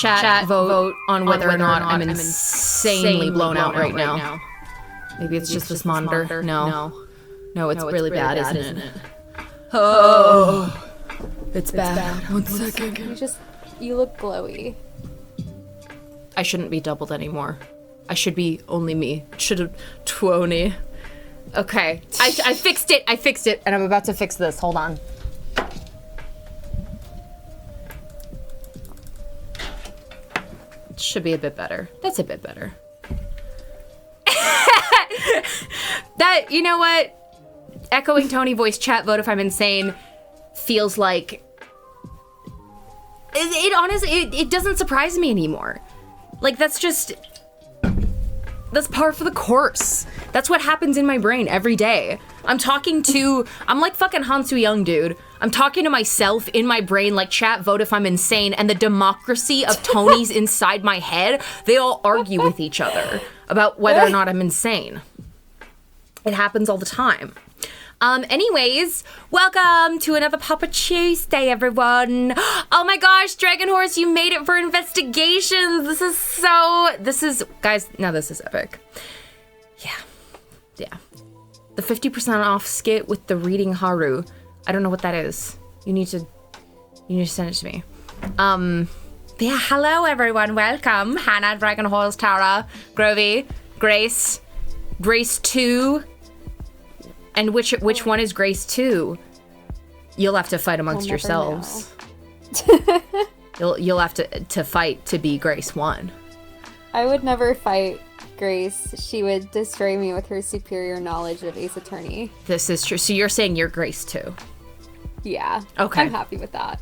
Chat, vote on whether or not I'm insanely blown out right now. Maybe it's just this monitor. No, it's really bad, isn't it? Oh, it's bad. 1 second. You look glowy. I shouldn't be doubled anymore. I should be only me. Should have 20. Okay, I fixed it, and I'm about to fix this. Hold on. It should be a bit better. That's a bit better. That, you know what? Echoing Tony voice chat vote if I'm insane feels like... It honestly, it doesn't surprise me anymore. Like, that's par for the course. That's what happens in my brain every day. I'm like fucking Hansu Young, dude. I'm talking to myself in my brain like chat vote if I'm insane, and the democracy of Tonys inside my head, they all argue with each other about whether or not I'm insane. It happens all the time. Anyways, welcome to another Papa Tuesday, everyone. Oh my gosh, Dragon Horse, you made it for investigations. This is epic. Yeah. The 50% off skit with the reading Haru. I don't know what that is. You need to send it to me. Yeah, hello everyone, welcome. Hannah, Dragon Horse, Tara, Grovey, Grace 2. And which one is Grace 2? You'll have to fight amongst yourselves. You'll have to fight to be Grace 1. I would never fight Grace. She would destroy me with her superior knowledge of Ace Attorney. This is true. So you're saying you're Grace 2? Yeah. Okay. I'm happy with that.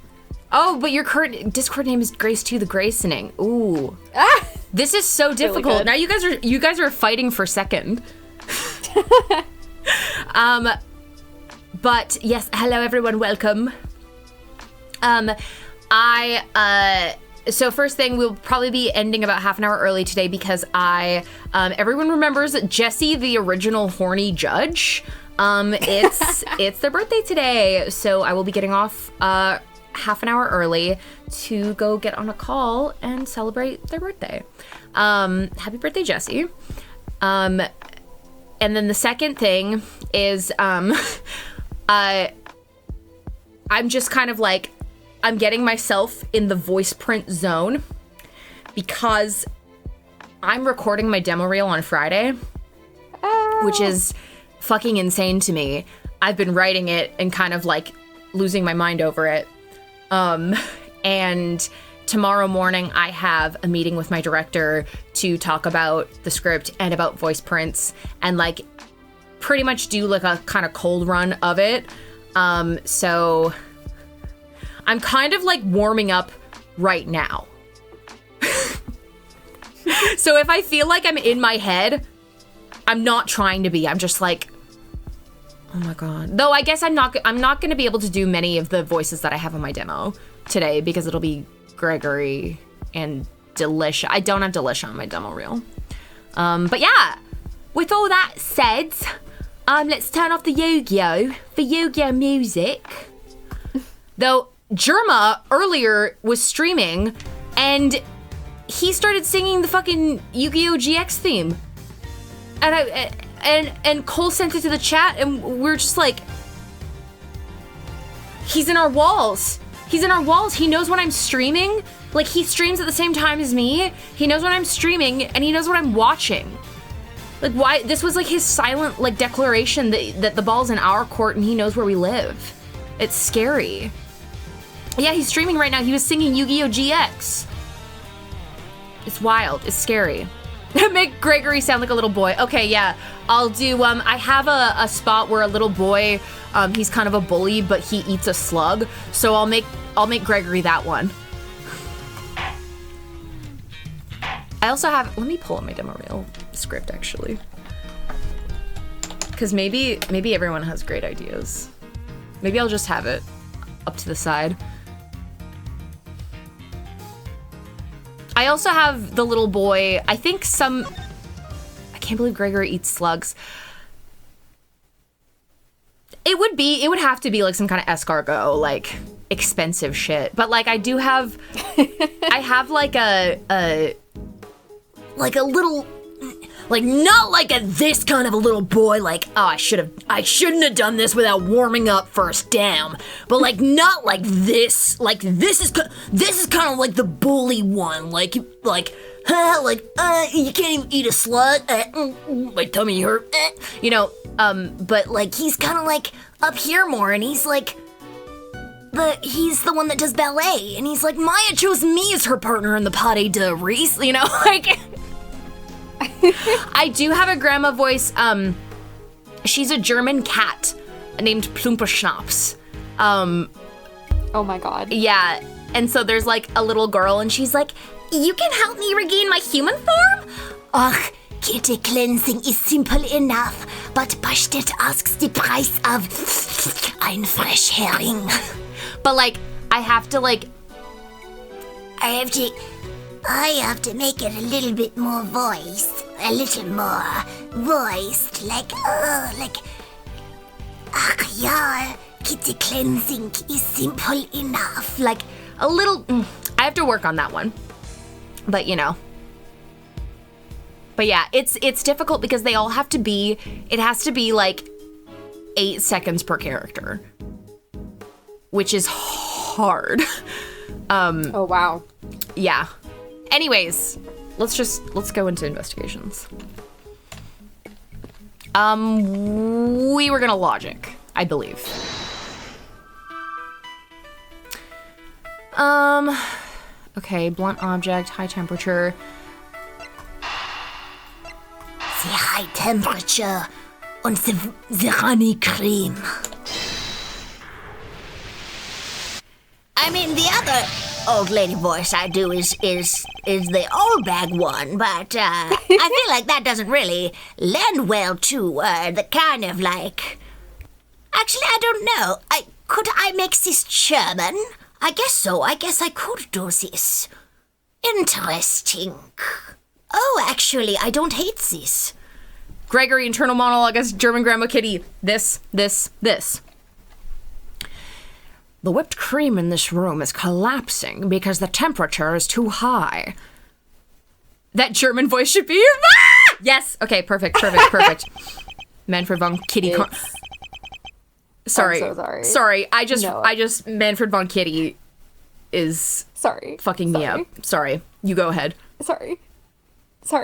Oh, but your current Discord name is Grace 2 the Gracening. Ooh. Ah! This is so difficult. Really now you guys are fighting for second. But yes, hello everyone, welcome. So first thing, we'll probably be ending about half an hour early today because everyone remembers Jesse, the original horny judge. It's their birthday today, so I will be getting off half an hour early to go get on a call and celebrate their birthday. Happy birthday, Jesse. And then the second thing is, I'm just kind of like, I'm getting myself in the voice print zone because I'm recording my demo reel on Friday, which is fucking insane to me. I've been writing it and kind of like losing my mind over it. And tomorrow morning I have a meeting with my director to talk about the script and about voice prints and like pretty much do like a kind of cold run of it. So I'm kind of like warming up right now. So if I feel like I'm in my head, I'm not trying to be. I'm just like, oh my God. Though I guess I'm not going to be able to do many of the voices that I have on my demo today because it'll be Gregory and Delish. I don't have Delish on my demo reel. But yeah, with all that said, let's turn off the Yu-Gi-Oh! For Yu-Gi-Oh! Music. Though Jerma earlier was streaming and he started singing the fucking Yu-Gi-Oh! GX theme. And Cole sent it to the chat and we're just like, he's in our walls. He's in our walls. He knows when I'm streaming. Like, he streams at the same time as me. He knows when I'm streaming, and he knows what I'm watching. Like, why? This was, like, his silent, like, declaration that the ball's in our court and he knows where we live. It's scary. Yeah, he's streaming right now. He was singing Yu-Gi-Oh! GX. It's wild. It's scary. Make Gregory sound like a little boy. Okay, yeah. I'll do, I have a spot where a little boy, he's kind of a bully, but he eats a slug. So I'll make Gregory that one. I also have, let me pull up my demo reel script actually. Cause maybe everyone has great ideas. Maybe I'll just have it up to the side. I also have the little boy, I can't believe Gregory eats slugs. It would have to be like some kind of escargot, like expensive shit. But like I have like a little, like not like this kind of a little boy, like, oh, I shouldn't have done this without warming up first, damn. But like not like this is kind of like the bully one, like you can't even eat a slut, my tummy hurt, you know, but like he's kind of like up here more, and he's like he's the one that does ballet, and he's like, Maya chose me as her partner in the Pate de Reese, you know, like. I do have a grandma voice. She's a German cat named Plumperschnaps. Oh my god. Yeah, and so there's like a little girl, and she's like, you can help me regain my human form? Ach, kitty cleansing is simple enough, but Bastet asks the price of ein fresh herring. But like, I have to make it a little bit more voiced, like, ach ja, kitty cleansing is simple enough. Like, a little, I have to work on that one, but you know. But yeah, it's difficult because they all have to be, it has to be like 8 seconds per character, which is hard. Oh wow. Yeah. Anyways, let's go into investigations. We were gonna logic, I believe. Okay, blunt object, high temperature. The high temperature und the honey cream. I mean, the other old lady voice I do is the old bag one, but I feel like that doesn't really lend well to the kind of like. Actually, I don't know. Could I make this German? I guess so. I guess I could do this. Interesting. Oh, actually, I don't hate this. Gregory, internal monologue as German Grandma Kitty. This. The whipped cream in this room is collapsing because the temperature is too high. That German voice should be here. Ah! Yes. Okay, perfect. Manfred von Kitty. Sorry. I'm so sorry. Sorry. I just Manfred von Kitty is fucking me up. Sorry. You go ahead. Sorry,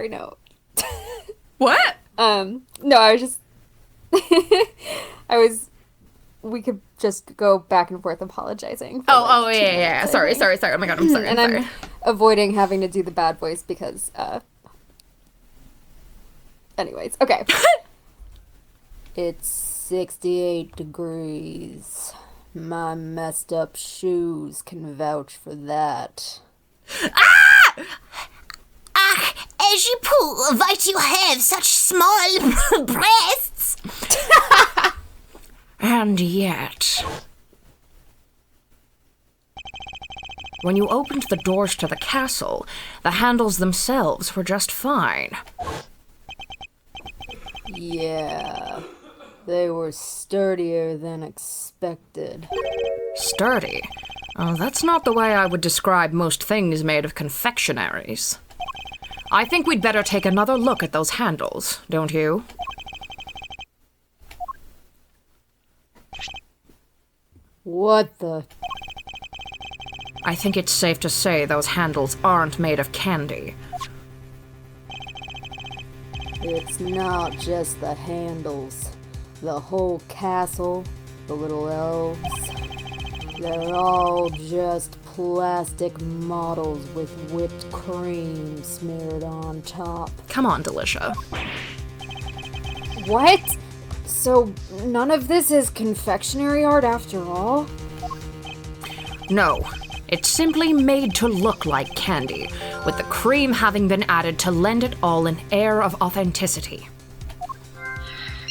no. What? No, I was just we could just go back and forth apologizing. For yeah. Sorry. Oh my god, I'm sorry. I'm avoiding having to do the bad voice because, anyways, okay. It's 68 degrees. My messed up shoes can vouch for that. Ah! As you pull, why do you have such small breasts? And yet, when you opened the doors to the castle, the handles themselves were just fine. Yeah, they were sturdier than expected. Sturdy? Oh, that's not the way I would describe most things made of confectionaries. I think we'd better take another look at those handles, don't you? What the? I think it's safe to say those handles aren't made of candy. It's not just the handles. The whole castle, the little elves, they're all just plastic models with whipped cream smeared on top. Come on, Delicia. What? So none of this is confectionery art after all? No, it's simply made to look like candy, with the cream having been added to lend it all an air of authenticity.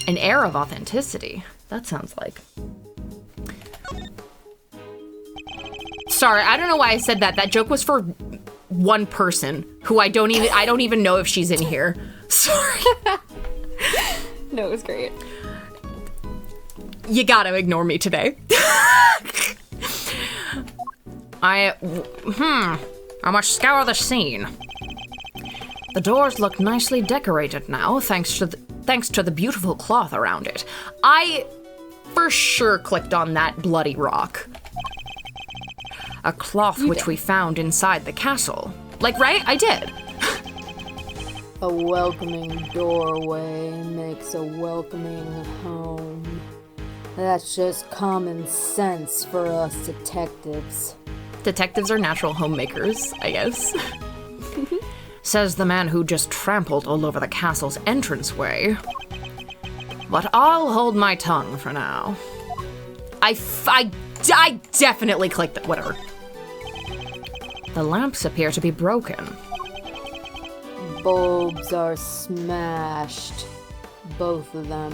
An air of authenticity? That sounds like... Sorry, I don't know why I said that. That joke was for one person who I don't even know if she's in here. Sorry. No, it was great. You gotta ignore me today. I must scour the scene. The doors look nicely decorated now, thanks to the beautiful cloth around it. I for sure clicked on that bloody rock. A cloth which we found inside the castle. Like, right? I did. A welcoming doorway makes a welcoming home. That's just common sense for us detectives. Detectives are natural homemakers, I guess. Says the man who just trampled all over the castle's entranceway. But I'll hold my tongue for now. I definitely clicked it. Whatever. The lamps appear to be broken. Bulbs are smashed. Both of them.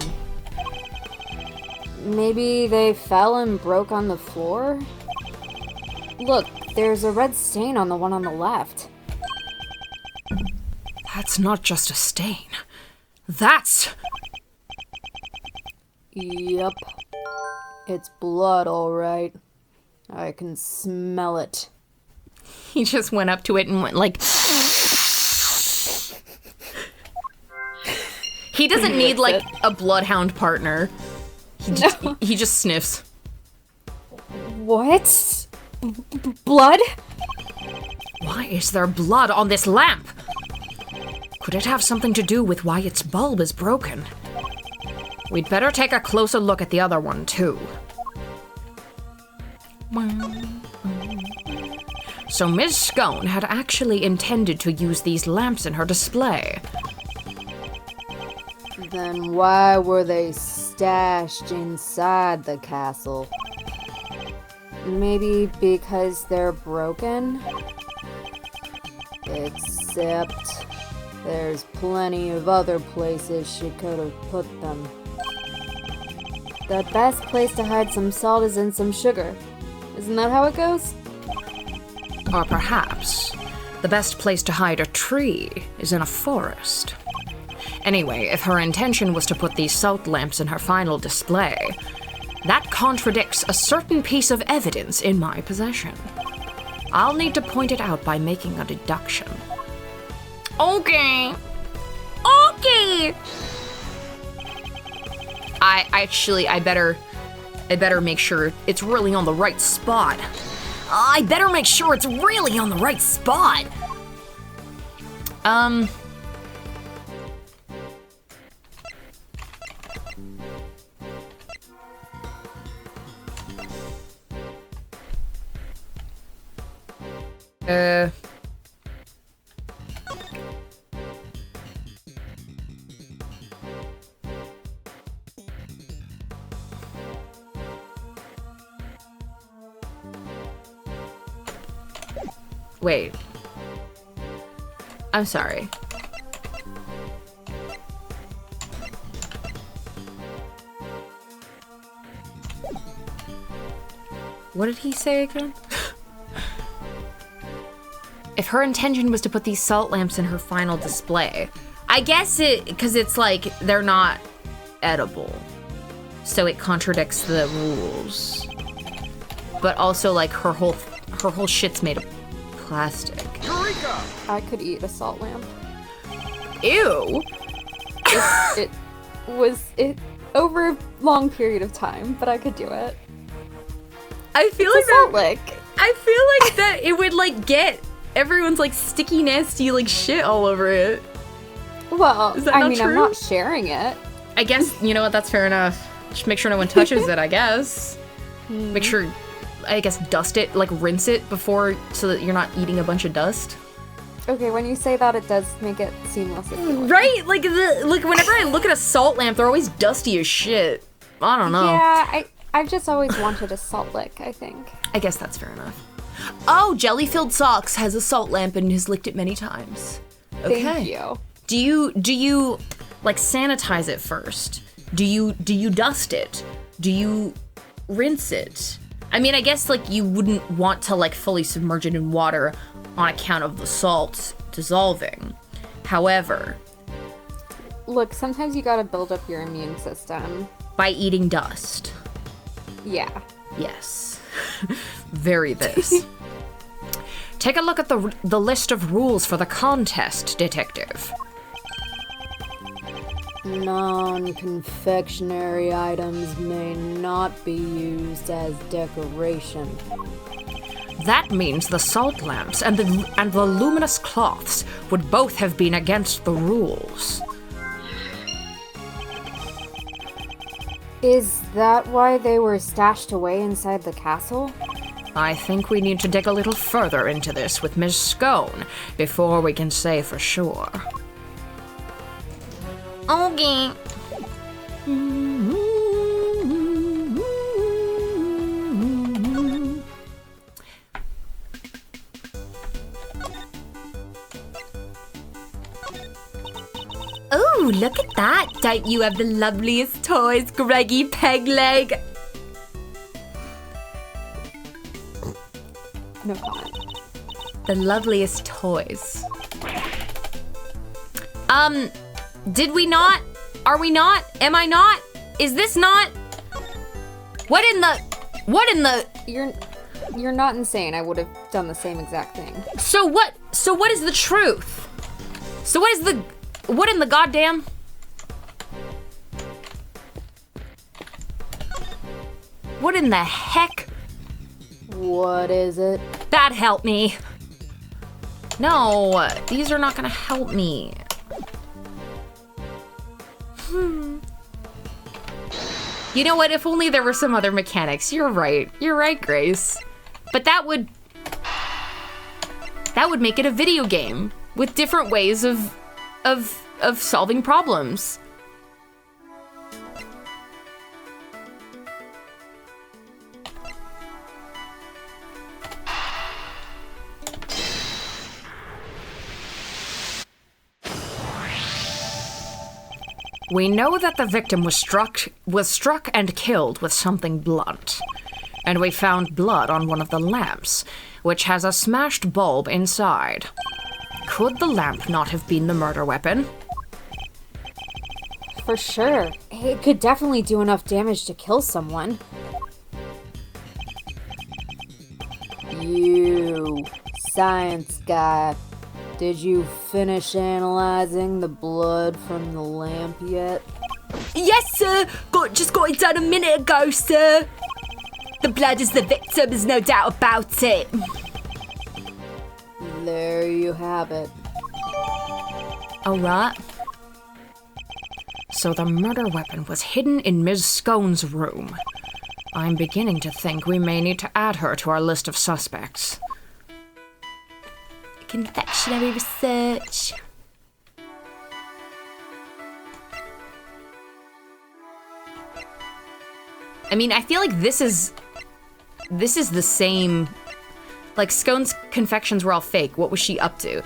Maybe they fell and broke on the floor? Look, there's a red stain on the one on the left. That's not just a stain. That's... Yep. It's blood, all right. I can smell it. He just went up to it and went like... He doesn't need, like, a bloodhound partner. He just sniffs. What? Blood? Why is there blood on this lamp? Could it have something to do with why its bulb is broken? We'd better take a closer look at the other one, too. So Ms. Scone had actually intended to use these lamps in her display. Then why were they stashed inside the castle? Maybe because they're broken? Except there's plenty of other places she could have put them. The best place to hide some salt is in some sugar. Isn't that how it goes? Or perhaps the best place to hide a tree is in a forest. Anyway, if her intention was to put these salt lamps in her final display, that contradicts a certain piece of evidence in my possession. I'll need to point it out by making a deduction. Okay. I better make sure it's really on the right spot. I better make sure it's really on the right spot. Wait. I'm sorry. What did he say again? If her intention was to put these salt lamps in her final display, I guess because it's like they're not edible, so it contradicts the rules. But also, like, her whole shit's made of plastic. Eureka! I could eat a salt lamp. Ew. It was over a long period of time, but I could do it. I feel It's like a salt lick. I feel like that it would like get everyone's like sticky, nasty like shit all over it. Well, Is that I not mean, true? I'm not sharing it. I guess, you know what, that's fair enough. Just make sure no one touches it, I guess. Make sure, I guess, dust it, like rinse it before, so that you're not eating a bunch of dust. Okay, when you say that, it does make it seem less appealing. Right? Like, whenever I look at a salt lamp, they're always dusty as shit. I don't know. Yeah, I've just always wanted a salt lick, I think. I guess that's fair enough. Oh, Jelly-Filled Socks has a salt lamp and has licked it many times. Okay. Thank you. Do you like sanitize it first? Do you dust it? Do you rinse it? I mean, I guess like you wouldn't want to like fully submerge it in water on account of the salt dissolving. However, Look, sometimes you gotta build up your immune system. by eating dust. Yeah. Yes. Very this. Take a look at the list of rules for the contest, detective. Non-confectionery items may not be used as decoration. That means the salt lamps and the luminous cloths would both have been against the rules. Is that why they were stashed away inside the castle? I think we need to dig a little further into this with Ms. Scone before we can say for sure. Okay. Oh, look at that. Don't you have the loveliest toys, Greggy Pegleg? No comment. The loveliest toys. Did we not? Are we not? Am I not? Is this not? What in the? You're not insane. I would have done the same exact thing. So what is the truth? So what in the goddamn? What in the heck? What is it? That help me. No, these are not gonna help me. You know what? If only there were some other mechanics. You're right. You're right, Grace. But that would make it a video game with different ways of solving problems. We know that the victim was struck and killed with something blunt. And we found blood on one of the lamps, which has a smashed bulb inside. Could the lamp not have been the murder weapon? For sure. It could definitely do enough damage to kill someone. You, science guy. Did you finish analyzing the blood from the lamp yet? Yes, sir! Just got it done a minute ago, sir! The blood is the victim's, no doubt about it. There you have it. Alright. So the murder weapon was hidden in Ms. Scone's room. I'm beginning to think we may need to add her to our list of suspects. Confectionery research. I mean, I feel like this is the same. Like, Scone's confections were all fake. What was she up to?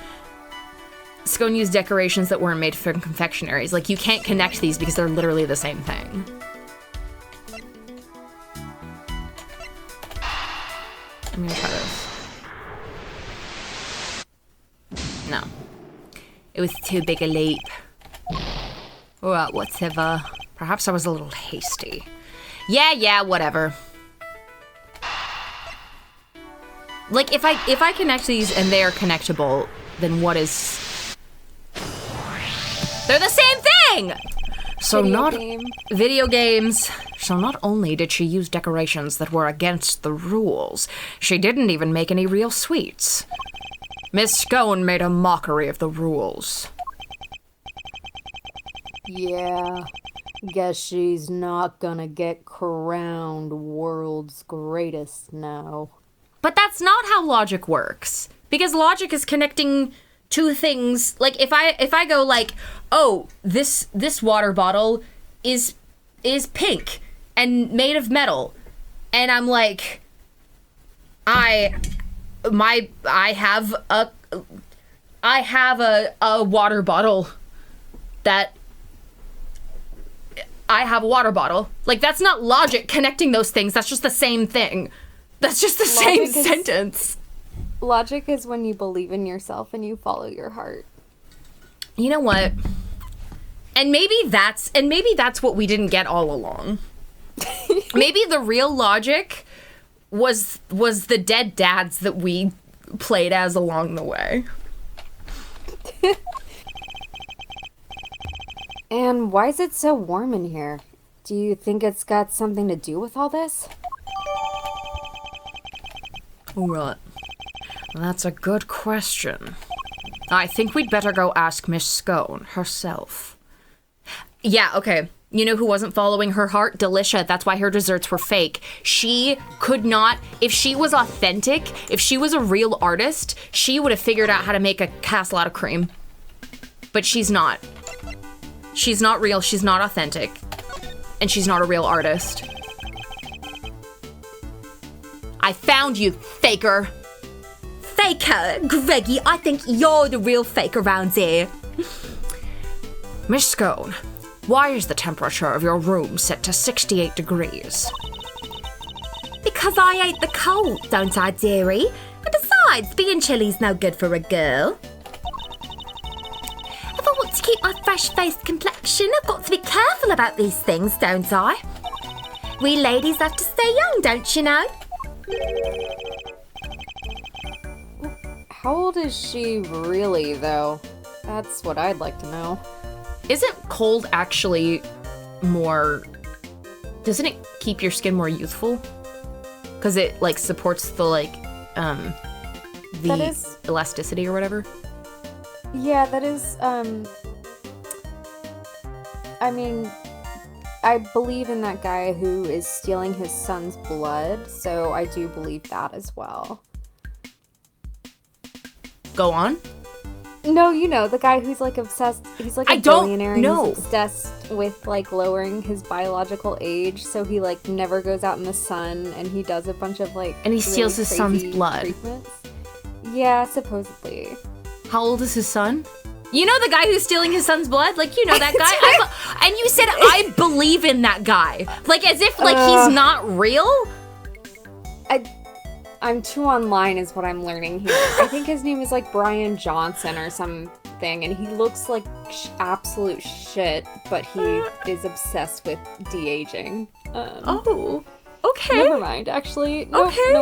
Scone used decorations that weren't made for confectionaries. Like, you can't connect these because they're literally the same thing. I'm gonna try this. No. It was too big a leap. Well, whatever. Perhaps I was a little hasty. Yeah, whatever. Like, if I connect these and they are connectable, then what is... They're the same thing! So video games. So not only did she use decorations that were against the rules, she didn't even make any real sweets. Miss Scone made a mockery of the rules. Yeah, guess she's not gonna get crowned world's greatest now. But that's not how logic works. Because logic is connecting two things. Like, if I go like, oh, this water bottle is pink and made of metal, and I'm like, I have a water bottle that I have a water bottle. Like, that's not logic connecting those things. That's just the same thing. That's just the same sentence. Logic is when you believe in yourself and you follow your heart. You know what? And maybe that's what we didn't get all along. Maybe the real logic was the dead dads that we played as along the way. And why is it so warm in here? Do you think it's got something to do with all this? Right. That's a good question. I think we'd better go ask Miss Scone herself. Yeah, okay. You know who wasn't following her heart? Delicia. That's why her desserts were fake. She could not, if she was authentic, if she was a real artist, she would have figured out how to make a castle out of cream. But she's not. She's not real, she's not authentic. And she's not a real artist. I found you, faker. Faker? Greggy, I think you're the real fake around here. Miss Scone, why is the temperature of your room set to 68 degrees? Because I hate the cold, don't I, dearie? And besides, being chilly's no good for a girl. If I want to keep my fresh-faced complexion, I've got to be careful about these things, don't I? We ladies have to stay young, don't you know? How old is she really, though? That's what I'd like to know. Isn't cold actually more... Doesn't it keep your skin more youthful? Because it, like, supports the, like, the elasticity or whatever? Yeah, that is, I mean, I believe in that guy who is stealing his son's blood, so I do believe that as well. Go on. No, you know, the guy who's, like, obsessed, he's, like, a billionaire, and he's obsessed with, like, lowering his biological age, so he, like, never goes out in the sun, and he does a bunch of, like, and he steals his son's blood. Treatments. Yeah, supposedly. How old is his son? You know the guy who's stealing his son's blood? Like, you know that guy? And you said, I believe in that guy. Like, as if, like, he's not real? I'm too online is what I'm learning here. I think his name is, like, Brian Johnson or something, and he looks like absolute shit, but he is obsessed with de-aging. Oh, okay. Never mind, actually. No, okay.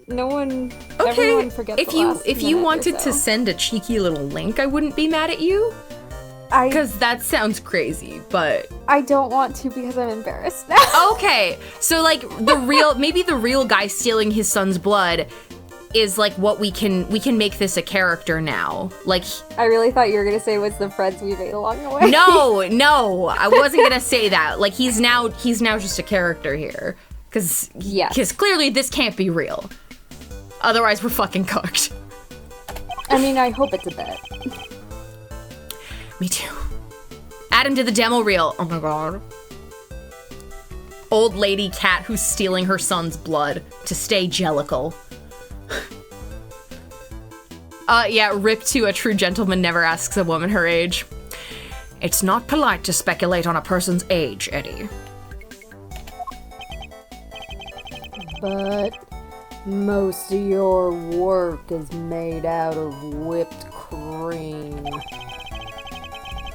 No one, okay. Everyone forgets if you wanted to send a cheeky little link, I wouldn't be mad at you. Because that sounds crazy, but... I don't want to because I'm embarrassed now. Okay, so, like, maybe the real guy stealing his son's blood is, like, what we can make this a character now. Like... I really thought you were going to say was the friends we made along the way. No, I wasn't going to say that. Like, he's now just a character here. Because clearly this can't be real. Otherwise, we're fucking cooked. I mean, I hope it's a bit. Me too. Add him to the demo reel. Oh my god. Old lady cat who's stealing her son's blood to stay jellical. Yeah, rip to a true gentleman never asks a woman her age. It's not polite to speculate on a person's age, Eddie. But most of your work is made out of whipped cream.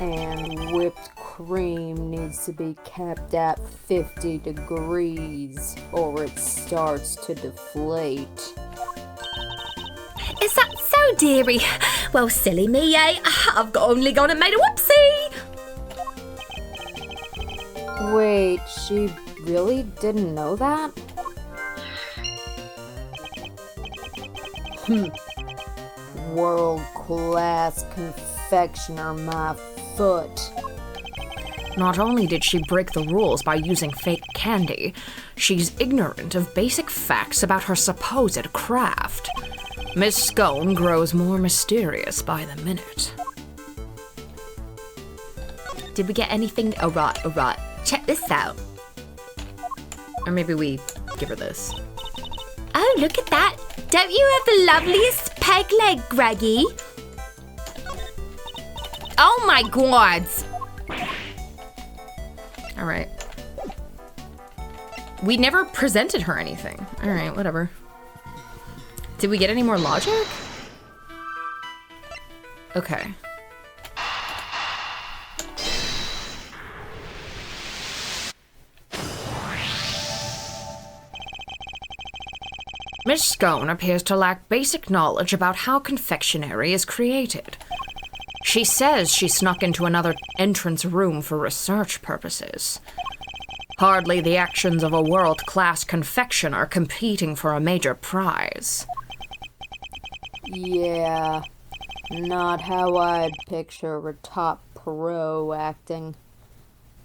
And whipped cream needs to be kept at 50 degrees or it starts to deflate. Is that so, dearie? Well, silly me, eh? I've only gone and made a whoopsie! Wait, she really didn't know that? World-class confectioner, my foot. Not only did she break the rules by using fake candy, she's ignorant of basic facts about her supposed craft. Miss Scone grows more mysterious by the minute. Did we get anything? Oh, right. Check this out. Or maybe we give her this. Oh, look at that. Don't you have the loveliest peg leg, Greggy? Oh my god! Alright. We never presented her anything. Alright, whatever. Did we get any more logic? Okay. Miss Scone appears to lack basic knowledge about how confectionery is created. She says she snuck into another entrance room for research purposes. Hardly the actions of a world-class confectioner competing for a major prize. Yeah, not how I'd picture a top pro acting.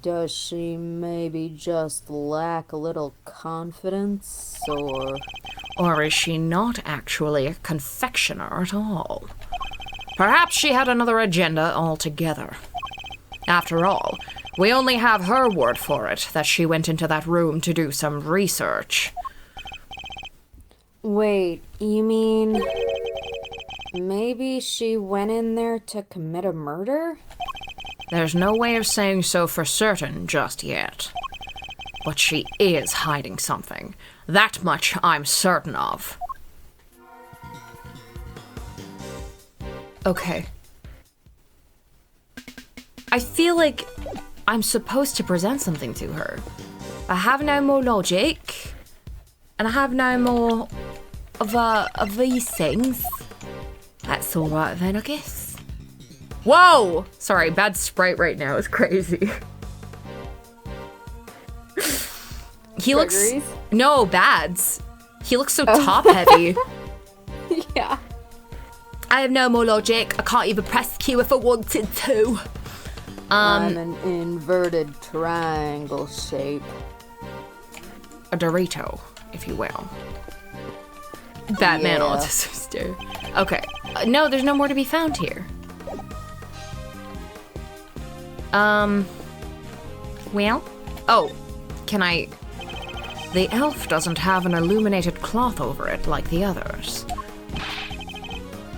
Does she maybe just lack a little confidence, or... Or is she not actually a confectioner at all? Perhaps she had another agenda altogether. After all, we only have her word for it that she went into that room to do some research. Wait, you mean... maybe she went in there to commit a murder? There's no way of saying so for certain just yet. But she is hiding something. That much I'm certain of. Okay. I feel like I'm supposed to present something to her. I have no more logic, and I have no more of these things. That's all right then, I guess. Whoa! Sorry, bad sprite right now. It's crazy. He looks... Gregory's? No, Bads. He looks so top-heavy. Yeah. I have no more logic. I can't even press Q if I wanted to. I'm an inverted triangle shape. A Dorito, if you will. Batman Yeah. autism. Okay. No, there's no more to be found here. Well? Oh, can I... The elf doesn't have an illuminated cloth over it like the others.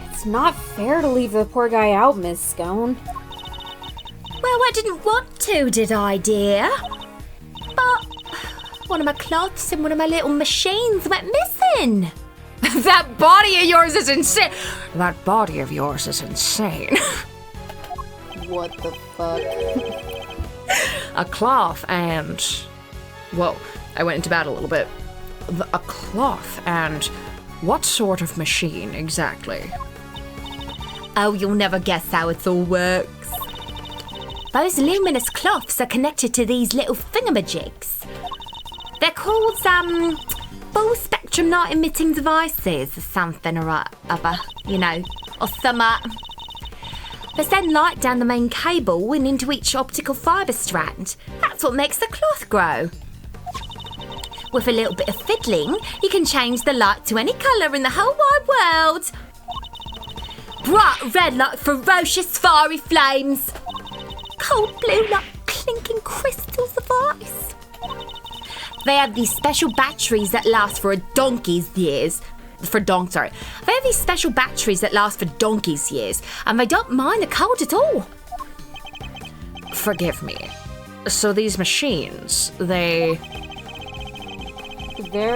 It's not fair to leave the poor guy out, Miss Scone. Well, I didn't want to, did I, dear? But one of my cloths and one of my little machines went missing. That body of yours is insane! That body of yours is insane. What the fuck? A cloth and... Whoa, I went into bad a little bit. A cloth and... What sort of machine, exactly? Oh, you'll never guess how it all works. Those luminous cloths are connected to these little thingamajigs. They're called, full spectrum light emitting devices, or something or other, you know, or summer. They send light down the main cable and into each optical fibre strand. That's what makes the cloth grow. With a little bit of fiddling, you can change the light to any colour in the whole wide world. Bright red like ferocious fiery flames. Cold blue like clinking crystals of ice. They have these special batteries that last for donkey's years. They have these special batteries that last for donkey's years, and they don't mind the cold at all. Forgive me. So these machines, They're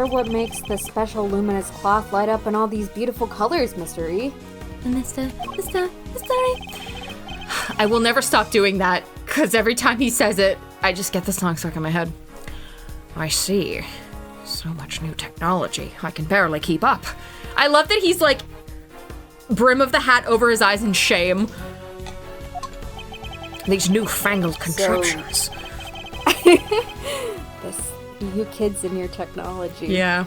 what makes the special luminous cloth light up in all these beautiful colors, Mr. E. Mr. I will never stop doing that, because every time he says it, I just get the song stuck in my head. I see. So much new technology. I can barely keep up. I love that he's like, brim of the hat over his eyes in shame. These newfangled contraptions. You kids and your technology. Yeah.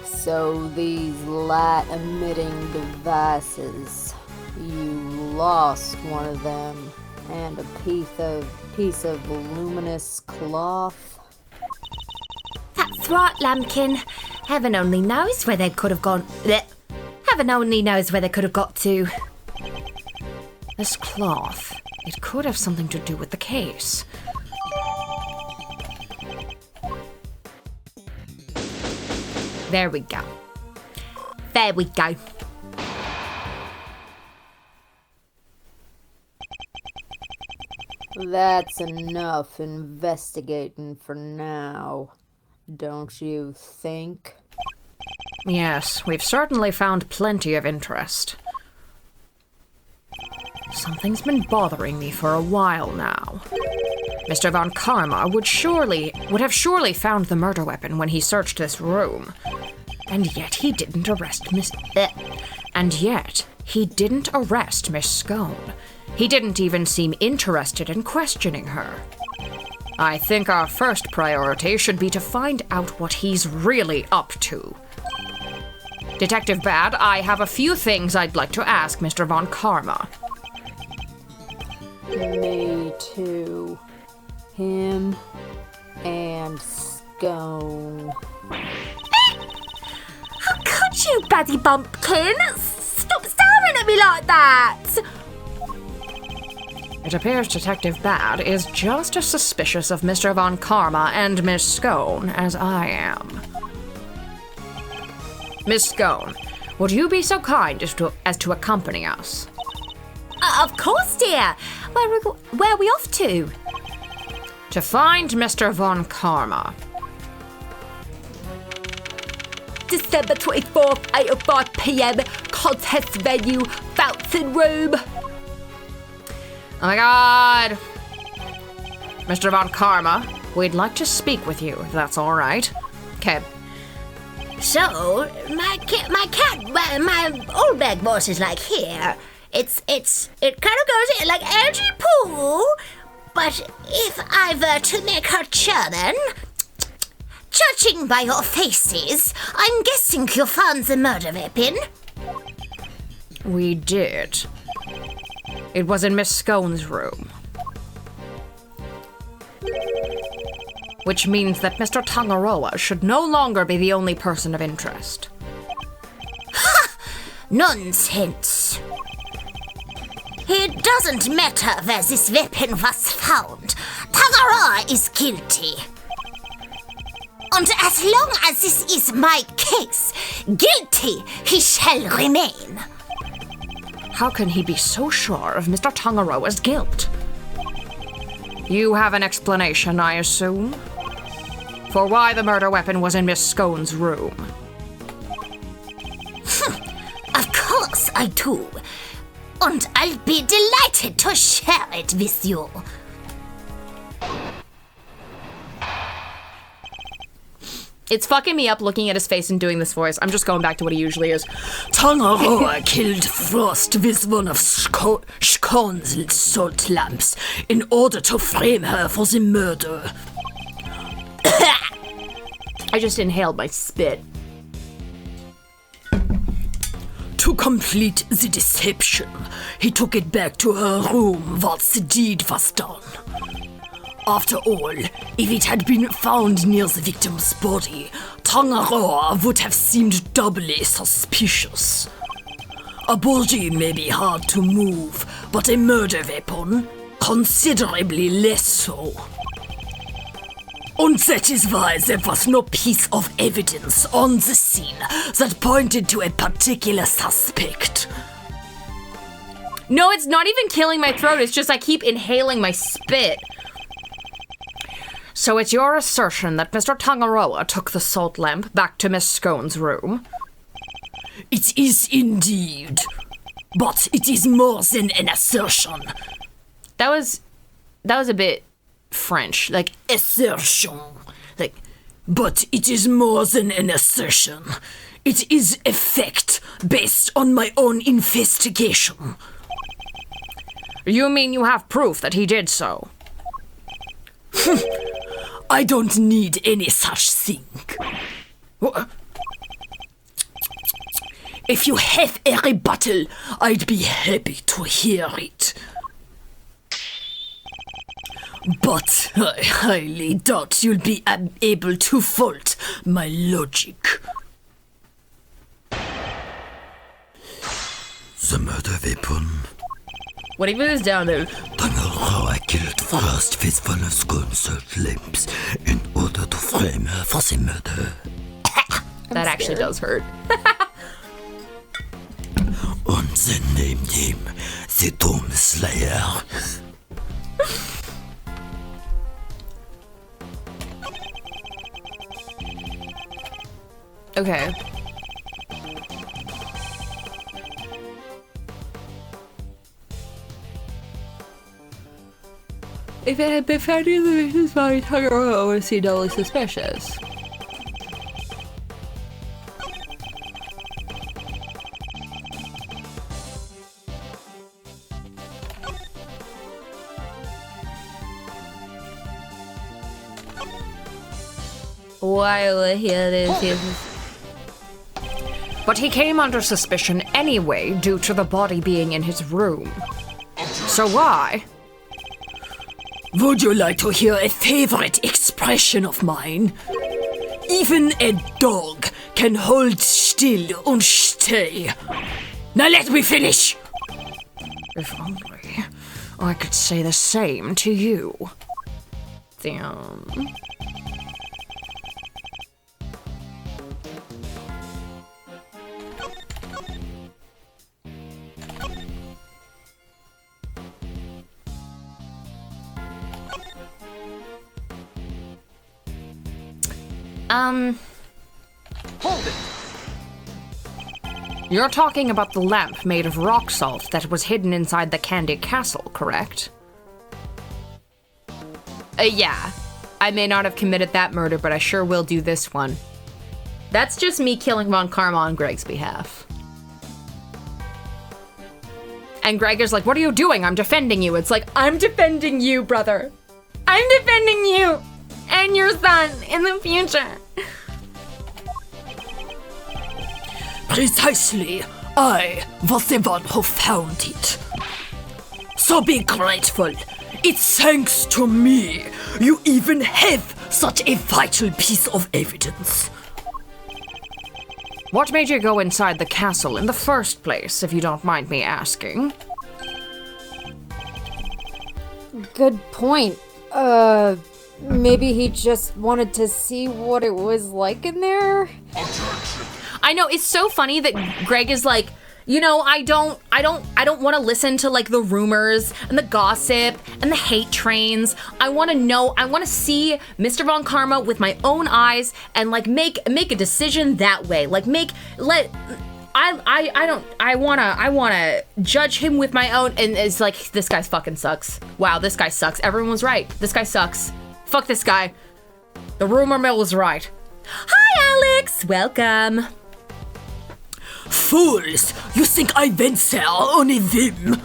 So these light-emitting devices, you lost one of them, and a piece of luminous cloth. That's right, Lambkin. Heaven only knows where they could have gone. Blech. Heaven only knows where they could have got to. This cloth, it could have something to do with the case. There we go. There we go. That's enough investigating for now, don't you think? Yes, we've certainly found plenty of interest. Something's been bothering me for a while now. Mr. Von Karma would have surely found the murder weapon when he searched this room. And yet he didn't arrest Miss Scone. He didn't even seem interested in questioning her. I think our first priority should be to find out what he's really up to. Detective Bad, I have a few things I'd like to ask Mr. Von Karma. Me too. Him and Scone. How could you, Buddy Bumpkin? Stop staring at me like that! It appears Detective Bad is just as suspicious of Mr. Von Karma and Miss Scone as I am. Miss Scone, would you be so kind as to accompany us? Of course, dear. Where are we off to? To find Mr. Von Karma. December 24th, 8:05 p.m. Contest venue, Fountain Room. Oh my god! Mr. Von Karma, we'd like to speak with you, if that's alright. Okay. So, my old bag boss is like here. It kind of goes like Angie Pooh, but if I were to make her German, judging by your faces, I'm guessing you found the murder weapon. We did. It was in Miss Scone's room. Which means that Mr. Tangaroa should no longer be the only person of interest. Ha! Nonsense. It doesn't matter where this weapon was found. Tangaroa is guilty. And as long as this is my case, guilty he shall remain. How can he be so sure of Mr. Tangaroa's guilt? You have an explanation, I assume, for why the murder weapon was in Miss Scone's room. Of course I do. And I'll be delighted to share it with you. It's fucking me up looking at his face and doing this voice. I'm just going back to what he usually is. Tangaroa killed Frost with one of Scone's salt lamps in order to frame her for the murder. I just inhaled my spit. To complete the deception, he took it back to her room once the deed was done. After all, if it had been found near the victim's body, Tangaroa would have seemed doubly suspicious. A body may be hard to move, but a murder weapon, considerably less so. And that is why there was no piece of evidence on the scene that pointed to a particular suspect. No, it's not even killing my throat. It's just I keep inhaling my spit. So it's your assertion that Mr. Tangaroa took the salt lamp back to Miss Scone's room? It is indeed. But it is more than an assertion. That was a bit French. Like, assertion. But it is more than an assertion. It is a fact based on my own investigation. You mean you have proof that he did so? I don't need any such thing. If you have a rebuttal, I'd be happy to hear it. But I highly doubt you'll be able to fault my logic. The murder weapon. What if it was down there? Tangaroa killed Frost with one of Scone's salt lamps in order to frame her for the murder. That actually does hurt. And they named him the Doom Slayer. Okay. If it had been found in the victim's body, Tangaroa would seem doubly suspicious. While we're here, But he came under suspicion anyway due to the body being in his room. So why? Would you like to hear a favorite expression of mine? Even a dog can hold still and stay. Now let me finish! If only I could say the same to you. damn. Hold it. You're talking about the lamp made of rock salt that was hidden inside the Candy Castle, correct? Yeah. I may not have committed that murder, but I sure will do this one. That's just me killing Von Karma on Greg's behalf. And Greg is like, what are you doing? I'm defending you. It's like, I'm defending you, brother. I'm defending you and your son in the future. Precisely. I was the one who found it. So be grateful. It's thanks to me you even have such a vital piece of evidence. what made you go inside the castle in the first place, if you don't mind me asking? Good point. Maybe he just wanted to see what it was like in there? I know, it's so funny that Greg is like, you know, I don't want to listen to like the rumors and the gossip and the hate trains. I want to see Mr. Von Karma with my own eyes and like make a decision that way. Like I wanna judge him with my own, and it's like, this guy fucking sucks. Wow, this guy sucks. Everyone was right. This guy sucks. Fuck this guy. The rumor mill was right. Hi, Alex. Welcome. Fools! You think I went there on a whim?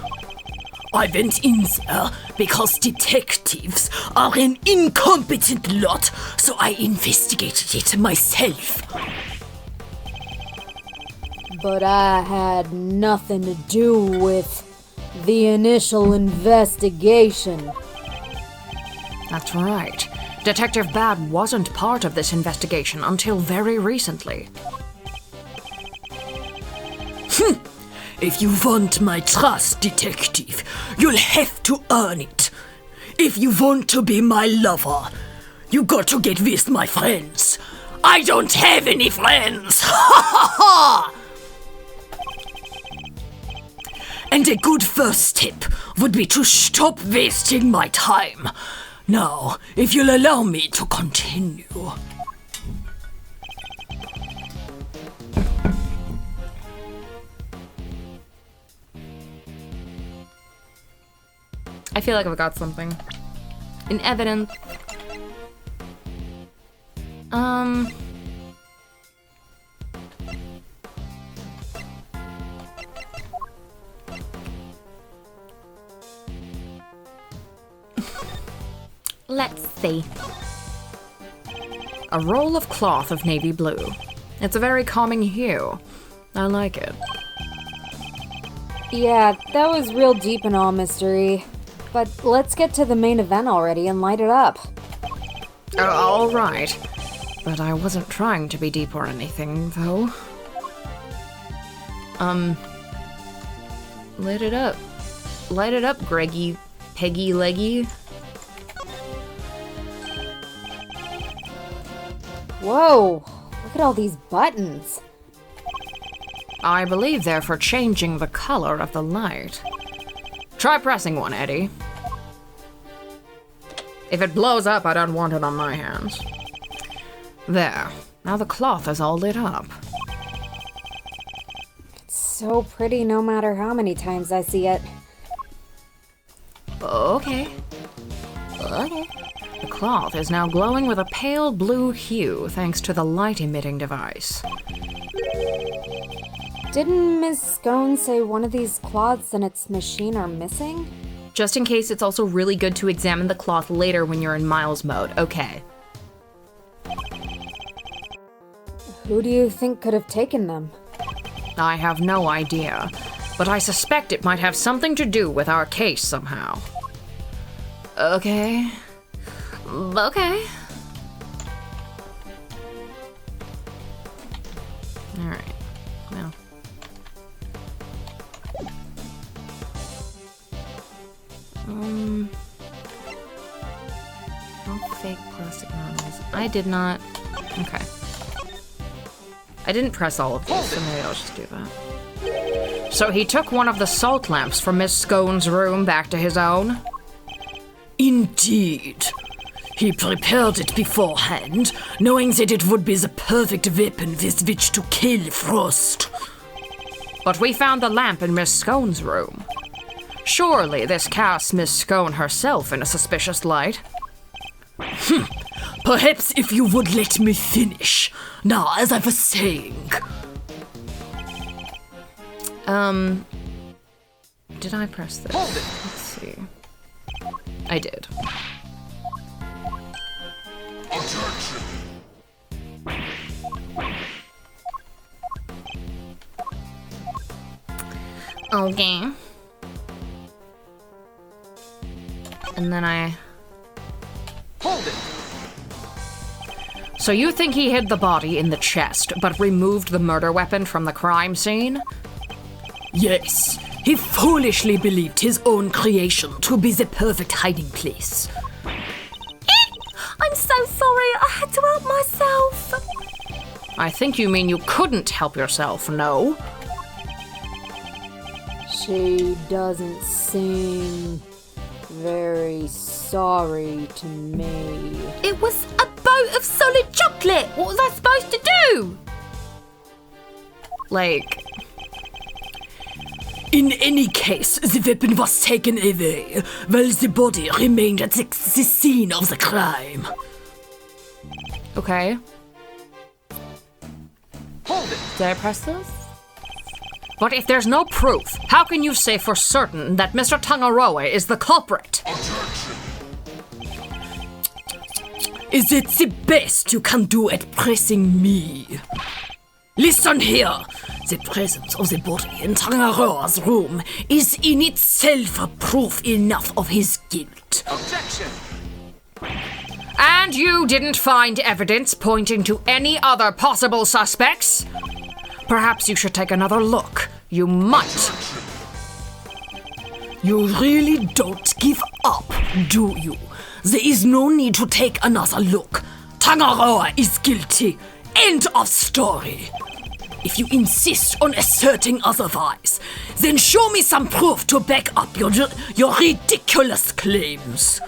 I went in there because detectives are an incompetent lot, so I investigated it myself. But I had nothing to do with the initial investigation. That's right. Detective Bad wasn't part of this investigation until very recently. If you want my trust, detective, you'll have to earn it. If you want to be my lover, you got to get with my friends. I don't have any friends! Ha ha ha! And a good first step would be to stop wasting my time. Now, if you'll allow me to continue. I feel like I've got something. In evidence. Let's see. A roll of cloth of navy blue. It's a very calming hue. I like it. Yeah, that was real deep and all, mystery. But let's get to the main event already and light it up. All right. But I wasn't trying to be deep or anything, though. Light it up. Light it up, Greggy, Peggy Leggy. Whoa, look at all these buttons. I believe they're for changing the color of the light. Try pressing one, Eddie. If it blows up, I don't want it on my hands. There. Now the cloth is all lit up. It's so pretty no matter how many times I see it. Okay. Okay. The cloth is now glowing with a pale blue hue thanks to the light-emitting device. Didn't Miss Scone say one of these cloths in its machine are missing? Just in case, it's also really good to examine the cloth later when you're in Miles mode. Okay. Who do you think could have taken them? I have no idea, but I suspect it might have something to do with our case somehow. Okay. Okay. Alright. Well. All fake plastic models. I did not. Okay. I didn't press all of these, so maybe I'll just do that. So he took one of the salt lamps from Miss Scone's room back to his own? Indeed. He prepared it beforehand, knowing that it would be the perfect weapon with which to kill Frost. But we found the lamp in Miss Scone's room. Surely this casts Miss Scone herself in a suspicious light. Perhaps if you would let me finish. Now, as I was saying... Did I press this? Let's see. I did. Okay. And then I... Hold it! So you think he hid the body in the chest, but removed the murder weapon from the crime scene? Yes, he foolishly believed his own creation to be the perfect hiding place. I'm so sorry, I had to help myself. I think you mean you couldn't help yourself, no? She doesn't seem very sorry to me. It was a boat of solid chocolate. What was I supposed to do? Like... In any case, the weapon was taken away, while the body remained at the scene of the crime. Okay. Hold it! Did I press this? But if there's no proof, how can you say for certain that Mr. Tangaroa is the culprit? Is it the best you can do at pressing me? Listen here! The presence of the body in Tangaroa's room is in itself proof enough of his guilt. Objection! And you didn't find evidence pointing to any other possible suspects? Perhaps you should take another look. You might. You really don't give up, do you? There is no need to take another look. Tangaroa is guilty. End of story. If you insist on asserting otherwise, then show me some proof to back up your ridiculous claims.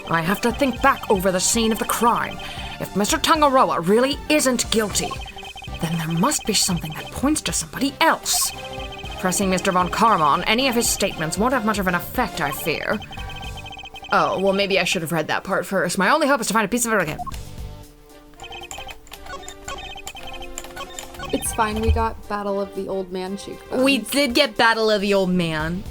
I have to think back over the scene of the crime. If Mr. Tangaroa really isn't guilty, then there must be something that points to somebody else. Pressing Mr. Von Karma on any of his statements won't have much of an effect, I fear. Oh, well, maybe I should have read that part first. My only hope is to find a piece of it again. It's fine, we got Battle of the Old Man cheekbones. We did get Battle of the Old Man.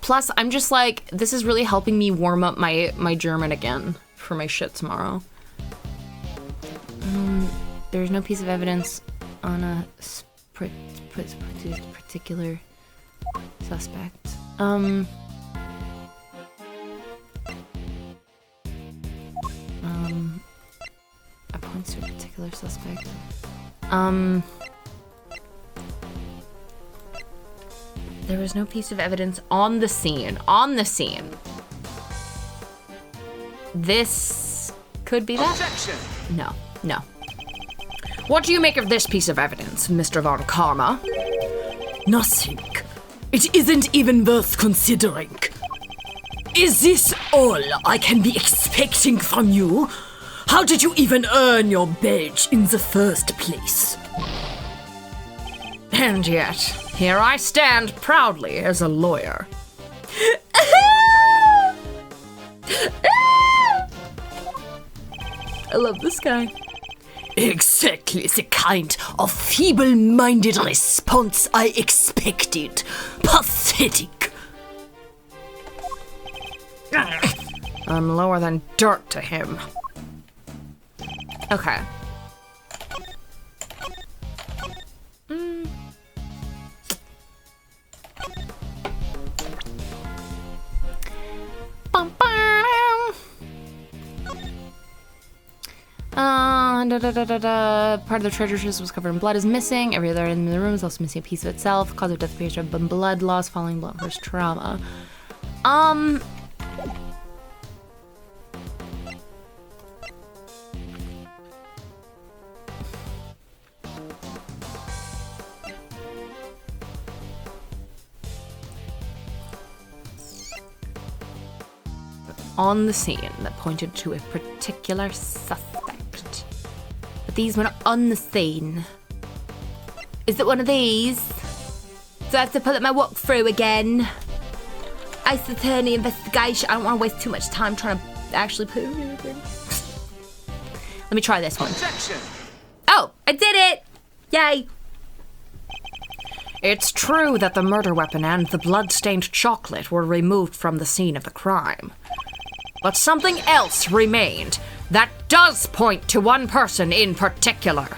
Plus, I'm just like, this is really helping me warm up my German again for my shit tomorrow. There's no piece of evidence on a particular suspect. I points to a particular suspect. There was no piece of evidence on the scene. On the scene. This could be that? Objection! No, no. What do you make of this piece of evidence, Mr. Von Karma? Nothing. It isn't even worth considering. Is this all I can be expecting from you? How did you even earn your badge in the first place? And yet, here I stand proudly as a lawyer. I love this guy. Exactly the kind of feeble-minded response I expected. Pathetic. I'm lower than dirt to him. Okay. Bum, bum. Part of the treasure chest was covered in blood is missing. Every other in the room is also missing a piece of itself. Cause of death, patient blood loss following blunt force trauma. On the scene that pointed to a particular suspect. But these were not on the scene. Is it one of these? So I have to pull up my walkthrough again. Ice attorney investigation. I don't want to waste too much time trying to actually put everything. Let me try this one. Objection! Oh, I did it! Yay! It's true that the murder weapon and the blood-stained chocolate were removed from the scene of the crime. But something else remained that does point to one person in particular.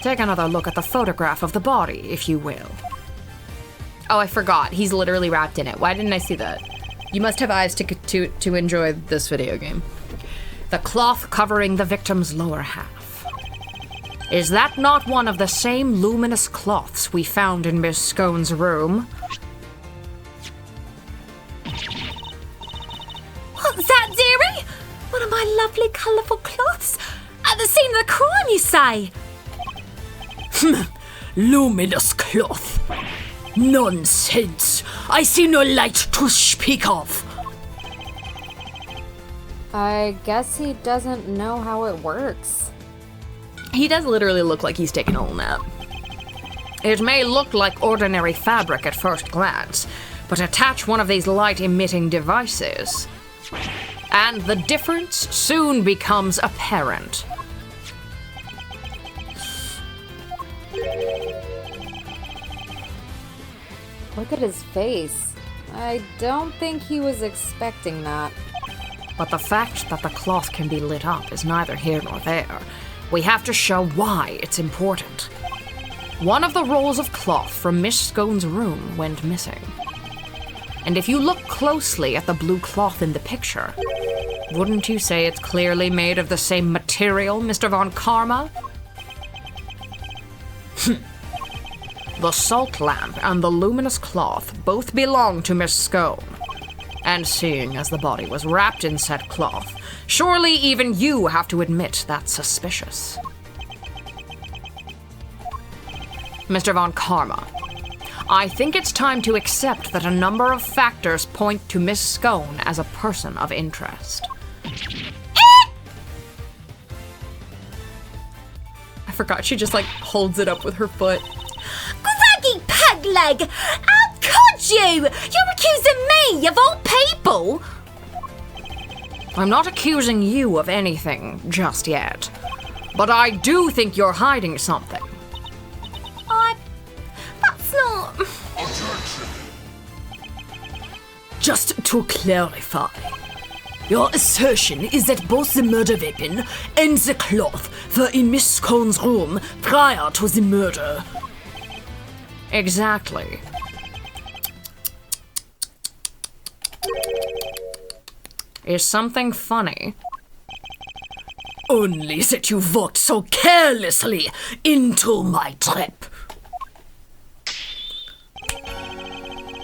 Take another look at the photograph of the body, if you will. Oh, I forgot. He's literally wrapped in it. Why didn't I see that? You must have eyes to enjoy this video game. The cloth covering the victim's lower half. Is that not one of the same luminous cloths we found in Miss Scone's room? What's that, dearie? One of my lovely colourful cloths? At the scene of the crime, you say? Luminous cloth. Nonsense. I see no light to speak of. I guess he doesn't know how it works. He does literally look like he's taking a little nap. It may look like ordinary fabric at first glance, but attach one of these light-emitting devices, and the difference soon becomes apparent. Look at his face. I don't think he was expecting that. But the fact that the cloth can be lit up is neither here nor there. We have to show why it's important. One of the rolls of cloth from Miss Scone's room went missing. And if you look closely at the blue cloth in the picture, wouldn't you say it's clearly made of the same material, Mr. Von Karma? The salt lamp and the luminous cloth both belong to Miss Scone. And seeing as the body was wrapped in said cloth, surely even you have to admit that's suspicious. Mr. Von Karma, I think it's time to accept that a number of factors point to Miss Scone as a person of interest. I forgot she just holds it up with her foot. Craggy peg leg! How could you? You're accusing me, of all people! I'm not accusing you of anything just yet, but I do think you're hiding something. That's not... Just to clarify, your assertion is that both the murder weapon and the cloth were in Miss Scone's room prior to the murder. Exactly. Is something funny? Only that you walked so carelessly into my trap.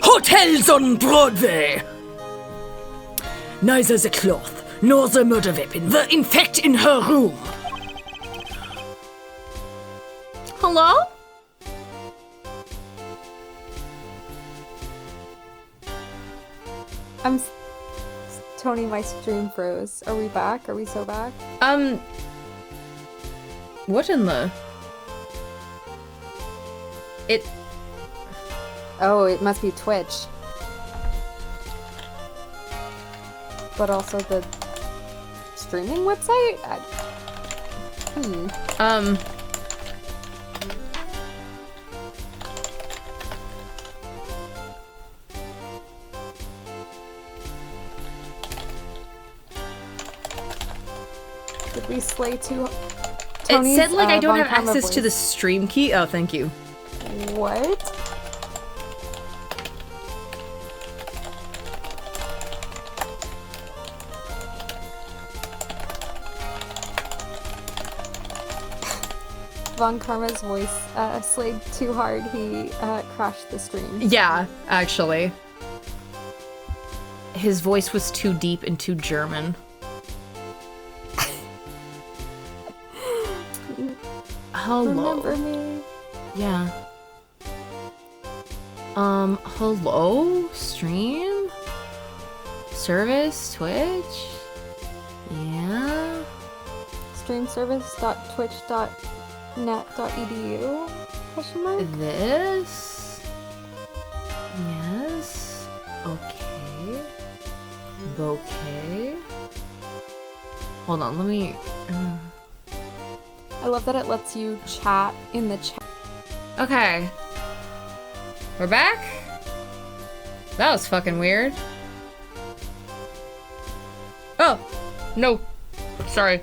Hotels on Broadway! Neither the cloth nor the murder weapon were in fact in her room. Hello? Tony, my stream froze. Are we back? Are we so back? What in the... It... Oh, it must be Twitch. But also the streaming website? Did we slay too? It said like I don't Von have Karma access to the voice. stream key. Oh, thank you. What? Von Karma's voice slayed too hard. He crashed the stream. Yeah, actually. His voice was too deep and too German. Hello. Remember me? Yeah. Hello? Stream? Service? Twitch? Yeah. Streamservice.twitch.net.edu? Question mark? This? Yes. Okay. Bouquet. Hold on, let me... I love that it lets you chat in the chat. Okay. We're back? That was fucking weird. Oh! No. Sorry.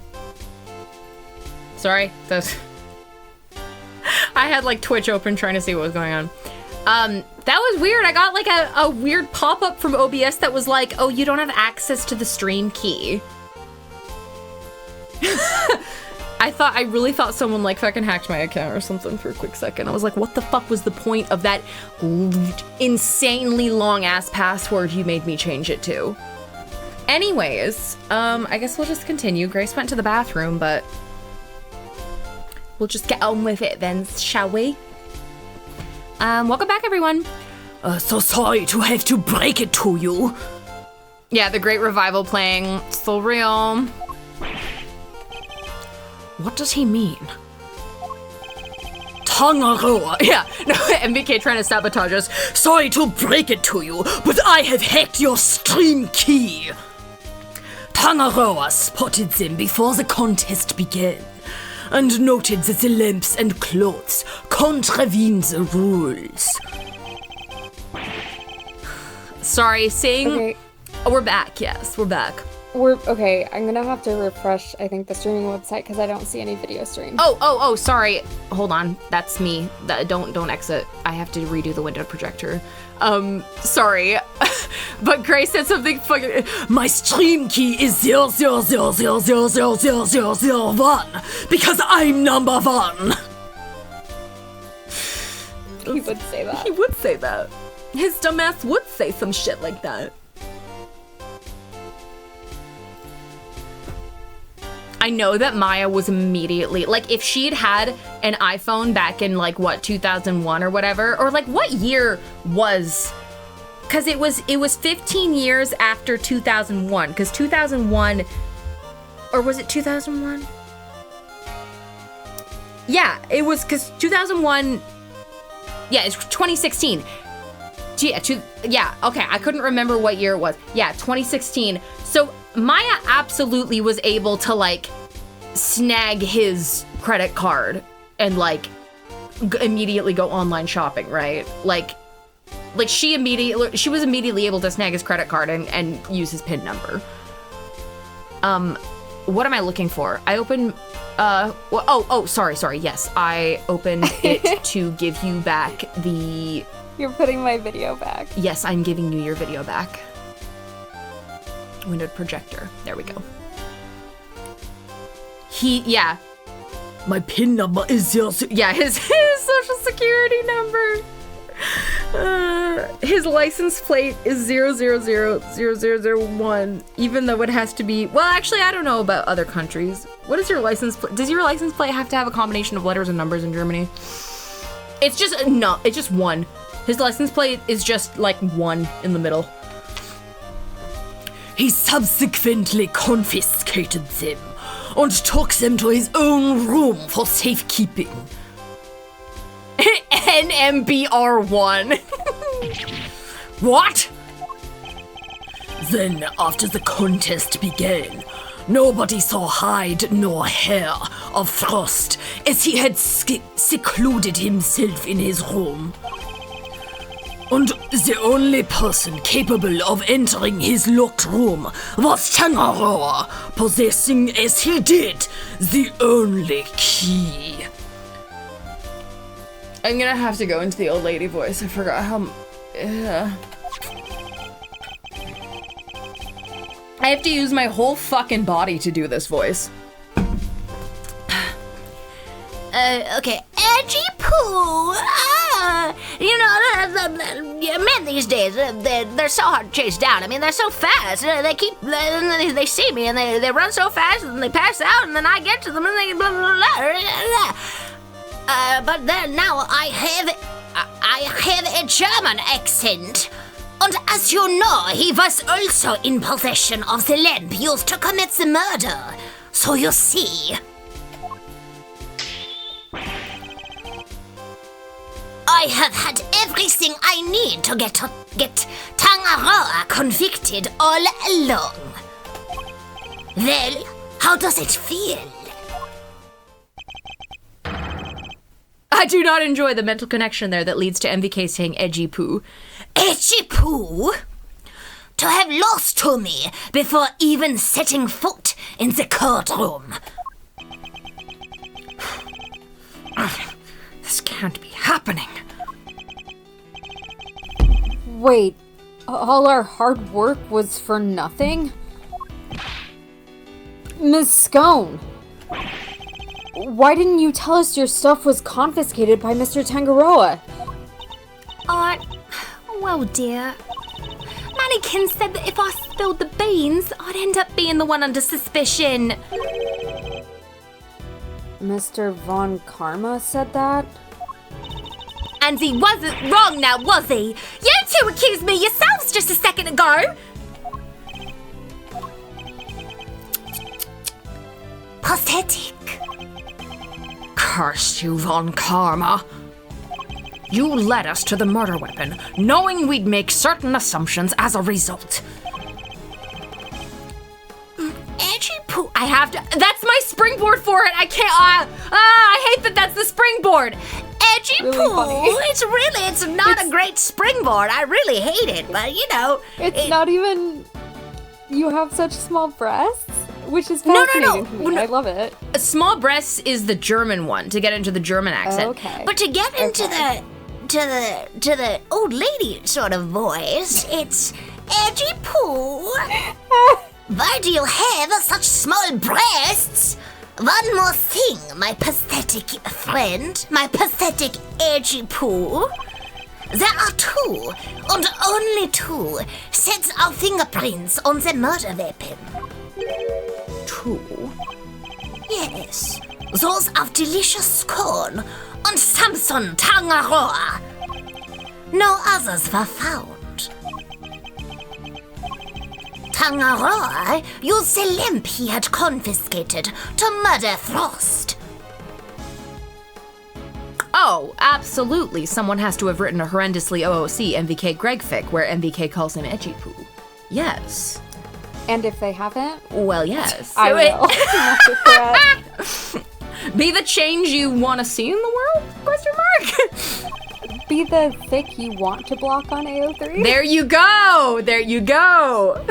Sorry. That's... I had like Twitch open trying to see what was going on. That was weird. I got like a weird pop-up from OBS that was like, oh, you don't have access to the stream key. I really thought someone like fucking hacked my account or something for a quick second. I was like, what the fuck was the point of that insanely long ass password you made me change it to? Anyways, I guess we'll just continue. Grace went to the bathroom, but we'll just get on with it then, shall we? Welcome back, everyone. So sorry to have to break it to you. Yeah, the Great Revival playing. It's so real. What does he mean? Tangaroa. Yeah, no, MBK trying to sabotage us. Sorry to break it to you, but I have hacked your stream key. Tangaroa spotted them before the contest began, and noted that the lamps and clothes contravene the rules. Sorry, saying... Okay. Oh, we're back, yes, we're back. We're okay. I'm gonna have to refresh, I think, the streaming website because I don't see any video stream. Oh, sorry. Hold on. That's me. Don't exit. I have to redo the window projector. Sorry. But Grace said something fucking... My stream key is 00000000001 because I'm number one. He would say that. He would say that. His dumbass would say some shit like that. I know that Maya was immediately, like, if she'd had an iPhone back in, like, what, 2001 or whatever, or, like, what year was, because it was 15 years after 2001, because 2001, or was it 2001? Yeah, it was, because 2001, yeah, it's 2016. Yeah, okay, I couldn't remember what year it was. Yeah, 2016. So Maya absolutely was able to, like, snag his credit card and, like, immediately go online shopping, right? Like she was immediately able to snag his credit card and use his PIN number. What am I looking for? I opened, sorry, yes. I opened it to give you back the... You're putting my video back. Yes, I'm giving you your video back. Windowed projector. There we go. Yeah. My PIN number is 0. Yeah, his social security number. His license plate is 0000001, even though it has to be... Well, actually, I don't know about other countries. What is your license plate? Does your license plate have to have a combination of letters and numbers in Germany? It's just... No, it's just one. His license plate is just, like, 1 in the middle. He subsequently confiscated them and took them to his own room for safekeeping. NMBR1. What? Then, after the contest began, nobody saw hide nor hair of Frost as he had secluded himself in his room. And The only person capable of entering his locked room was Tangaroa, possessing as he did the only key. I'm gonna have to go into the old lady voice. I forgot how... I have to use my whole fucking body to do this voice. Okay, Edgy Poo! You know, men these days, they're so hard to chase down. I mean, they're so fast. They see me and they run so fast and they pass out and then I get to them and they blah, blah, blah, blah. But then now I have a German accent. And as you know, he was also in possession of the lamp used to commit the murder. So you see... I have had everything I need to get Tangaroa convicted all along. Well, how does it feel? I do not enjoy the mental connection there that leads to MVK saying edgy poo. Edgy Poo? To have lost to me before even setting foot in the courtroom. This can't be happening. Wait, all our hard work was for nothing? Ms. Scone, why didn't you tell us your stuff was confiscated by Mr. Tangaroa? Well, dear. Mannequin said that if I spilled the beans, I'd end up being the one under suspicion. Mr. Von Karma said that? And he wasn't wrong now, was he? You two accused me yourselves just a second ago. Pathetic. Curse you, Von Karma. You led us to the murder weapon, knowing we'd make certain assumptions as a result. Edgy Poo. I have to... That's my springboard for it! I can't... I hate that that's the springboard! Edgy Really Poo. funny. It's not a great springboard. I really hate it, but you know. It's not even... You have such small breasts? Which is No. fascinating to me. I love it. Small breasts is the German one, to get into the German accent. Okay. But to get into the old lady sort of voice, it's Edgy Poo. Why do you have such small breasts? One more thing, my pathetic friend, my pathetic Edgy Poo. There are 2, and only 2, sets of fingerprints on the murder weapon. 2? Yes, those of Delicious Scone and Samson Tangaroa. No others were found. Tangaroa used the lamp he had confiscated to murder Frost. Oh, absolutely. Someone has to have written a horrendously OOC MVK Greg fic where MVK calls him Edgy Poo. Yes. And if they haven't, Well, yes. I will. Not a threat. Be the change you want to see in the world? Question mark. Be the fic you want to block on AO3. There you go. There you go.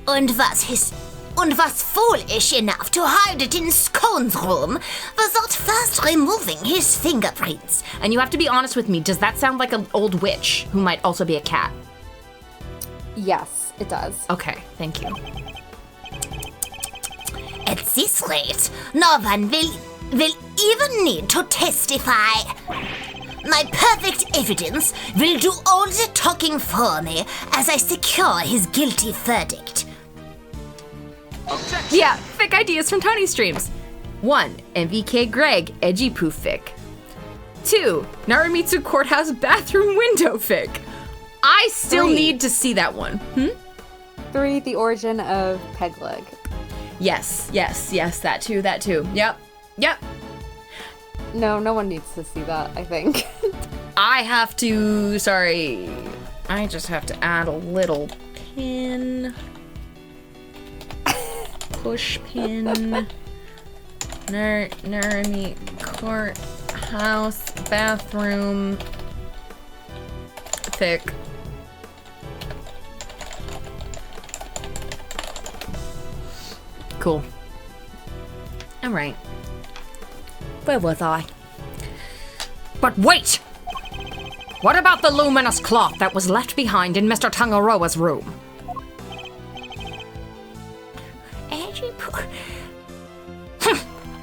And was foolish enough to hide it in Scone's room without first removing his fingerprints. And you have to be honest with me. Does that sound like an old witch who might also be a cat? Yes, it does. Okay, thank you. At this rate, no one will even need to testify. My perfect evidence will do all the talking for me as I secure his guilty verdict. Objection! Yeah, fic ideas from Tony Streams. 1. MVK Greg, Edgy Poo fic. 2. Naramitsu Courthouse bathroom window fic. I still 3. need to see that one. 3, the origin of peg leg. Yes, that too. Yep. No one needs to see that, I think. I just have to add a little pin. Push pin. Narami house, bathroom, thick. Cool. All right. Where was I? But wait! What about the luminous cloth that was left behind in Mr. Tangaroa's room?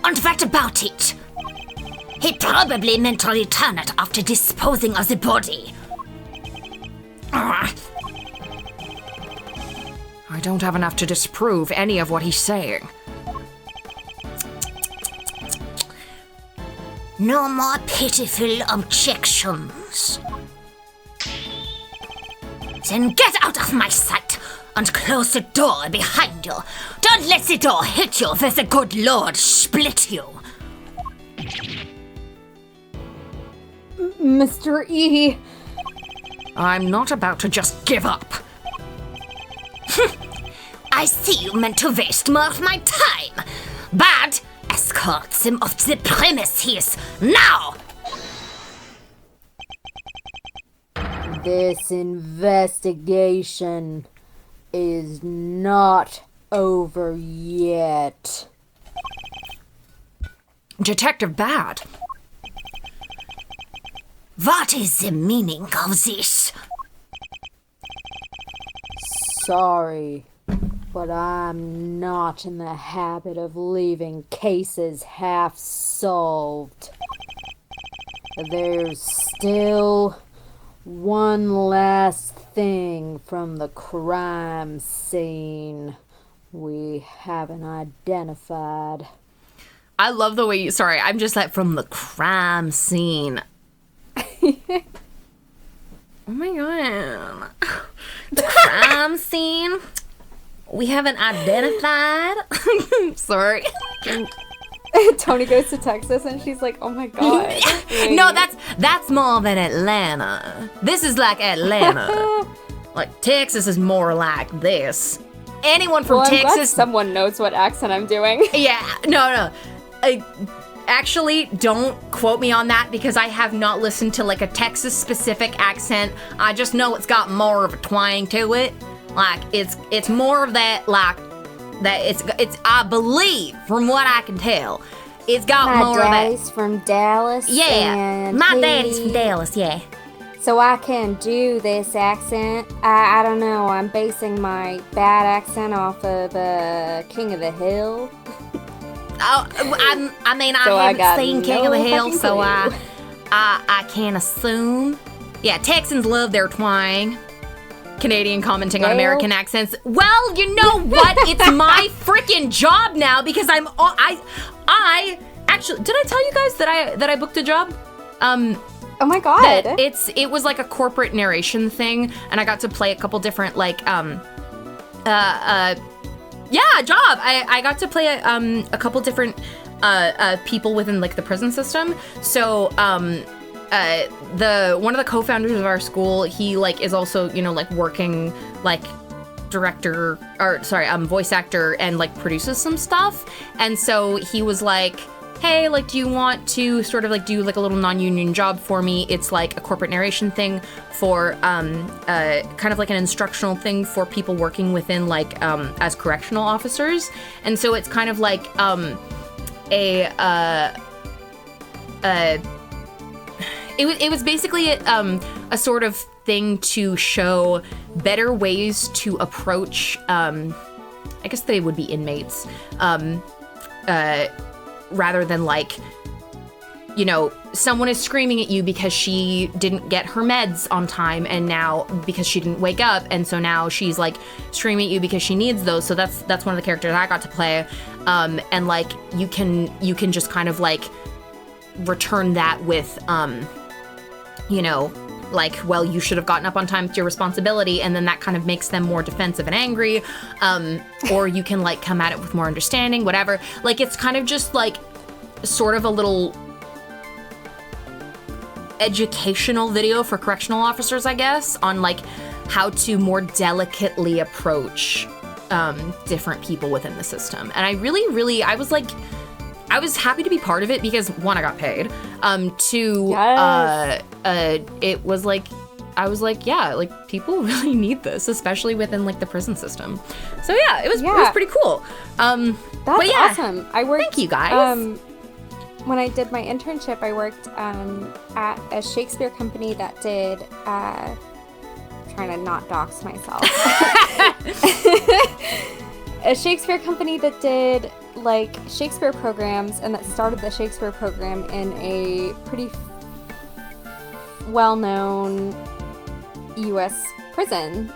And what about it? He probably meant to return it after disposing of the body. I don't have enough to disprove any of what he's saying. No more pitiful objections. Then get out of my sight and close the door behind you. Don't let the door hit you where the good Lord split you. Mr. E. I'm not about to just give up. I see you meant to waste more of my time. But escort him off the premises now! This investigation is not over yet. Detective Bad. What is the meaning of this? Sorry, but I'm not in the habit of leaving cases half solved. There's still one last thing from the crime scene we haven't identified. I love the way you. Sorry, I'm just like from the crime scene. Oh my god. The crime scene we haven't identified. Sorry. Tony goes to Texas and she's like, oh my god. No, that's more than Atlanta. This is like Atlanta. Like Texas is more like this. Anyone from I'm glad Texas. someone knows what accent I'm doing. Yeah, no. Actually, don't quote me on that because I have not listened to like a Texas-specific accent. I just know it's got more of a twang to it. Like it's more of that like that. It's I believe from what I can tell, it's got My more of that. daddy's from Dallas. Yeah, and my daddy's from Dallas. Yeah. So I can do this accent. I don't know. I'm basing my bad accent off of King of the Hill. Oh, I mean, So I I got haven't seen King of the no Hill, fucking so clue. I can't assume. Yeah, Texans love their twang. Canadian commenting on Well- American accents. Well, you know what? It's my freaking job now because I actually did I tell you guys that I booked a job? Oh my god. That it was like a corporate narration thing, and I got to play a couple different like yeah, job. I got to play a couple different people within like the prison system. So the one of the co-founders of our school, he like is also, you know, like working like voice actor and like produces some stuff. And so he was like, hey, like, do you want to sort of like do like a little non-union job for me? It's like a corporate narration thing for kind of like an instructional thing for people working within like as correctional officers. And so it's kind of like it was basically a sort of thing to show better ways to approach I guess they would be inmates rather than like, you know, someone is screaming at you because she didn't get her meds on time, and now because she didn't wake up, and so now she's like screaming at you because she needs those. So that's one of the characters I got to play, and like you can just kind of like return that with you know, like, well, you should have gotten up on time to your responsibility, and then that kind of makes them more defensive and angry, or you can like come at it with more understanding, whatever. Like, it's kind of just like sort of a little educational video for correctional officers, I guess, on like how to more delicately approach different people within the system. And I was like, I was happy to be part of it because one, I got paid. Two, Yes. it was like, I was like, yeah, like people really need this, especially within like the prison system. So yeah, it was pretty cool. That's but yeah, awesome. I worked. Thank you guys. When I did my internship, I worked at a Shakespeare company that did. Trying to not dox myself. A Shakespeare company that did like Shakespeare programs and that started the Shakespeare program in a pretty well-known U.S. prison.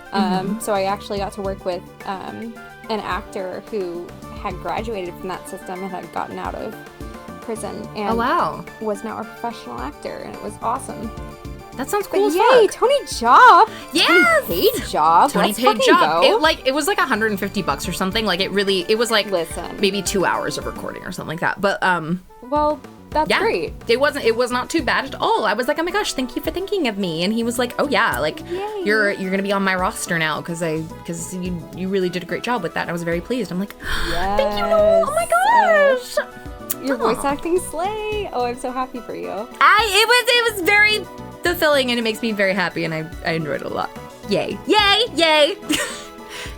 So I actually got to work with an actor who had graduated from that system and had gotten out of prison and was now a professional actor, and it was awesome. That sounds cool as yay, fuck. Tony Job. Yes! Tony paid job. Tony Let's paid fucking job. go. It was like $150 or something. Like it was like Listen. maybe 2 hours of recording or something like that. But Well, that's great. It was not too bad at all. I was like, oh my gosh, thank you for thinking of me. And he was like, oh yeah, like Yay. you're gonna be on my roster now because you really did a great job with that. And I was very pleased. I'm like, thank you, Noel. Oh my gosh. Your voice acting slay. Oh, I'm so happy for you. It was very fulfilling and it makes me very happy and I enjoyed it a lot. Yay.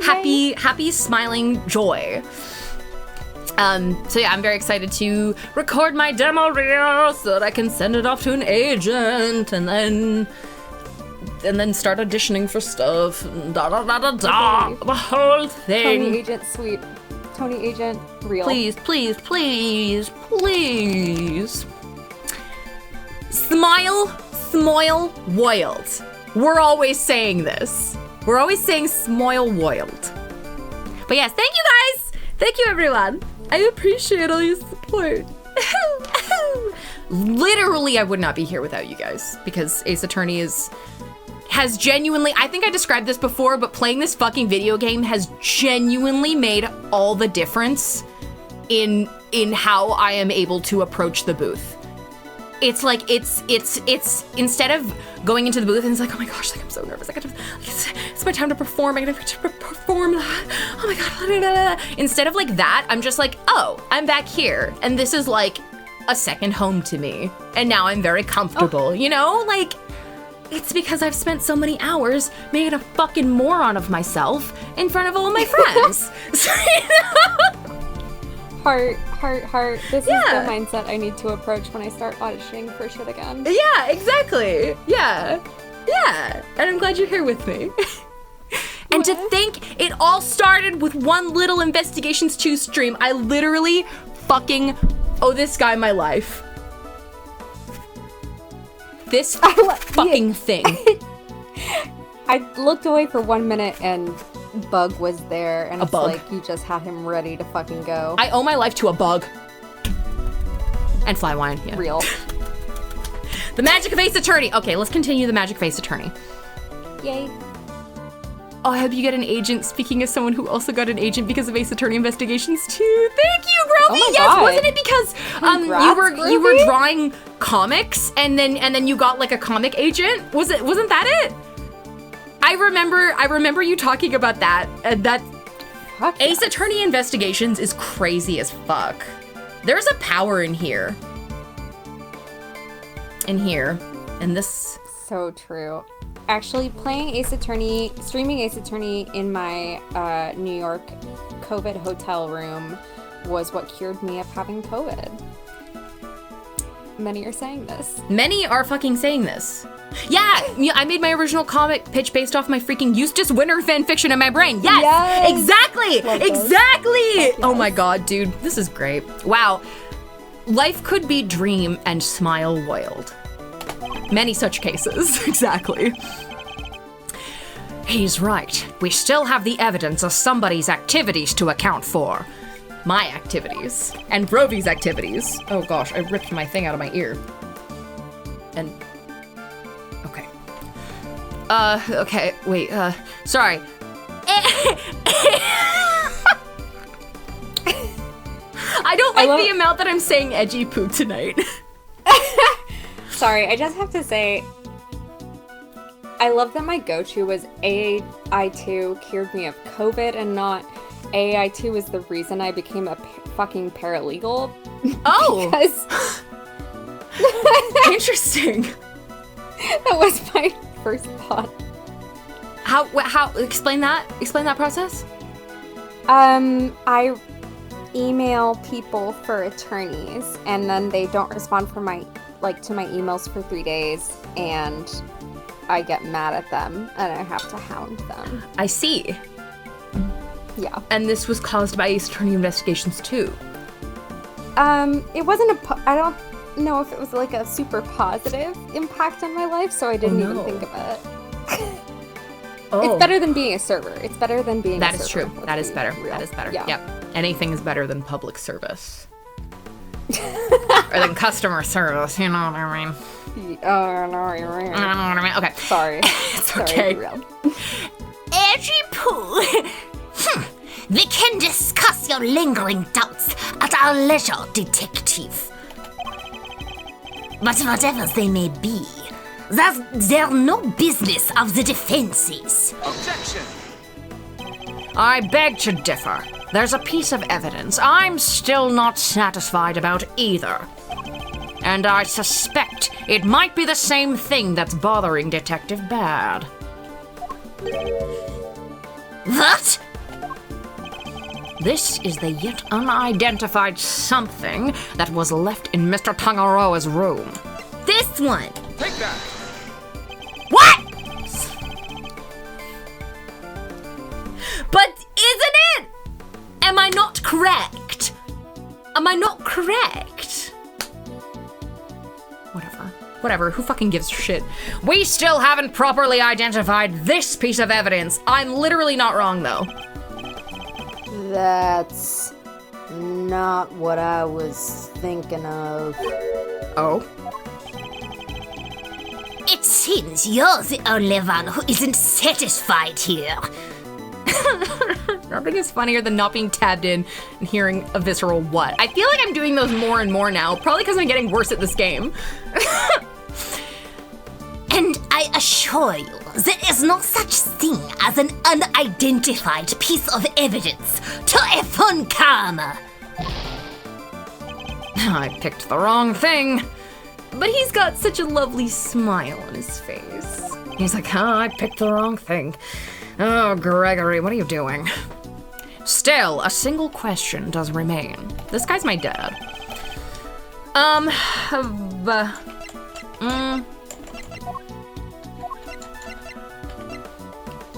Happy smiling joy. So yeah, I'm very excited to record my demo reel so that I can send it off to an agent and then start auditioning for stuff. The whole thing. Tony Agent sweet. Tony Agent real. Please. Smile, wild. We're always saying this. We're always saying smile wild. But yes, thank you guys. Thank you everyone. I appreciate all your support. Literally, I would not be here without you guys because Ace Attorney has genuinely, I think I described this before, but playing this fucking video game has genuinely made all the difference in how I am able to approach the booth. It's like, it's instead of going into the booth and it's like, oh my gosh, like I'm so nervous. It's my time to perform. I gotta perform. Oh my God. Instead of like that, I'm just like, oh, I'm back here. And this is like a second home to me. And now I'm very comfortable, you know? Like, it's because I've spent so many hours making a fucking moron of myself in front of all my friends. So, you know? Heart. This is the mindset I need to approach when I start auditioning for shit again. Yeah, exactly. Yeah. And I'm glad you're here with me. And to think it all started with one little Investigations 2 stream. I literally fucking owe this guy my life. This fucking thing. I looked away for 1 minute and Bug was there, and it's bug. like you just had him ready to fucking go. I owe my life to a bug. And Flywine, yeah. Real. The Magic of Ace Attorney. Okay, let's continue the Magic of Ace Attorney. Yay. Oh, I hope you get an agent. Speaking as someone who also got an agent because of Ace Attorney Investigations too. Thank you, Groovy. Oh my yes, God. wasn't it because Congrats, you were Groovy? drawing comics and then you got like a comic agent? Wasn't that it? I remember you talking about that. That Fuck Ace yes. Attorney Investigations is crazy as fuck. There's a power in here. In this. So true. Actually, streaming Ace Attorney in my New York COVID hotel room was what cured me of having COVID. Many are saying this. Many are fucking saying this. Yeah, I made my original comic pitch based off my freaking Eustace Winter fanfiction in my brain. Yes. Exactly. Yes. Oh my God, dude, this is great. Wow. Life could be dream and smile wild. Many such cases. Exactly. He's right. We still have the evidence of somebody's activities to account for. My activities. And Brovy's activities. Oh gosh, I ripped my thing out of my ear. And... Okay. Okay, wait, sorry. I don't like the amount that I'm saying edgy poo tonight. Sorry, I just have to say, I love that my go-to was AAI2 cured me of COVID and not AAI2 was the reason I became a fucking paralegal. Oh! Because Interesting. that was my first thought. How, explain that process? I email people for attorneys, and then they don't respond to my emails for 3 days, and I get mad at them, and I have to hound them. I see. Yeah. And this was caused by Ace Attorney investigations too. It wasn't I don't know if it was like a super positive impact on my life, so I didn't even think of it. It's better than being a server. It's better than being a server. That is true. That is better. Real. That is better. Yeah. Yep. Anything is better than public service. Or than customer service, you know what I mean? Oh, no, you're right. You know what I mean? Okay. Sorry. It's Sorry, okay. be real. Edgy Pooh. We can discuss your lingering doubts at our leisure, detective. But whatever they may be, they're no business of the defenses. Objection! I beg to differ. There's a piece of evidence I'm still not satisfied about either. And I suspect it might be the same thing that's bothering Detective Bad. What? This is the yet unidentified something that was left in Mr. Tangaroa's room. This one. Take that! What? But isn't it? Am I not correct? Am I not correct? Whatever, who fucking gives a shit? We still haven't properly identified this piece of evidence. I'm literally not wrong, though. That's not what I was thinking of. Oh? It seems you're the only one who isn't satisfied here. Nothing is funnier than not being tabbed in and hearing a visceral what. I feel like I'm doing those more and more now, probably because I'm getting worse at this game. And I assure you, there is no such thing as an unidentified piece of evidence to a fun karma. I picked the wrong thing. But he's got such a lovely smile on his face. He's like, I picked the wrong thing. Oh, Gregory, what are you doing? Still, a single question does remain. This guy's my dad.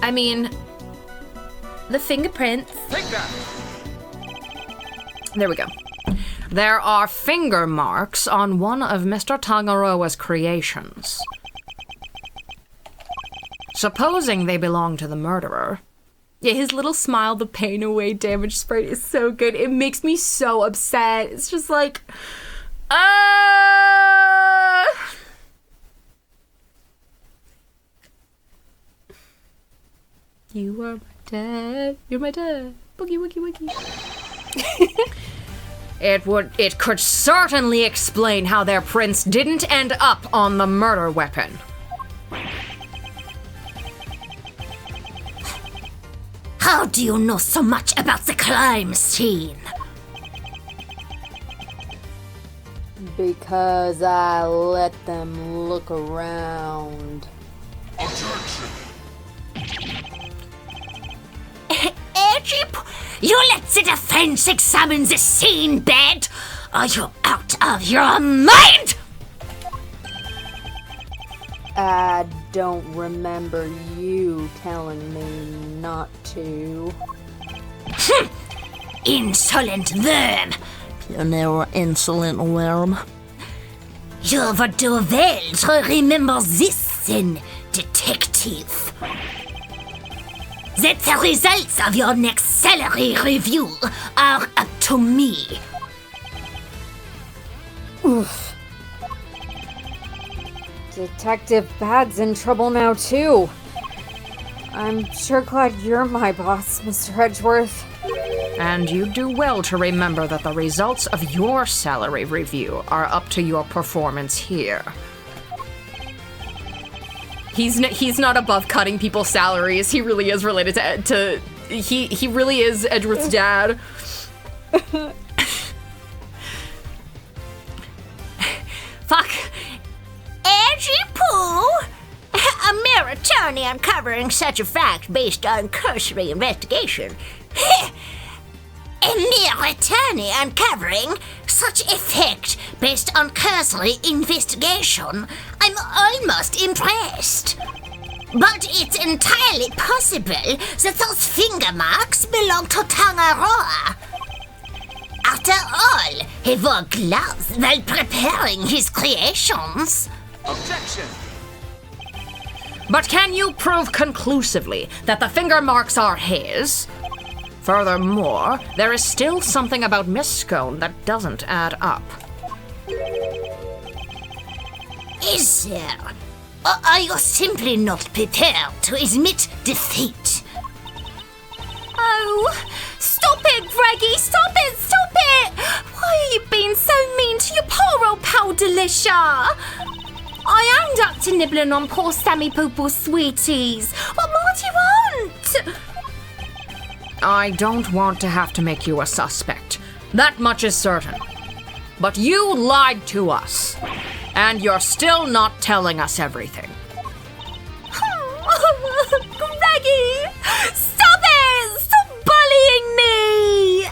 I mean, the fingerprints. Take that! There we go. There are finger marks on one of Mr. Tangaroa's creations. Supposing they belong to the murderer. Yeah, his little smile, the pain away damage sprite is so good. It makes me so upset. It's just like, You are my dad. You're my dad. Boogie woogie woogie. It could certainly explain how their prints didn't end up on the murder weapon. How do you know so much about the crime scene? Because I let them look around. Objection! You let the defense examine the scene, Bed? Are you out of your mind? I don't remember you telling me not to. Insolent worm. Pioneer insolent worm. You would do well to remember this, then, detective. That the results of your next salary review are up to me. Oof. Detective Bad's in trouble now, too. I'm sure glad you're my boss, Mr. Edgeworth. And you do well to remember that the results of your salary review are up to your performance here. He's not above cutting people's salaries. He really is related to he really is Edward's dad. Fuck. Edgy Pooh? A mere attorney uncovering such a fact based on cursory investigation. A mere attorney uncovering such a fact based on cursory investigation. I'm almost impressed. But it's entirely possible that those finger marks belong to Tangaroa. After all, he wore gloves while preparing his creations. Objection! But can you prove conclusively that the finger marks are his? Furthermore, there is still something about Miss Scone that doesn't add up. Is there? Or are you simply not prepared to admit defeat? Oh, stop it, Greggy! Stop it! Stop it! Why are you being so mean to your poor old pal, Delicia? I owned up to nibbling on poor Sammy Poo-Poo's sweeties. What more do you want? I don't want to have to make you a suspect. That much is certain. But you lied to us. And you're still not telling us everything. Greggy! Stop it! Stop bullying me!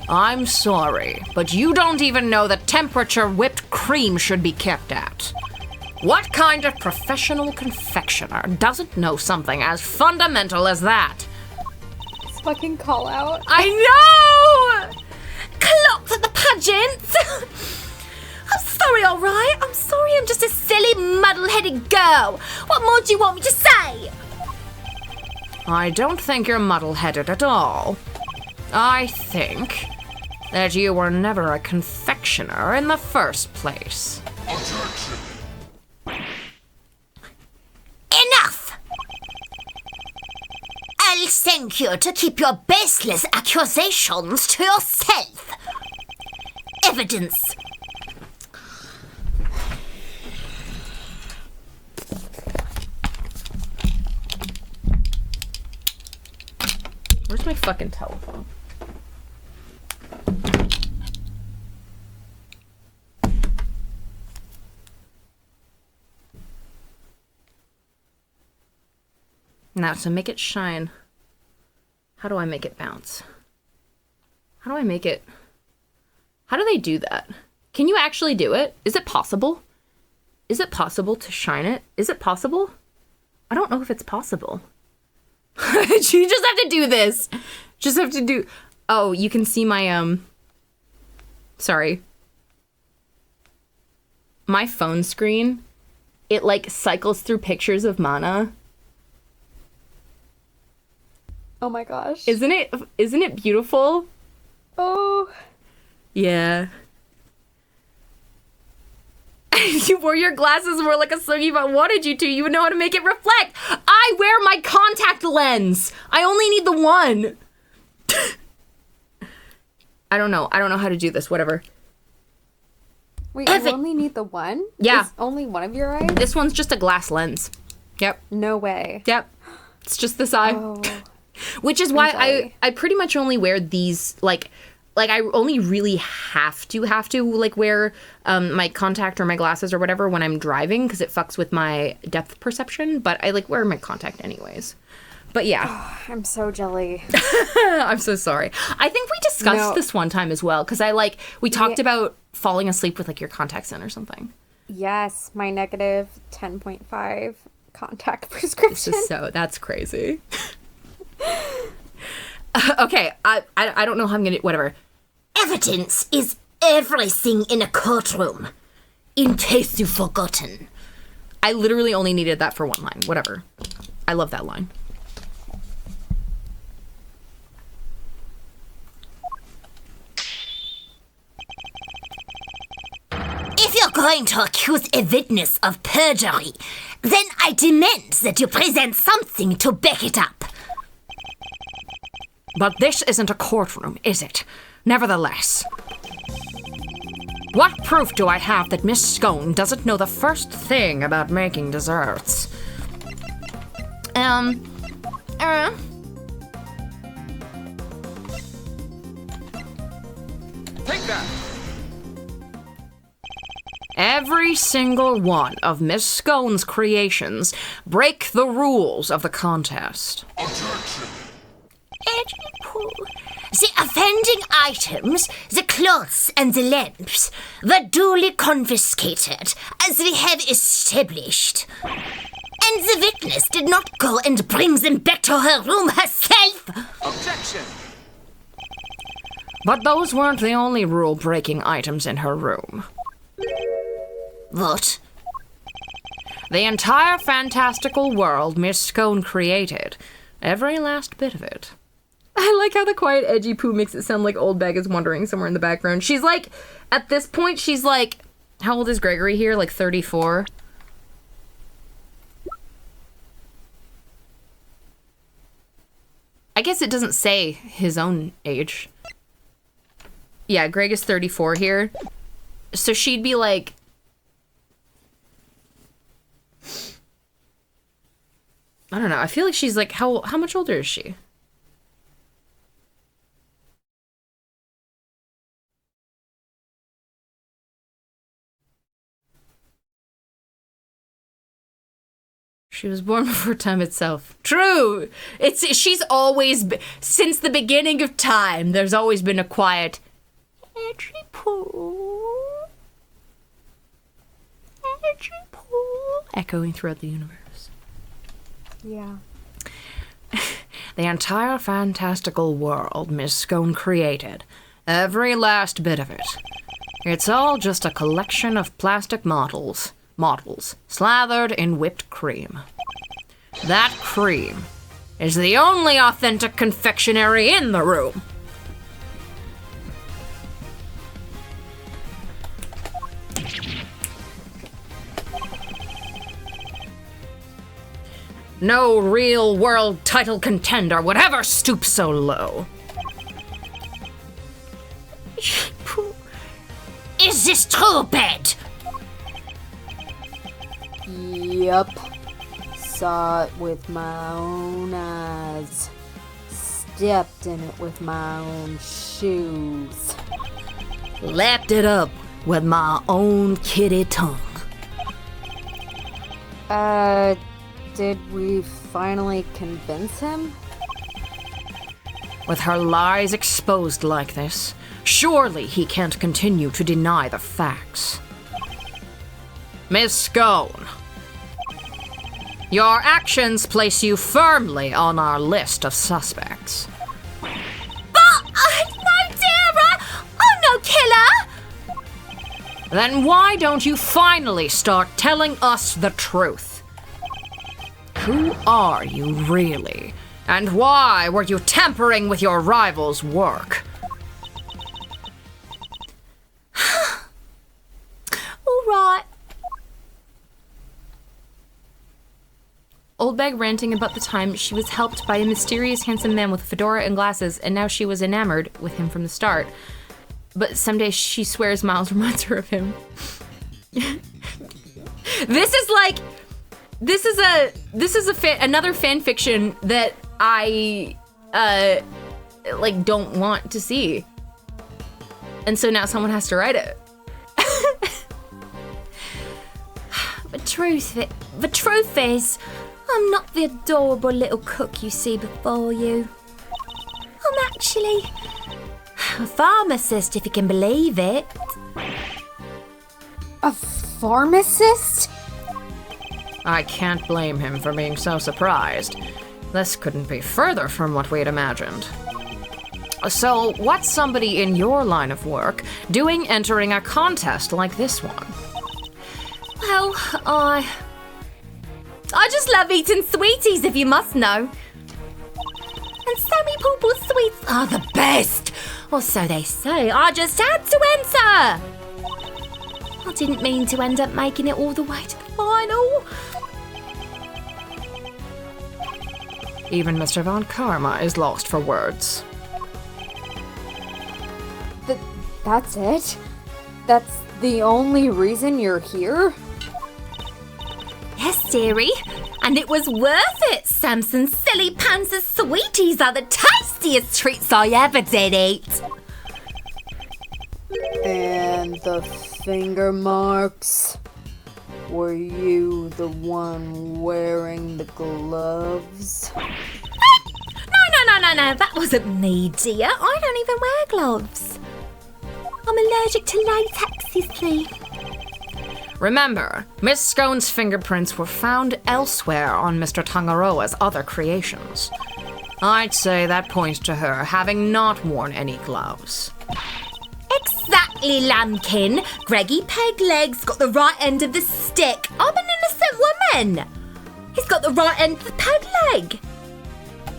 I'm sorry, but you don't even know the temperature whipped cream should be kept at. What kind of professional confectioner doesn't know something as fundamental as that? This fucking call out. I know! Clocked at the pageant! I'm sorry, alright? I'm sorry, I'm just a silly, muddle-headed girl. What more do you want me to say? I don't think you're muddle-headed at all. I think that you were never a confectioner in the first place. Enough! I'll thank you to keep your baseless accusations to yourself. Evidence. Where's my fucking telephone? Now, to make it shine, how do I make it bounce? How do I make it... How do they do that? Can you actually do it? Is it possible? Is it possible to shine it? Is it possible? I don't know if it's possible. You just have to do this. Just have to do... Oh, you can see my, Sorry. My phone screen, it, like, cycles through pictures of Mana. Oh my gosh. Isn't it beautiful? Oh. Yeah. You wore your glasses more like a Sugi but wanted you to. You would know how to make it reflect. I wear my contact lens. I only need the one. I don't know how to do this. Whatever. Wait, you only need the one? Yeah. Is only one of your eyes? This one's just a glass lens. Yep. No way. Yep. It's just this eye. Oh. Which is why I pretty much only wear these, like I only really have to like wear my contact or my glasses or whatever when I'm driving because it fucks with my depth perception, but I like wear my contact anyways. But yeah. Oh, I'm so jelly. I'm so sorry. I think we discussed this one time as well because we talked about falling asleep with like your contacts in or something. Yes, my negative 10.5 contact prescription. That's crazy. Okay, I don't know how I'm gonna... Whatever. Evidence is everything in a courtroom. In case you've forgotten. I literally only needed that for one line. Whatever. I love that line. If you're going to accuse a witness of perjury, then I demand that you present something to back it up. But this isn't a courtroom, is it? Nevertheless. What proof do I have that Miss Scone doesn't know the first thing about making desserts? Take that! Every single one of Miss Scone's creations break the rules of the contest. The offending items, the cloths and the lamps, were duly confiscated, as we have established. And the witness did not go and bring them back to her room herself. Objection! But those weren't the only rule-breaking items in her room. What? The entire fantastical world Miss Scone created. Every last bit of it. I like how the quiet, edgy poo makes it sound like Old Bag is wandering somewhere in the background. She's like, at this point, she's like, how old is Gregory here? Like 34? I guess it doesn't say his own age. Yeah, Greg is 34 here. So she'd be like... I don't know. I feel like she's like, how much older is she? She was born before time itself. True! She's always been, since the beginning of time, there's always been a quiet edgy pool. Edgy pool. Echoing throughout the universe. Yeah. The entire fantastical world Miss Scone created. Every last bit of it. It's all just a collection of plastic models slathered in whipped cream. That cream is the only authentic confectionery in the room. No real world title contender would ever stoop so low. Is this true, Bed? Yup. Saw it with my own eyes. Stepped in it with my own shoes. Lapped it up with my own kitty tongue. Did we finally convince him? With her lies exposed like this, surely he can't continue to deny the facts. Miss Scone, your actions place you firmly on our list of suspects. But no, dear, I'm no killer. Then why don't you finally start telling us the truth? Who are you really? And why were you tampering with your rival's work? All right. Old Bag ranting about the time she was helped by a mysterious handsome man with a fedora and glasses, and now she was enamored with him from the start. But someday she swears Miles reminds her of him. This is another fan fiction that I don't want to see. And so now someone has to write it. The truth is, I'm not the adorable little cook you see before you. I'm actually a pharmacist, if you can believe it. A pharmacist? I can't blame him for being so surprised. This couldn't be further from what we'd imagined. So, what's somebody in your line of work doing entering a contest like this one? Well, I just love eating sweeties, if you must know. And Sammy Poople's sweets are the best. Or so they say. I just had to enter. I didn't mean to end up making it all the way to the final. Even Mr. Von Karma is lost for words. That's it? That's the only reason you're here? Yes, dearie. And And it was worth it. Samson's silly pants of sweeties are the tastiest treats I ever did eat. And the finger marks? Were you the one wearing the gloves? No, that wasn't me, dear. I don't even wear gloves. I'm allergic to latex, you see. Remember, Miss Scone's fingerprints were found elsewhere on Mr. Tangaroa's other creations. I'd say that points to her having not worn any gloves. Exactly, lambkin. Greggy Peglegs got the right end of the stick. I'm an innocent woman. He's got the right end of the peg leg.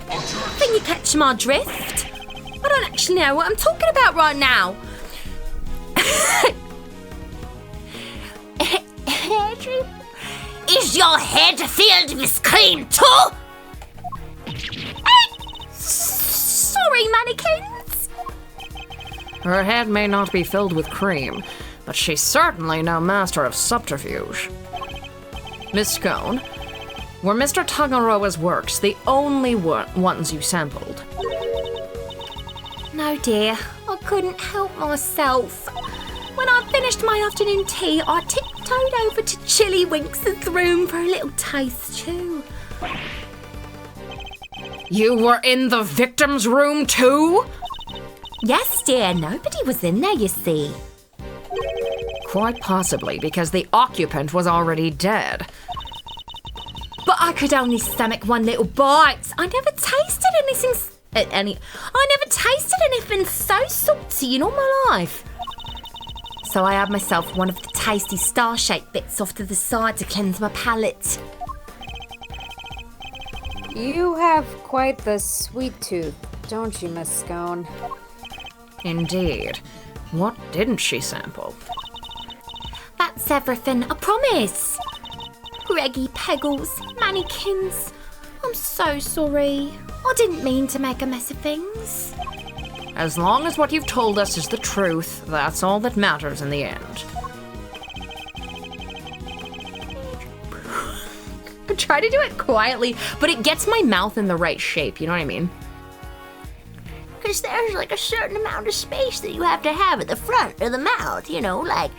Can you catch my drift? I don't actually know what I'm talking about right now. Is your head filled with cream too? Sorry, mannequins. Her head may not be filled with cream, but she's certainly no master of subterfuge. Miss Scone, were Mr. Tangaroa's works the only ones you sampled? No, dear. I couldn't help myself. When I finished my afternoon tea, I tiptoed over to Chilly Winks' room for a little taste too. You were in the victim's room too? Yes, dear. Nobody was in there, you see. Quite possibly because the occupant was already dead. But I could only stomach one little bite. I never tasted anything so salty in all my life. So I had myself one of the tasty star-shaped bits off to the side to cleanse my palate. You have quite the sweet tooth, don't you, Miss Scone? Indeed. What didn't she sample? That's everything, I promise. Greggy Peggles, mannequins. I'm so sorry. I didn't mean to make a mess of things. As long as what you've told us is the truth, that's all that matters in the end. I try to do it quietly, but it gets my mouth in the right shape, you know what I mean? Because there's like a certain amount of space that you have to have at the front of the mouth, you know, like,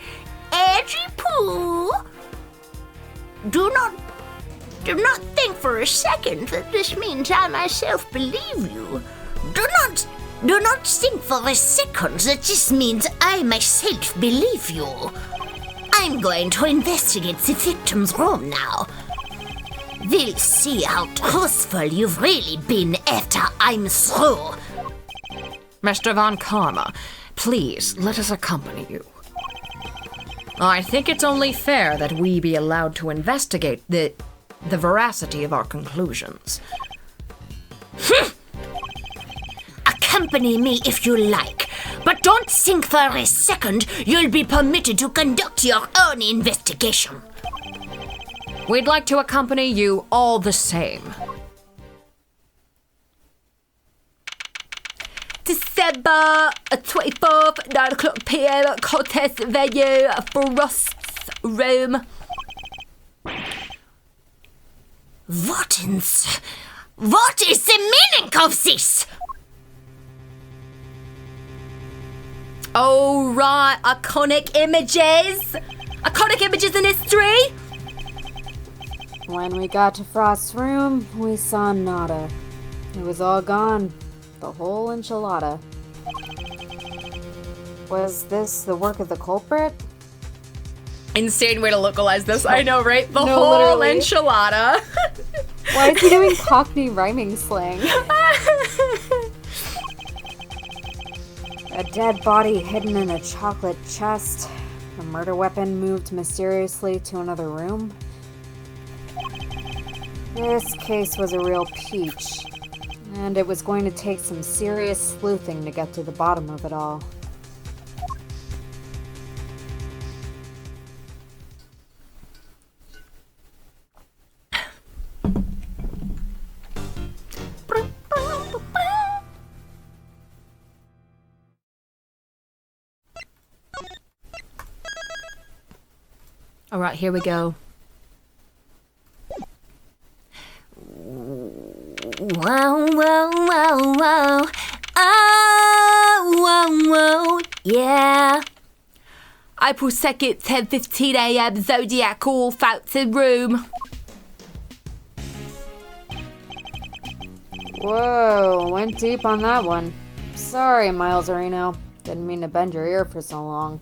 edgy poo. Do not think for a second that this means I myself believe you. Do not think for a second that this means I myself believe you. I'm going to investigate the victim's room now. We'll see how truthful you've really been after I'm through. Mr. Von Karma, please let us accompany you. I think it's only fair that we be allowed to investigate the veracity of our conclusions. Accompany me if you like, but don't think for a second you'll be permitted to conduct your own investigation. We'd like to accompany you all the same. December 24th, 9 o'clock p.m. Contest venue, Frost's room. What is the meaning of this? Oh, right, iconic images. Iconic images in history. When we got to Frost's room, we saw nada. It was all gone. The whole enchilada. Was this the work of the culprit? Insane way to localize this, I know, right? The No, whole literally. enchilada. Why is he doing Cockney rhyming slang? A dead body hidden in a chocolate chest. A murder weapon moved mysteriously to another room. This case was a real peach. And it was going to take some serious sleuthing to get to the bottom of it all. All right, here we go. Whoa, whoa, whoa, whoa. Oh, whoa, whoa. Yeah. April 2nd, 10:15 a.m. Zodiac Hall, Fountain Room. Whoa, went deep on that one. Sorry, Miles Reno. Didn't mean to bend your ear for so long.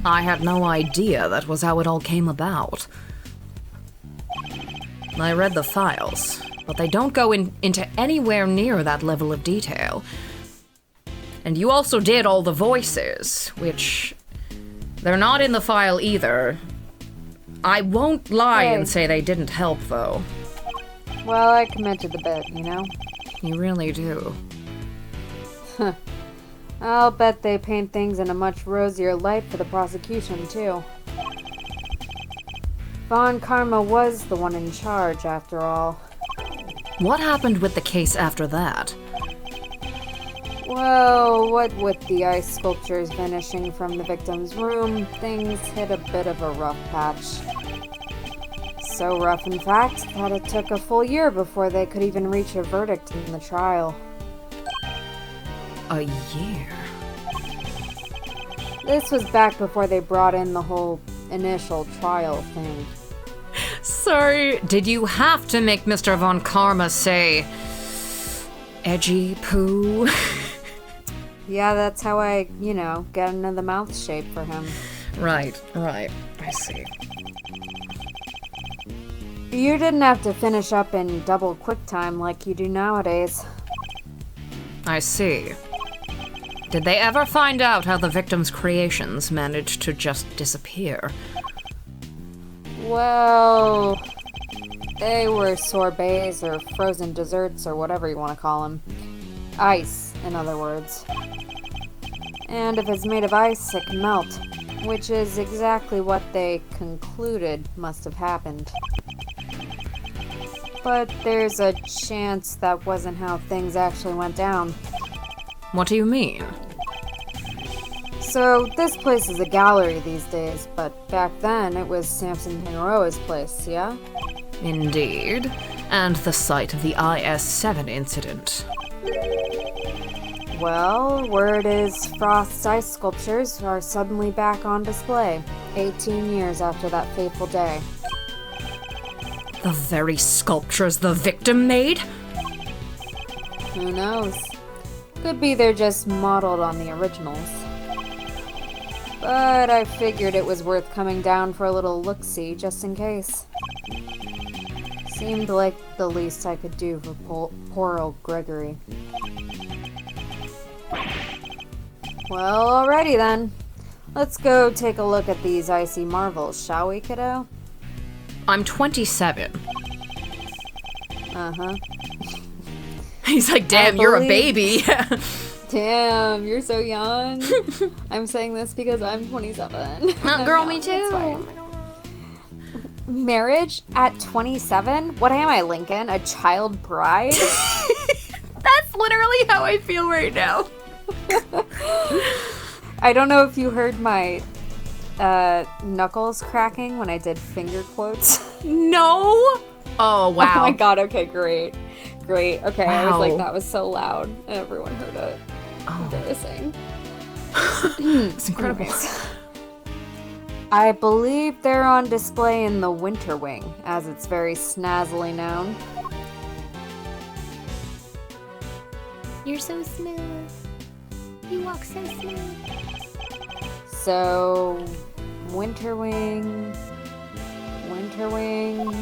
I had no idea that was how it all came about. I read the files, but they don't go into anywhere near that level of detail. And you also did all the voices, which they're not in the file either. I won't lie and say they didn't help, though. Well, I committed the bit, you know? You really do. I'll bet they paint things in a much rosier light for the prosecution, too. Von Karma was the one in charge, after all. What happened with the case after that? Well, what with the ice sculptures vanishing from the victim's room, things hit a bit of a rough patch. So rough, in fact, that it took a full year before they could even reach a verdict in the trial. A year? This was back before they brought in the whole initial trial thing. Sorry, did you have to make Mr. Von Karma say edgy poo? Yeah, that's how I, get into the mouth shape for him. Right, I see. You didn't have to finish up in double quick time like you do nowadays. I see. Did they ever find out how the victim's creations managed to just disappear? Well, they were sorbets or frozen desserts or whatever you want to call them. Ice, in other words. And if it's made of ice, it can melt, which is exactly what they concluded must have happened. But there's a chance that wasn't how things actually went down. What do you mean? So, this place is a gallery these days, but back then it was Samson Tangaroa's place, yeah? Indeed. And the site of the IS-7 incident. Well, word is Frost's ice sculptures are suddenly back on display, 18 years after that fateful day. The very sculptures the victim made? Who knows? Could be they're just modeled on the originals. But I figured it was worth coming down for a little look-see, just in case. Seemed like the least I could do for poor old Gregory. Well, alrighty then. Let's go take a look at these icy marvels, shall we, kiddo? I'm 27. Uh-huh. He's like, damn, you're a baby. Damn, you're so young. I'm saying this because I'm 27. Girl, No, me it's too. fine. Marriage at 27? What am I, Lincoln? A child bride? That's literally how I feel right now. I don't know if you heard my knuckles cracking when I did finger quotes. No. Oh, wow. Oh my god, okay, great. Great. Okay, I was Wow. like, that was so loud, and everyone heard it. Oh. Embarrassing. It's incredible. Anyways. I believe they're on display in the Winter Wing, as it's very snazzily known. You're so smooth. You walk so smooth. So, Winter Wing... Winter Wing...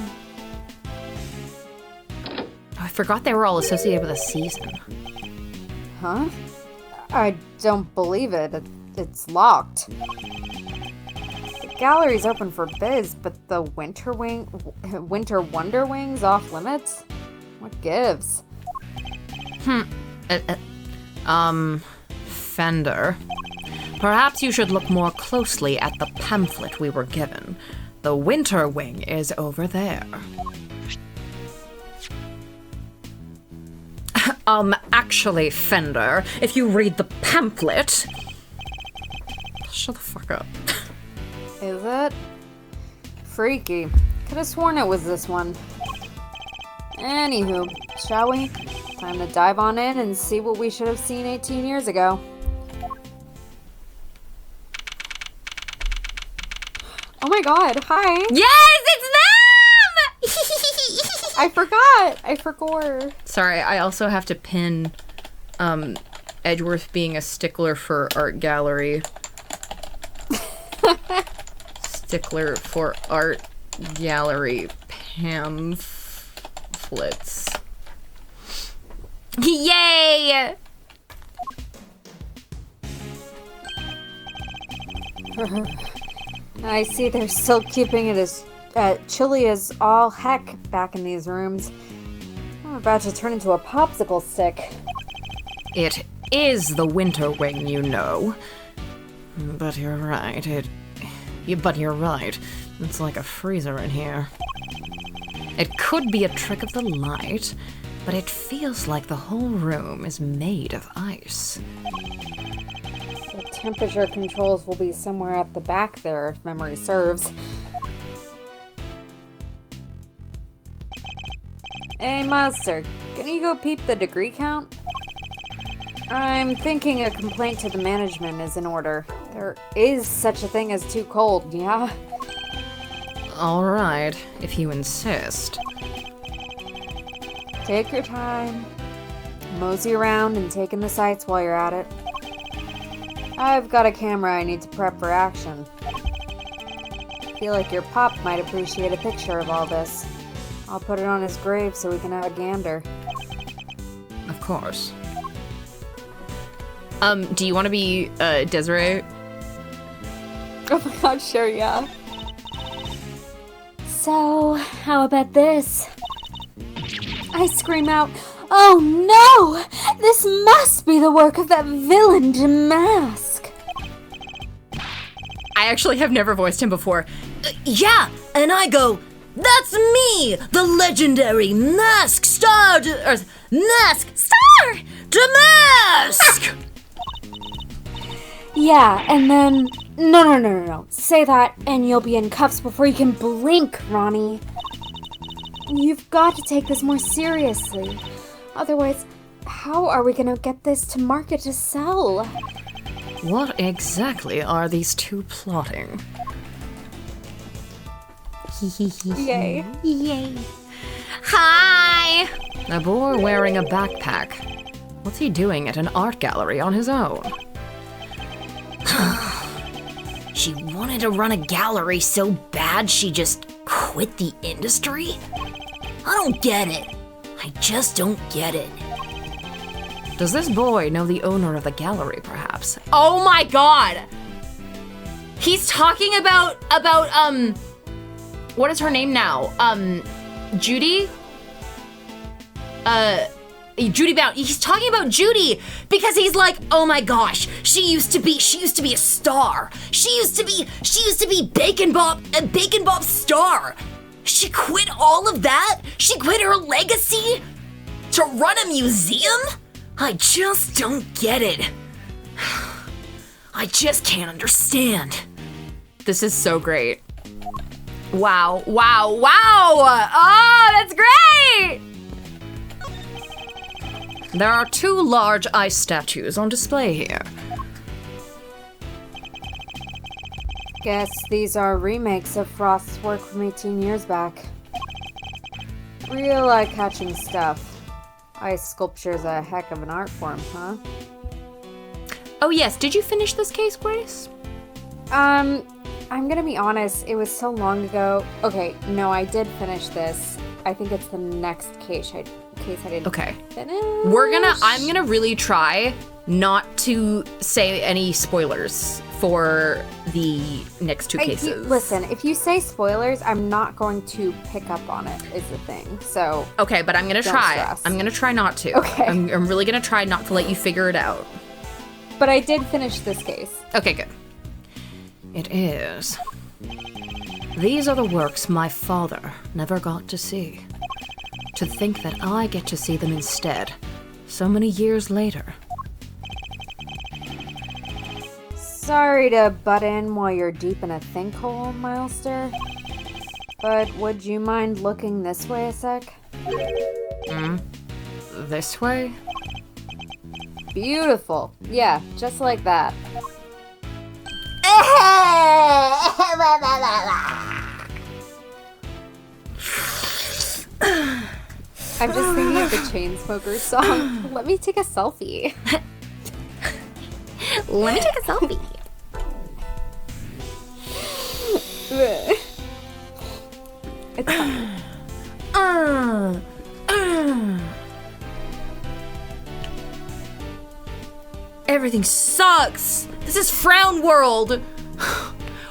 I forgot they were all associated with a season. Huh? I don't believe it. It's locked. The gallery's open for biz, but the Winter Wonder Wing's off limits? What gives? Fender. Perhaps you should look more closely at the pamphlet we were given. The Winter Wing is over there. Actually, Fender, if you read the pamphlet... Shut the fuck up. Is it? Freaky. Could have sworn it was this one. Anywho, shall we? Time to dive on in and see what we should have seen 18 years ago. Oh my god, hi! Yes, it's them! I forgot! I forgot. Sorry, I also have to pin Edgeworth being a stickler for art gallery. Stickler for art gallery pamphlets. Yay! I see they're still keeping it as chilly as all heck back in these rooms. I'm about to turn into a popsicle stick. It is the winter wing, you know. But you're right, but you're right. It's like a freezer in here. It could be a trick of the light, but it feels like the whole room is made of ice. The temperature controls will be somewhere at the back there, if memory serves. Hey, Monster, can you go peep the degree count? I'm thinking a complaint to the management is in order. There is such a thing as too cold, yeah? Alright, if you insist. Take your time. Mosey around and take in the sights while you're at it. I've got a camera I need to prep for action. Feel like your pop might appreciate a picture of all this. I'll put it on his grave so we can have a gander. Of course. Do you want to be, Desiree? Oh my god, sure, yeah. So, how about this? I scream out, "Oh no! This must be the work of that villain Damask!" I actually have never voiced him before. Yeah, and I go, "That's me, the legendary Mask Star, Mask Star Damask!" Yeah, and then... No. Say that and you'll be in cuffs before you can blink, Ronnie. You've got to take this more seriously. Otherwise, how are we gonna get this to market to sell? What exactly are these two plotting? Yay. Yay. Hi! A boy wearing a backpack. What's he doing at an art gallery on his own? She wanted to run a gallery so bad she just quit the industry? I don't get it. I just don't get it. Does this boy know the owner of the gallery, perhaps? Oh my god! He's talking about, what is her name now? Judy? Judy Bound. He's talking about Judy because he's like, oh my gosh, she used to be a star. She used to be Bacon Bob's star. She quit all of that? She quit her legacy to run a museum? I just don't get it. I just can't understand. This is so great. Wow. Oh, that's great! There are two large ice statues on display here. Guess these are remakes of Frost's work from 18 years back. Real eye-catching stuff. Ice sculpture's a heck of an art form, huh? Oh yes, did you finish this case, Grace? I'm gonna be honest, it was so long ago. Okay, no, I did finish this. I think it's the next case I didn't finish. I'm gonna really try not to say any spoilers for the next two cases. Listen, if you say spoilers, I'm not going to pick up on it, is the thing. So okay, but I'm gonna try. Stress. I'm gonna try not to. Okay. I'm really gonna try not to let you figure it out. But I did finish this case. Okay, good. It is. These are the works my father never got to see. To think that I get to see them instead, so many years later. Sorry to butt in while you're deep in a think hole, Milester. But would you mind looking this way a sec? This way? Beautiful. Yeah, just like that. I'm just thinking of the Chainsmokers song. Let me take a selfie. Let me take a selfie. It's fine. Everything sucks. This is Frown World.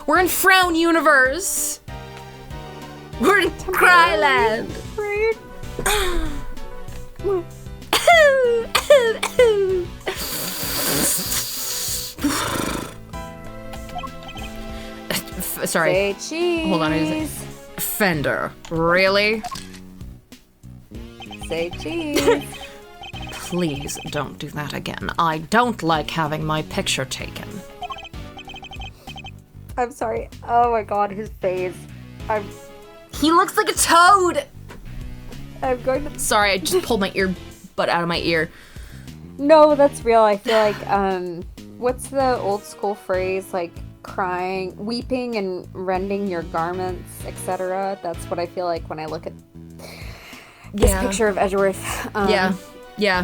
We're in Frown Universe. We're in Cryland. Sorry. Say cheese. Hold on. Fender. Really? Say cheese. Please don't do that again. I don't like having my picture taken. I'm sorry. Oh my god, his face. He looks like a toad! I'm going to... Sorry, I just pulled my earbud out of my ear. No, that's real. I feel like, what's the old school phrase? Like, crying, weeping and rending your garments, etc. That's what I feel like when I look at this picture of Edgeworth. Yeah.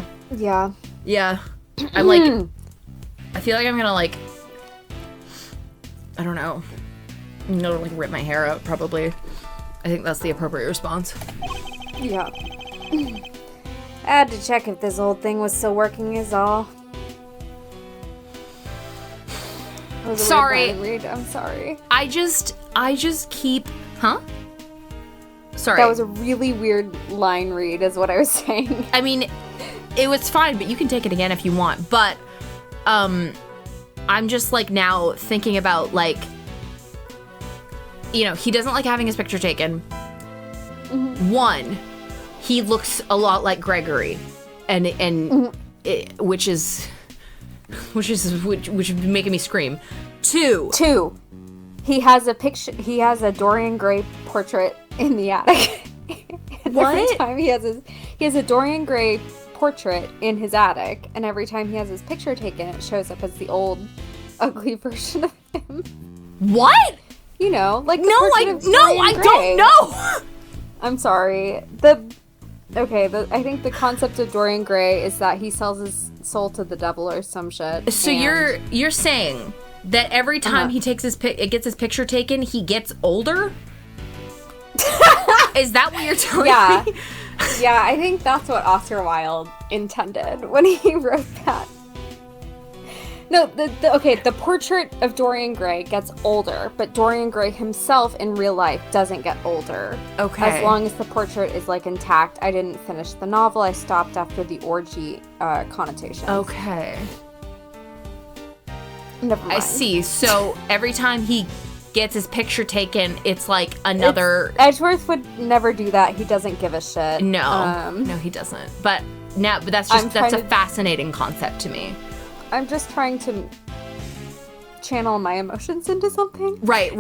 I'm like, I feel like I'm gonna like, I don't know. I'm gonna like rip my hair out probably. I think that's the appropriate response. Yeah. I had to check if this old thing was still working is all. That was a Sorry. weird line read. I'm sorry. I just keep, Sorry. That was a really weird line read is what I was saying. I mean, it was fine, but you can take it again if you want. But, I'm just like now thinking about like, you know, he doesn't like having his picture taken. Mm-hmm. One, he looks a lot like Gregory, and which is making me scream. Two, he has a picture. He has a Dorian Gray portrait in the attic. What? Every time he has a Dorian Gray portrait in his attic, and every time he has his picture taken, it shows up as the old, ugly version of him. What? You know, like I don't know. I'm sorry. I think the concept of Dorian Gray is that he sells his soul to the devil or some shit. So you're saying that every time he takes gets his picture taken, he gets older? Is that what you're telling me? Yeah, I think that's what Oscar Wilde intended when he wrote that. No, the portrait of Dorian Gray gets older, but Dorian Gray himself in real life doesn't get older. Okay. As long as the portrait is, like, intact. I didn't finish the novel. I stopped after the orgy connotation. Okay. Never mind. I see. So every time he gets his picture taken, it's like another... Edgeworth would never do that. He doesn't give a shit. No, he doesn't. But that's a fascinating concept to me. I'm just trying to channel my emotions into something. Right.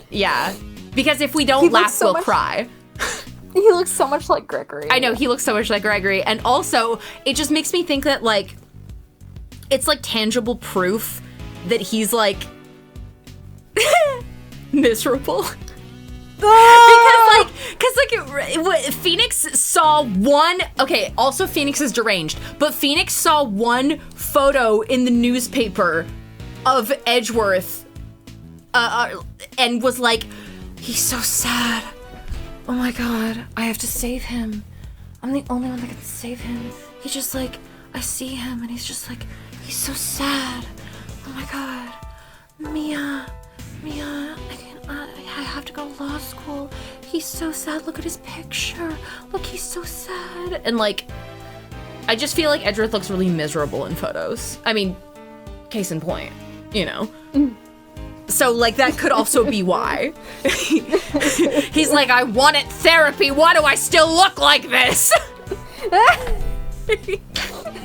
Yeah. Because if we don't laugh, we'll cry. He looks so much like Gregory. I know, he looks so much like Gregory. And also, it just makes me think that, like, it's, like, tangible proof that he's, like, miserable. Because Phoenix saw one... Okay, also Phoenix is deranged, but Phoenix saw one photo in the newspaper of Edgeworth and was like, he's so sad. Oh my god, I have to save him. I'm the only one that can save him. He's just like, I see him and he's just like, he's so sad. Oh my god. Mia, I have to go to law school. He's so sad. Look at his picture. Look, he's so sad. And, like, I just feel like Edgeworth looks really miserable in photos. I mean, case in point, you know. So, like, that could also be why. He's like, I wanted therapy. Why do I still look like this?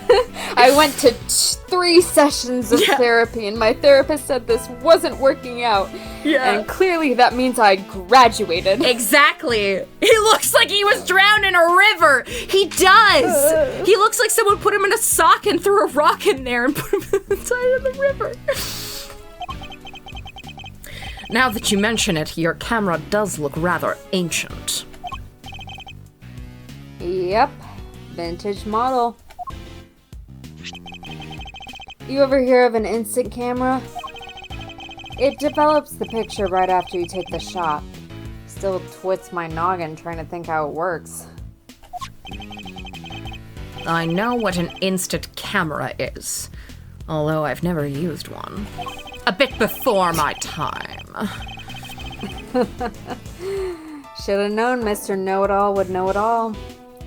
I went to 3 sessions of therapy, and my therapist said this wasn't working out. Yeah. And clearly that means I graduated. Exactly. He looks like he was drowned in a river. He does. He looks like someone put him in a sock and threw a rock in there and put him inside of the river. Now that you mention it, your camera does look rather ancient. Yep. Vintage model. You ever hear of an instant camera? It develops the picture right after you take the shot. Still twits my noggin trying to think how it works. I know what an instant camera is, although I've never used one. A bit before my time. Should've known Mr. Know-It-All would know it all.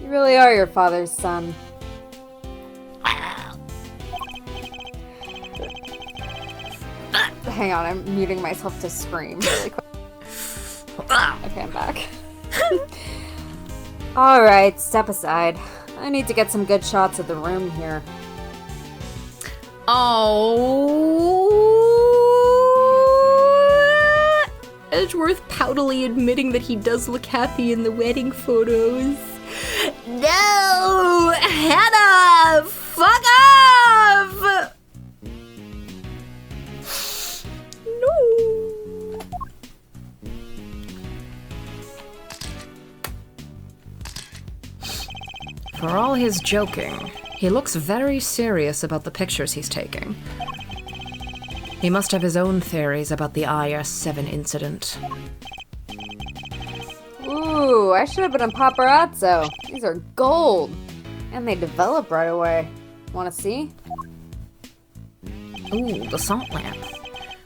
You really are your father's son. Hang on, I'm muting myself to scream really quick. Okay, I'm back. Alright, step aside. I need to get some good shots of the room here. Oh, Edgeworth poutily admitting that he does look happy in the wedding photos. No! Hannah! Fuck off! No. For all his joking, he looks very serious about the pictures he's taking. He must have his own theories about the IS-7 incident. Ooh, I should have been a paparazzo. These are gold. And they develop right away. Wanna see? Ooh, the salt lamp.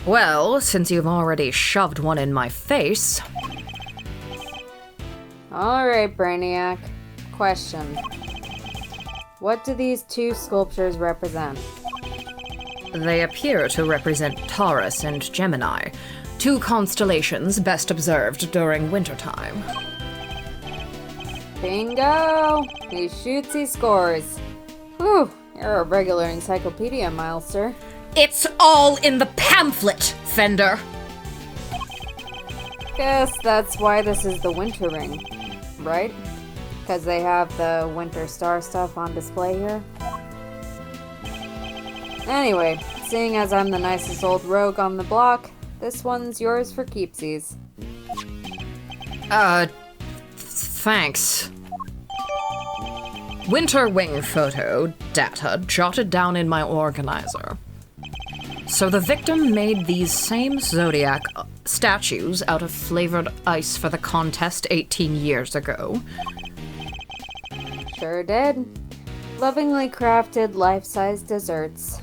Well, since you've already shoved one in my face... Alright, Brainiac. Question. What do these 2 sculptures represent? They appear to represent Taurus and Gemini, 2 constellations best observed during wintertime. Bingo! He shoots, he scores. Whew, you're a regular encyclopedia, Milester. It's all in the pamphlet, Fender! Guess that's why this is the winter ring, right? Because they have the winter star stuff on display here. Anyway, seeing as I'm the nicest old rogue on the block, this one's yours for keepsies. Thanks. Winter wing photo data jotted down in my organizer. So the victim made these same Zodiac statues out of flavored ice for the contest 18 years ago. Sure did. Lovingly crafted life-size desserts.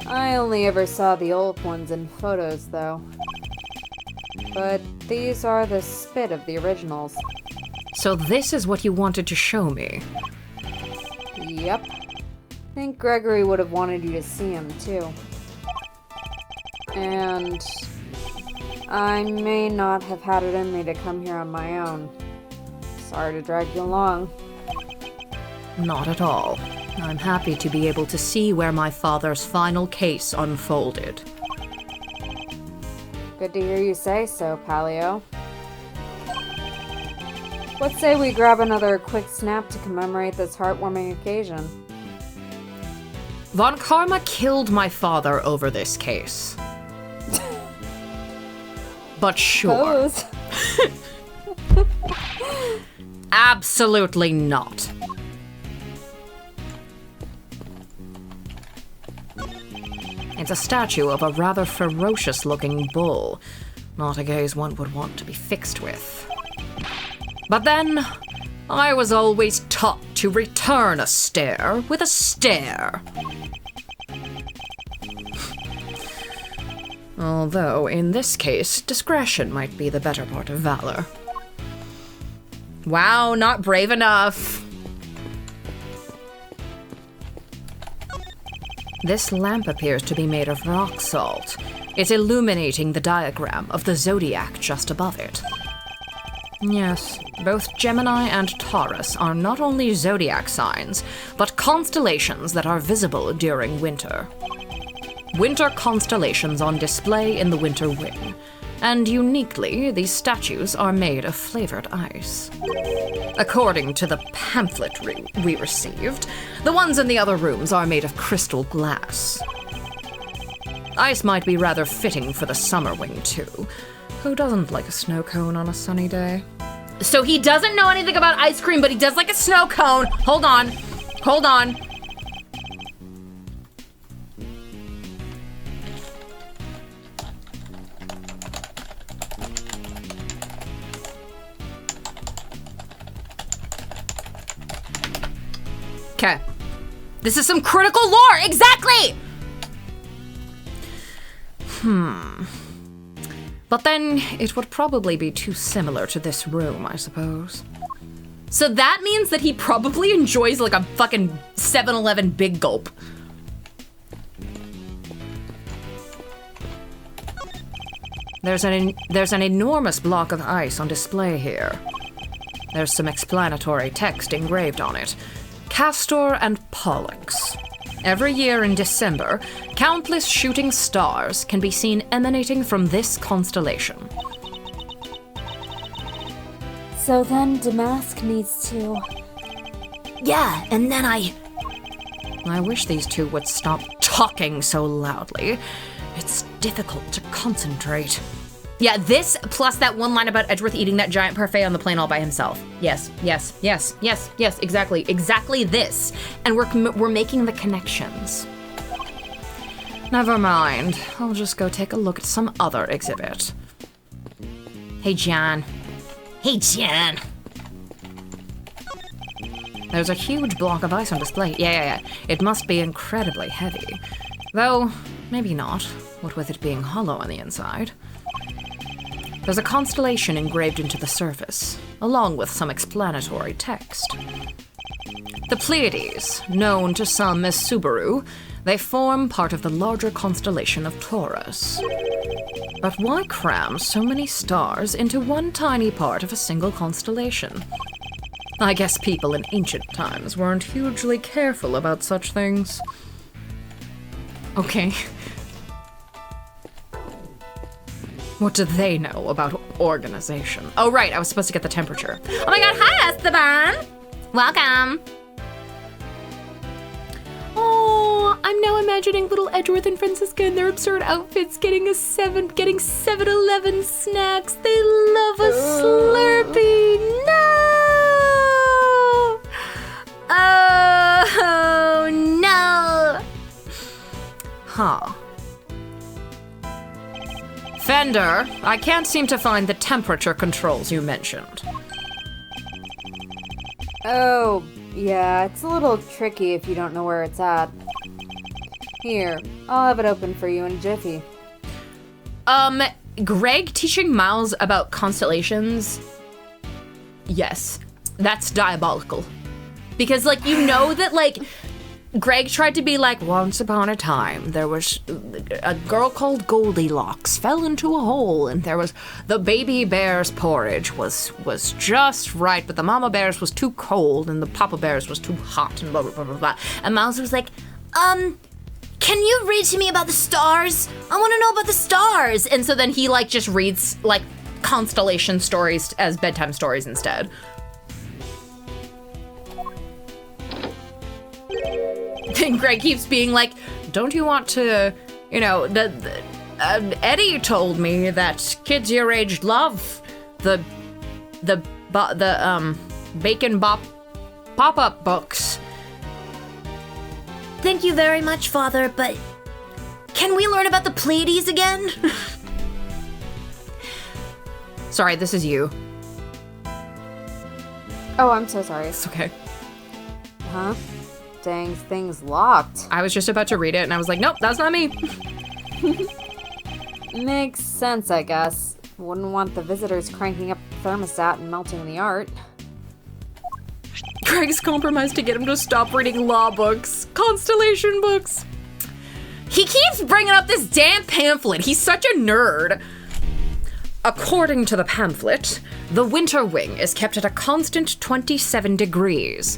I only ever saw the old ones in photos, though. But these are the spit of the originals. So this is what you wanted to show me? Yep. Think Gregory would have wanted you to see him, too. And I may not have had it in me to come here on my own. Sorry to drag you along. Not at all. I'm happy to be able to see where my father's final case unfolded. Good to hear you say so, Paleo. Let's say we grab another quick snap to commemorate this heartwarming occasion. Von Karma killed my father over this case. But sure. Pose. Absolutely not. It's a statue of a rather ferocious-looking bull, not a gaze one would want to be fixed with. But then, I was always taught to return a stare with a stare. Although, in this case, discretion might be the better part of valor. Wow, not brave enough. This lamp appears to be made of rock salt. It's illuminating the diagram of the zodiac just above it. Yes, both Gemini and Taurus are not only zodiac signs, but constellations that are visible during winter. Winter constellations on display in the winter wing. And uniquely, these statues are made of flavored ice. According to the pamphlet we received, the ones in the other rooms are made of crystal glass. Ice might be rather fitting for the summer wing, too. Who doesn't like a snow cone on a sunny day? So he doesn't know anything about ice cream, but he does like a snow cone. Hold on. Hold on. Okay. This is some critical lore, exactly! But then it would probably be too similar to this room, I suppose. So that means that he probably enjoys like a fucking 7-Eleven Big Gulp. There's an enormous block of ice on display here. There's some explanatory text engraved on it. Castor and Pollux. Every year in December, countless shooting stars can be seen emanating from this constellation. So then Damask needs to... Yeah, and then I wish these two would stop talking so loudly. It's difficult to concentrate. Yeah, this plus that one line about Edgeworth eating that giant parfait on the plane all by himself. Yes, exactly. Exactly this. And we're making the connections. Never mind. I'll just go take a look at some other exhibit. Hey, John. Hey, Jan. There's a huge block of ice on display. Yeah. It must be incredibly heavy. Though, maybe not, what with it being hollow on the inside. There's a constellation engraved into the surface, along with some explanatory text. The Pleiades, known to some as Subaru, they form part of the larger constellation of Taurus. But why cram so many stars into one tiny part of a single constellation? I guess people in ancient times weren't hugely careful about such things. Okay. What do they know about organization? Oh, right, I was supposed to get the temperature. Oh my god, hi, Esteban! Welcome! Oh, I'm now imagining little Edgeworth and Francisca in their absurd outfits getting 7-Eleven snacks. They love a Slurpee. No! Oh, no! Huh. Fender, I can't seem to find the temperature controls you mentioned. Oh, yeah, it's a little tricky if you don't know where it's at. Here, I'll have it open for you in a jiffy. Greg teaching Miles about constellations? Yes, that's diabolical. Because, like, you know that, like, Greg tried to be like, once upon a time, there was a girl called Goldilocks fell into a hole, and there was the baby bear's porridge was just right, but the mama bear's was too cold, and the papa bear's was too hot, and blah, blah, blah, blah, blah. And Miles was like, can you read to me about the stars? I want to know about the stars. and so then he, like, just reads, like, constellation stories as bedtime stories instead. And Greg keeps being like, don't you want to, you know, Eddie told me that kids your age love the Bacon Bop pop-up books. Thank you very much, Father, but can we learn about the Pleiades again? Sorry, this is you. Oh, I'm so sorry. It's okay. Huh? Dang, thing's locked. I was just about to read it, and I was like, nope, that's not me. Makes sense, I guess. Wouldn't want the visitors cranking up the thermostat and melting the art. Greg's compromised to get him to stop reading law books, constellation books. He keeps bringing up this damn pamphlet. He's such a nerd. According to the pamphlet, The winter wing is kept at a constant 27 degrees.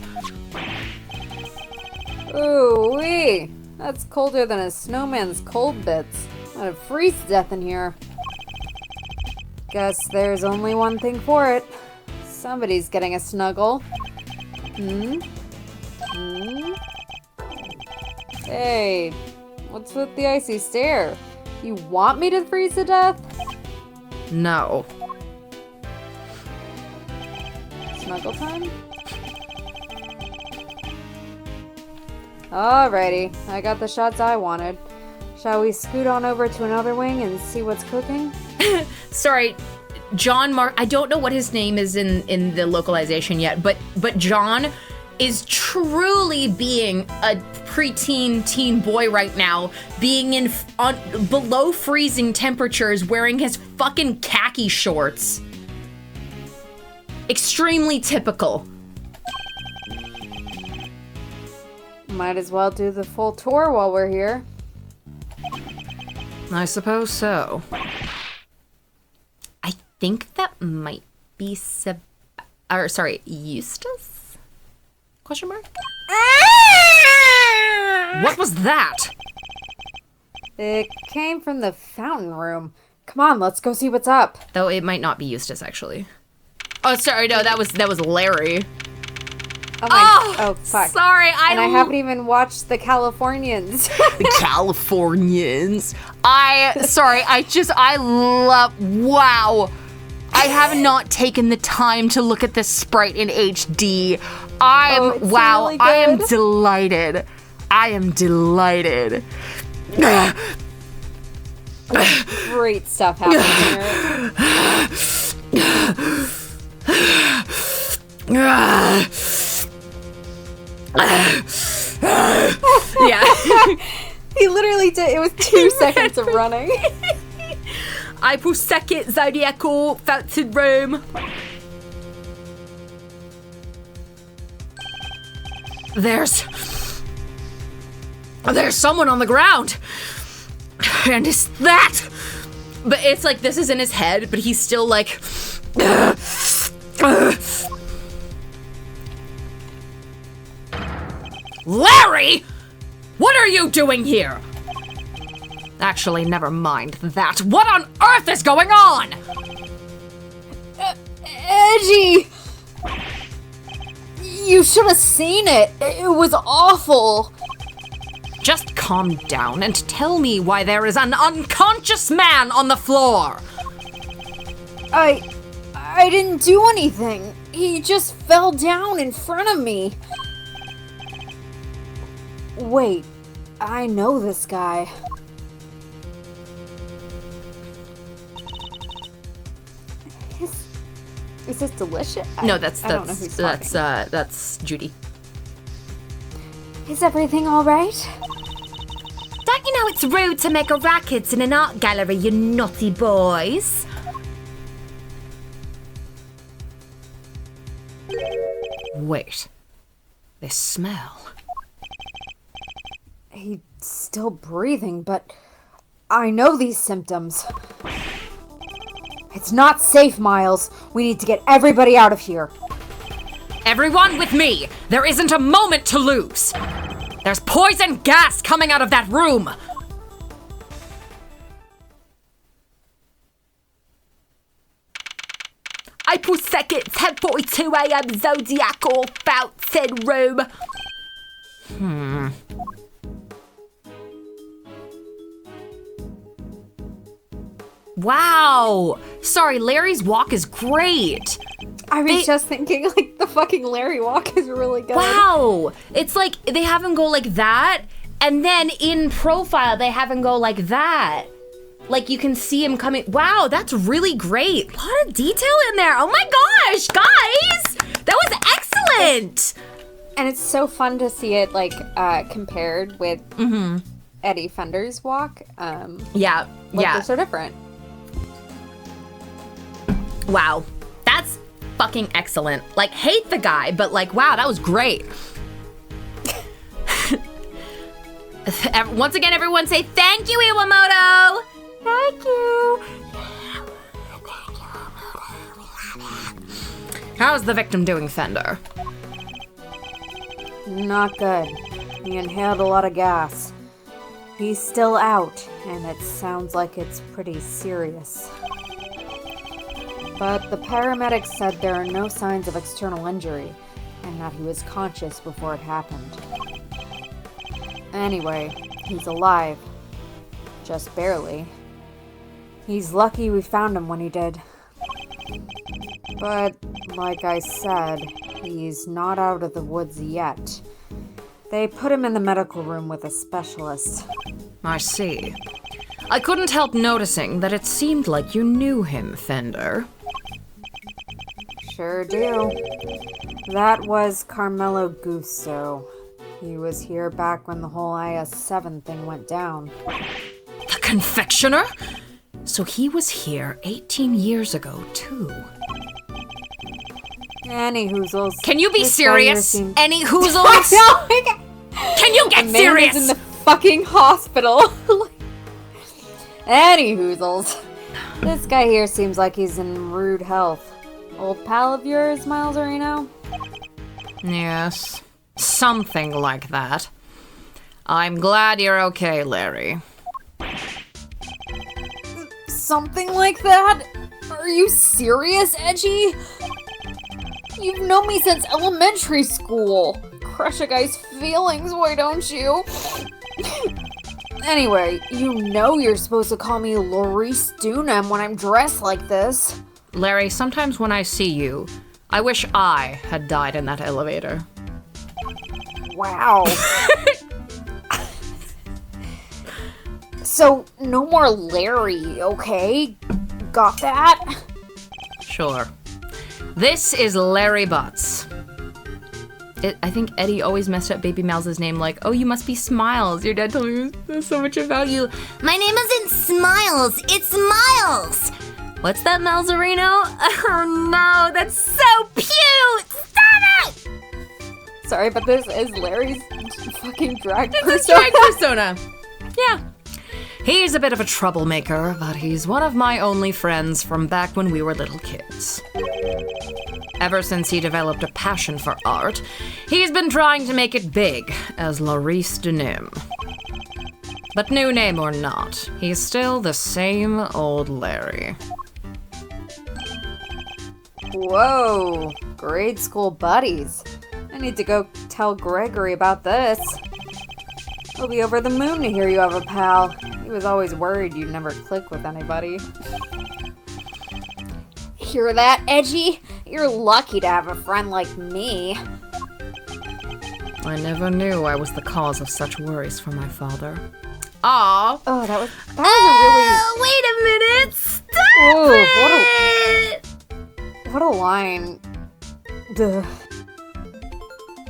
Ooh wee! That's colder than a snowman's cold bits. I'd freeze to death in here. Guess there's only one thing for it. Somebody's getting a snuggle. Hey, what's with the icy stare? You want me to freeze to death? No. Snuggle time? Alrighty, I got the shots I wanted. Shall we scoot on over to another wing and see what's cooking? Sorry, John Mark. I don't know what his name is in the localization yet, but John is truly being a preteen teen boy right now, being on below freezing temperatures, wearing his fucking khaki shorts. Extremely typical. Might as well do the full tour while we're here. I suppose so. I think that might be Eustace? Question mark? What was that? It came from the fountain room. Come on, let's go see what's up. Though it might not be Eustace, actually. Oh, sorry, no, that was Larry. Oh, fuck. Sorry, I haven't even watched the Californians. The Californians. I love, wow. I have not taken the time to look at this sprite in HD. It's really good. I am delighted. I am delighted. Great stuff happening here. Yeah. He literally did. It was 2 seconds of running. I Second Zodiacal Fountain Room. There's someone on the ground. And it's that. But it's like this is in his head, but he's still like Larry! What are you doing here? Actually, never mind that. What on earth is going on? Edgy! You should have seen it. It was awful. Just calm down and tell me why there is an unconscious man on the floor. I didn't do anything. He just fell down in front of me. Wait, I know this guy. Is this delicious? No, I don't know who's talking. that's Judy. Is everything all right? Don't you know it's rude to make a racket in an art gallery, you naughty boys? Wait. This smell. He's still breathing, but I know these symptoms. It's not safe, Miles. We need to get everybody out of here. Everyone with me! There isn't a moment to lose! There's poison gas coming out of that room! April 2nd, 10:42 a.m. Zodiacal Fountain Room. Wow! Sorry, Larry's walk is great! I was just thinking, like, the fucking Larry walk is really good. Wow! It's like, they have him go like that, and then in profile, they have him go like that. Like, you can see him coming. Wow, that's really great. A lot of detail in there. Oh my gosh, guys! That was excellent! And it's so fun to see it, like, compared with Eddie Fender's walk. Yeah. They're so different. Wow. That's fucking excellent. Like, hate the guy, but like, wow, that was great. Once again, everyone say thank you, Iwamoto! Thank you! How's the victim doing, Fender? Not good. He inhaled a lot of gas. He's still out, and it sounds like it's pretty serious. But the paramedics said there are no signs of external injury, and that he was conscious before it happened. Anyway, he's alive. Just barely. He's lucky we found him when he did. But, like I said, he's not out of the woods yet. They put him in the medical room with a specialist. I see. I couldn't help noticing that it seemed like you knew him, Fender. Sure do. That was Carmelo Gusto. He was here back when the whole IS-7 thing went down. The confectioner? So he was here 18 years ago, too. Any hoozles. Can you be This guy here serious? seems- Any hoozles? Can you get Man serious? is in the fucking hospital. Any hoozles. This guy here seems like he's in rude health. Old pal of yours, Miles Reno? Yes, something like that. I'm glad you're okay, Larry. Something like that? Are you serious, Edgy? You've known me since elementary school. Crush a guy's feelings, why don't you? Anyway, you know you're supposed to call me Laurice Dunham when I'm dressed like this. Larry, sometimes when I see you, I wish I had died in that elevator. Wow. So, no more Larry, okay? Got that? Sure. This is Larry Butts. I think Eddie always messed up Baby Miles' name like, oh, you must be Smiles. Your dad told me so much about you. My name isn't Smiles, it's Miles! What's that, Malzarino? Oh no, that's so cute! Stop it! Sorry, but this is Larry's fucking drag It's persona. a drag persona. Yeah. He's a bit of a troublemaker, but he's one of my only friends from back when we were little kids. Ever since he developed a passion for art, he's been trying to make it big as Laurice Dunham. But new name or not, he's still the same old Larry. Whoa, grade school buddies. I need to go tell Gregory about this. He'll be over the moon to hear you have a pal. He was always worried you'd never click with anybody. Hear that, Edgy? You're lucky to have a friend like me. I never knew I was the cause of such worries for my father. Aw. Oh, that was a Wait a minute! Stop Oh, it! what a line. Duh.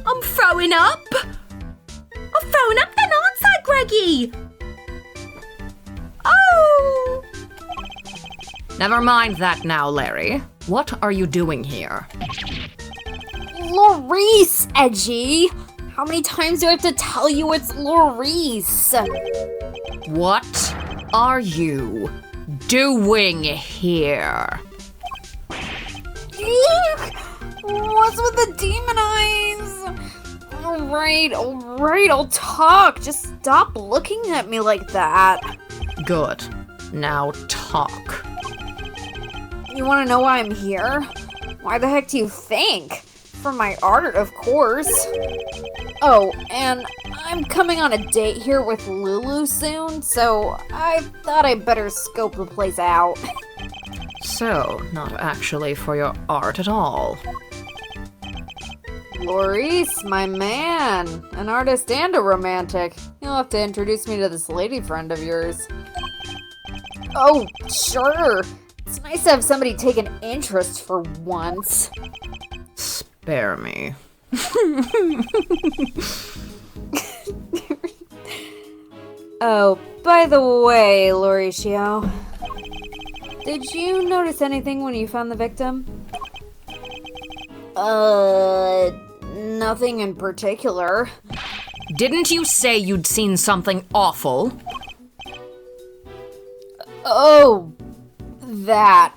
I'm throwing up. I'm throwing up then, aren't I, Greggy? Oh! Never mind that now, Larry. What are you doing here? Laurice, Edgy! How many times do I have to tell you it's Laurice? What are you doing here? Eek! What's with the demon eyes? Alright, I'll talk. Just stop looking at me like that. Good. Now talk. You wanna know why I'm here? Why the heck do you think? For my art, of course. Oh, and I'm coming on a date here with Lulu soon, so I thought I'd better scope the place out. So, not actually for your art at all. Laurice, my man. An artist and a romantic. You'll have to introduce me to this lady friend of yours. Oh, sure. It's nice to have somebody take an interest for once. Spare me. Oh, by the way, Lauricio, did you notice anything when you found the victim? Nothing in particular. Didn't you say you'd seen something awful? Oh, that.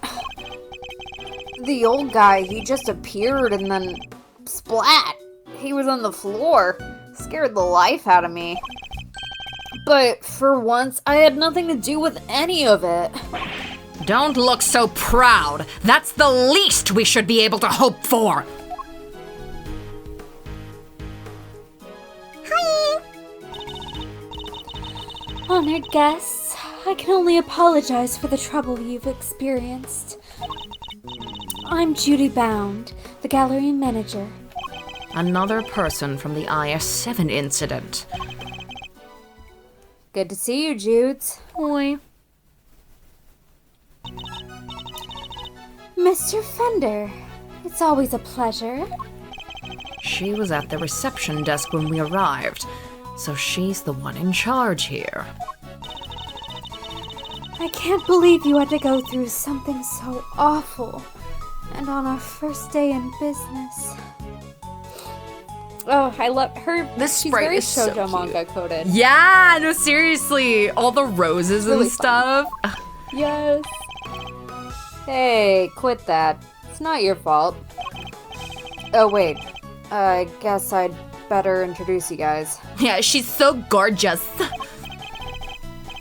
The old guy, he just appeared and then splat. He was on the floor. Scared the life out of me. But for once, I had nothing to do with any of it. Don't look so proud. That's the least we should be able to hope for. Honored guests, I can only apologize for the trouble you've experienced. I'm Judy Bound, the gallery manager. Another person from the IS-7 incident. Good to see you, Judes. Oi. Mr. Fender, it's always a pleasure. She was at the reception desk when we arrived, so she's the one in charge here. I can't believe you had to go through something so awful. And on our first day in business. Oh, I love her. This She's sprite very is so shoujo cute. manga coded. Yeah, no, seriously. All the roses Really and stuff. Yes. Hey, quit that. It's not your fault. Oh, wait. I guess I'd better introduce you guys. Yeah, she's so gorgeous.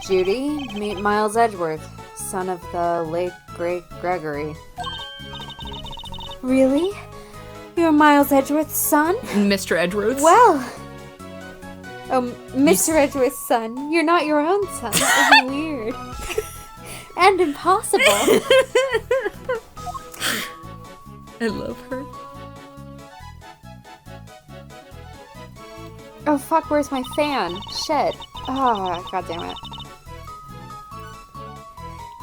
Judy, meet Miles Edgeworth, son of the late, great Gregory. Really? You're Miles Edgeworth's son? Mr. Edgeworth. Well. Oh, Mr. Edgeworth's son. You're not your own son. That would be weird. And impossible. I love her. Oh, fuck, where's my fan? Shit. Oh, god damn it.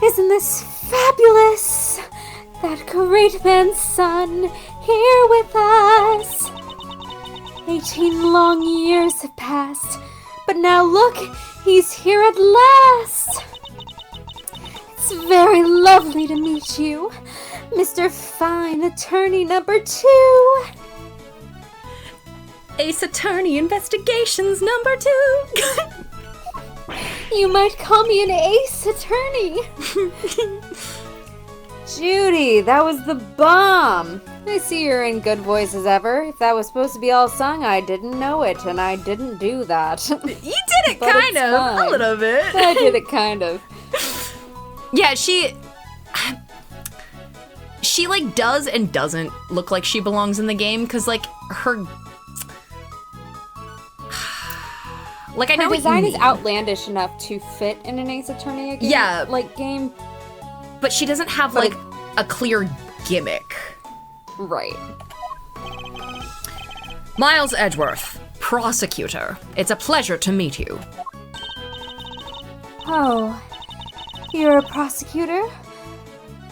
Isn't this fabulous? That great man's son here with us. 18 long years have passed, but now look, he's here at last. It's very lovely to meet you, Mr. Fine Attorney number 2. Ace Attorney Investigations number 2. You might call me an ace attorney. Judy, that was the bomb! I see you're in good voice as ever. If that was supposed to be all sung, I didn't know it, and I didn't do that. You did it But kind it's of. fine. A little bit. I did it kind of. Yeah, she like does and doesn't look like she belongs in the game because like her like I know Her what you design is mean, outlandish enough to fit in an Ace Attorney game. Yeah. Like game. but she doesn't have But like a clear gimmick. Right. Miles Edgeworth, prosecutor. It's a pleasure to meet you. Oh, you're a prosecutor?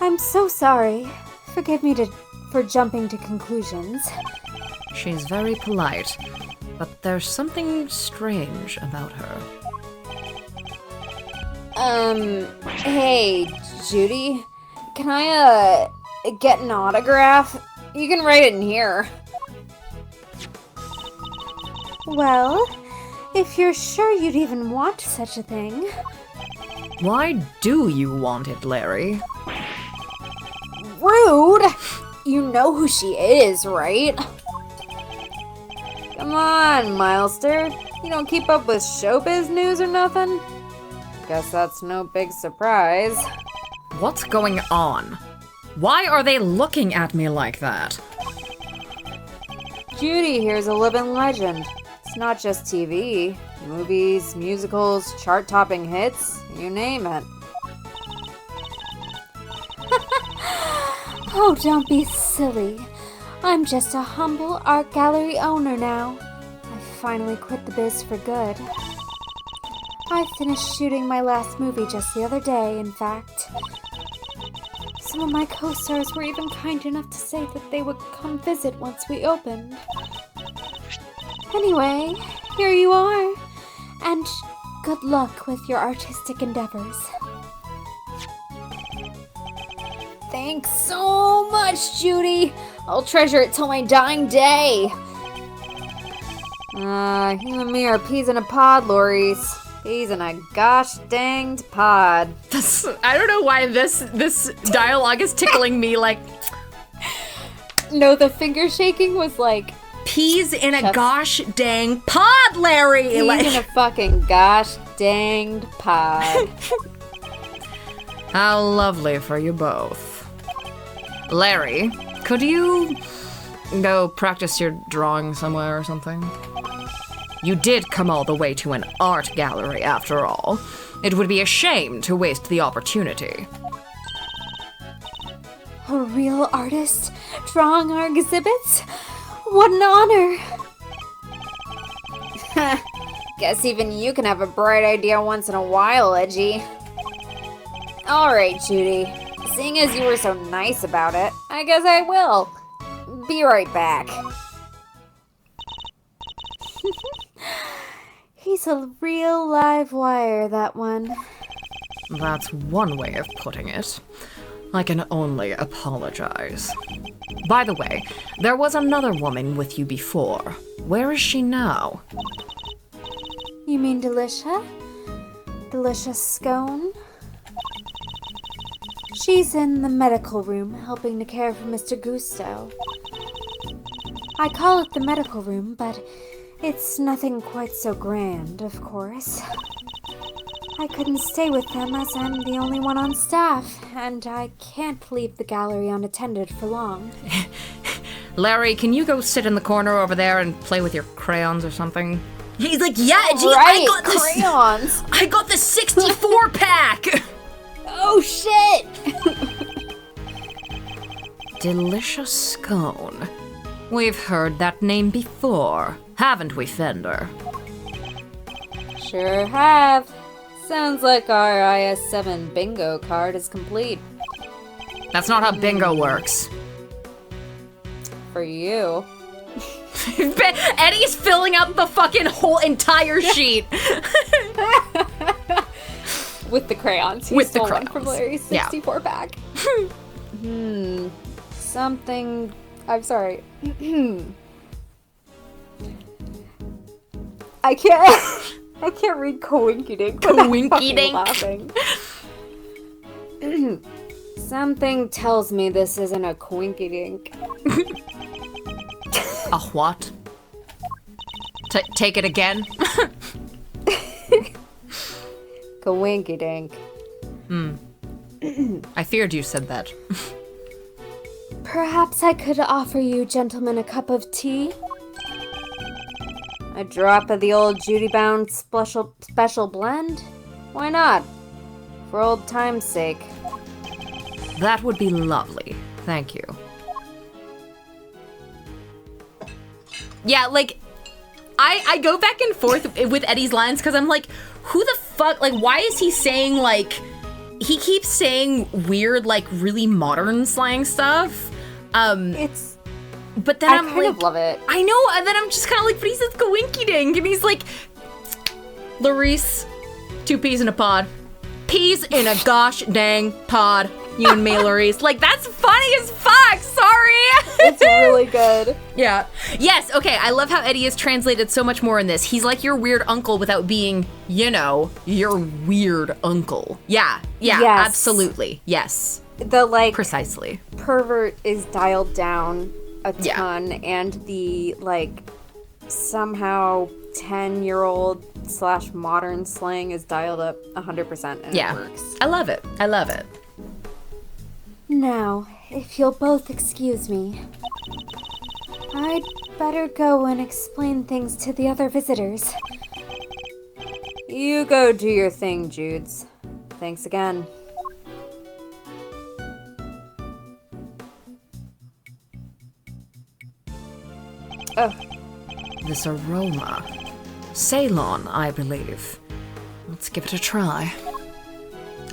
I'm so sorry. Forgive me for jumping to conclusions. She's very polite, but there's something strange about her. Hey, Judy, can I, get an autograph? You can write it in here. Well, if you're sure you'd even want such a thing. Why do you want it, Larry? Rude! You know who she is, right? Come on, Milester. You don't keep up with showbiz news or nothing? Guess that's no big surprise. What's going on? Why are they looking at me like that? Judy here's a living legend. It's not just TV. Movies, musicals, chart-topping hits, you name it. Oh, don't be silly. I'm just a humble art gallery owner now. I finally quit the biz for good. I finished shooting my last movie just the other day, in fact. Some of my co-stars were even kind enough to say that they would come visit once we opened. Anyway, here you are. And good luck with your artistic endeavors. Thanks so much, Judy. I'll treasure it till my dying day. You and me are peas in a pod, Loris. Peas in a gosh danged pod. I don't know why this dialogue is tickling me like, No, the finger shaking was like Peas in a Just- gosh dang pod, Larry! he's in a fucking gosh danged pod. How lovely for you both. Larry, could you go practice your drawing somewhere or something? You did come all the way to an art gallery after all. It would be a shame to waste the opportunity. A real artist drawing our exhibits? What an honor! Guess even you can have a bright idea once in a while, Edgy. Alright, Judy. Seeing as you were so nice about it, I guess I will. Be right back. He's a real live wire, that one. That's one way of putting it. I can only apologize. By the way, there was another woman with you before. Where is she now? You mean Delicia? Delicious Scone? She's in the medical room, helping to care for Mr. Gusto. I call it the medical room, but it's nothing quite so grand, of course. I couldn't stay with them as I'm the only one on staff, and I can't leave the gallery unattended for long. Larry, can you go sit in the corner over there and play with your crayons or something? He's like, yeah, gee, Right, I got this. crayons! I got the 64 pack. Oh shit! Delicious Scone. We've heard that name before, haven't we, Fender? Sure have. Sounds like our IS-7 bingo card is complete. That's not how bingo works. For you. Eddie's filling up the fucking whole entire sheet. With the crayons. He With the stole one from crayons. Larry's Yeah. 64 pack. Something... I'm sorry. I can't... I can't read coinkydink. Coinkydink. Laughing. Something tells me this isn't a coinkydink. A what? Take it again? Coinkydink. I feared you said that. Perhaps I could offer you gentlemen a cup of tea? A drop of the old Judy-bound special blend? Why not? For old time's sake. That would be lovely. Thank you. Yeah, like, I go back and forth with Eddie's lines because I'm like, who the fuck, like, why is he saying, like, he keeps saying weird, like, really modern slang stuff. It's... But then I I'm kind like, of love it. I know, and then I'm just kind of like, but he says coinky dink, and he's like, Larice, 2 peas in a pod. Peas in a gosh dang pod. You and me, Larice. Like, that's funny as fuck, sorry. It's really good. Yeah. Yes, okay, I love how Eddie is translated so much more in this. He's like your weird uncle without being, you know, your weird uncle. Yeah, Yes. absolutely. Yes, The, like, precisely. pervert is dialed down a Yeah. ton, and the, like, somehow 10-year-old / modern slang is dialed up 100%, and Yeah. it works. I love it. I love it. Now, if you'll both excuse me, I'd better go and explain things to the other visitors. You go do your thing, Judes. Thanks again. Oh, This aroma. Ceylon, I believe. Let's give it a try.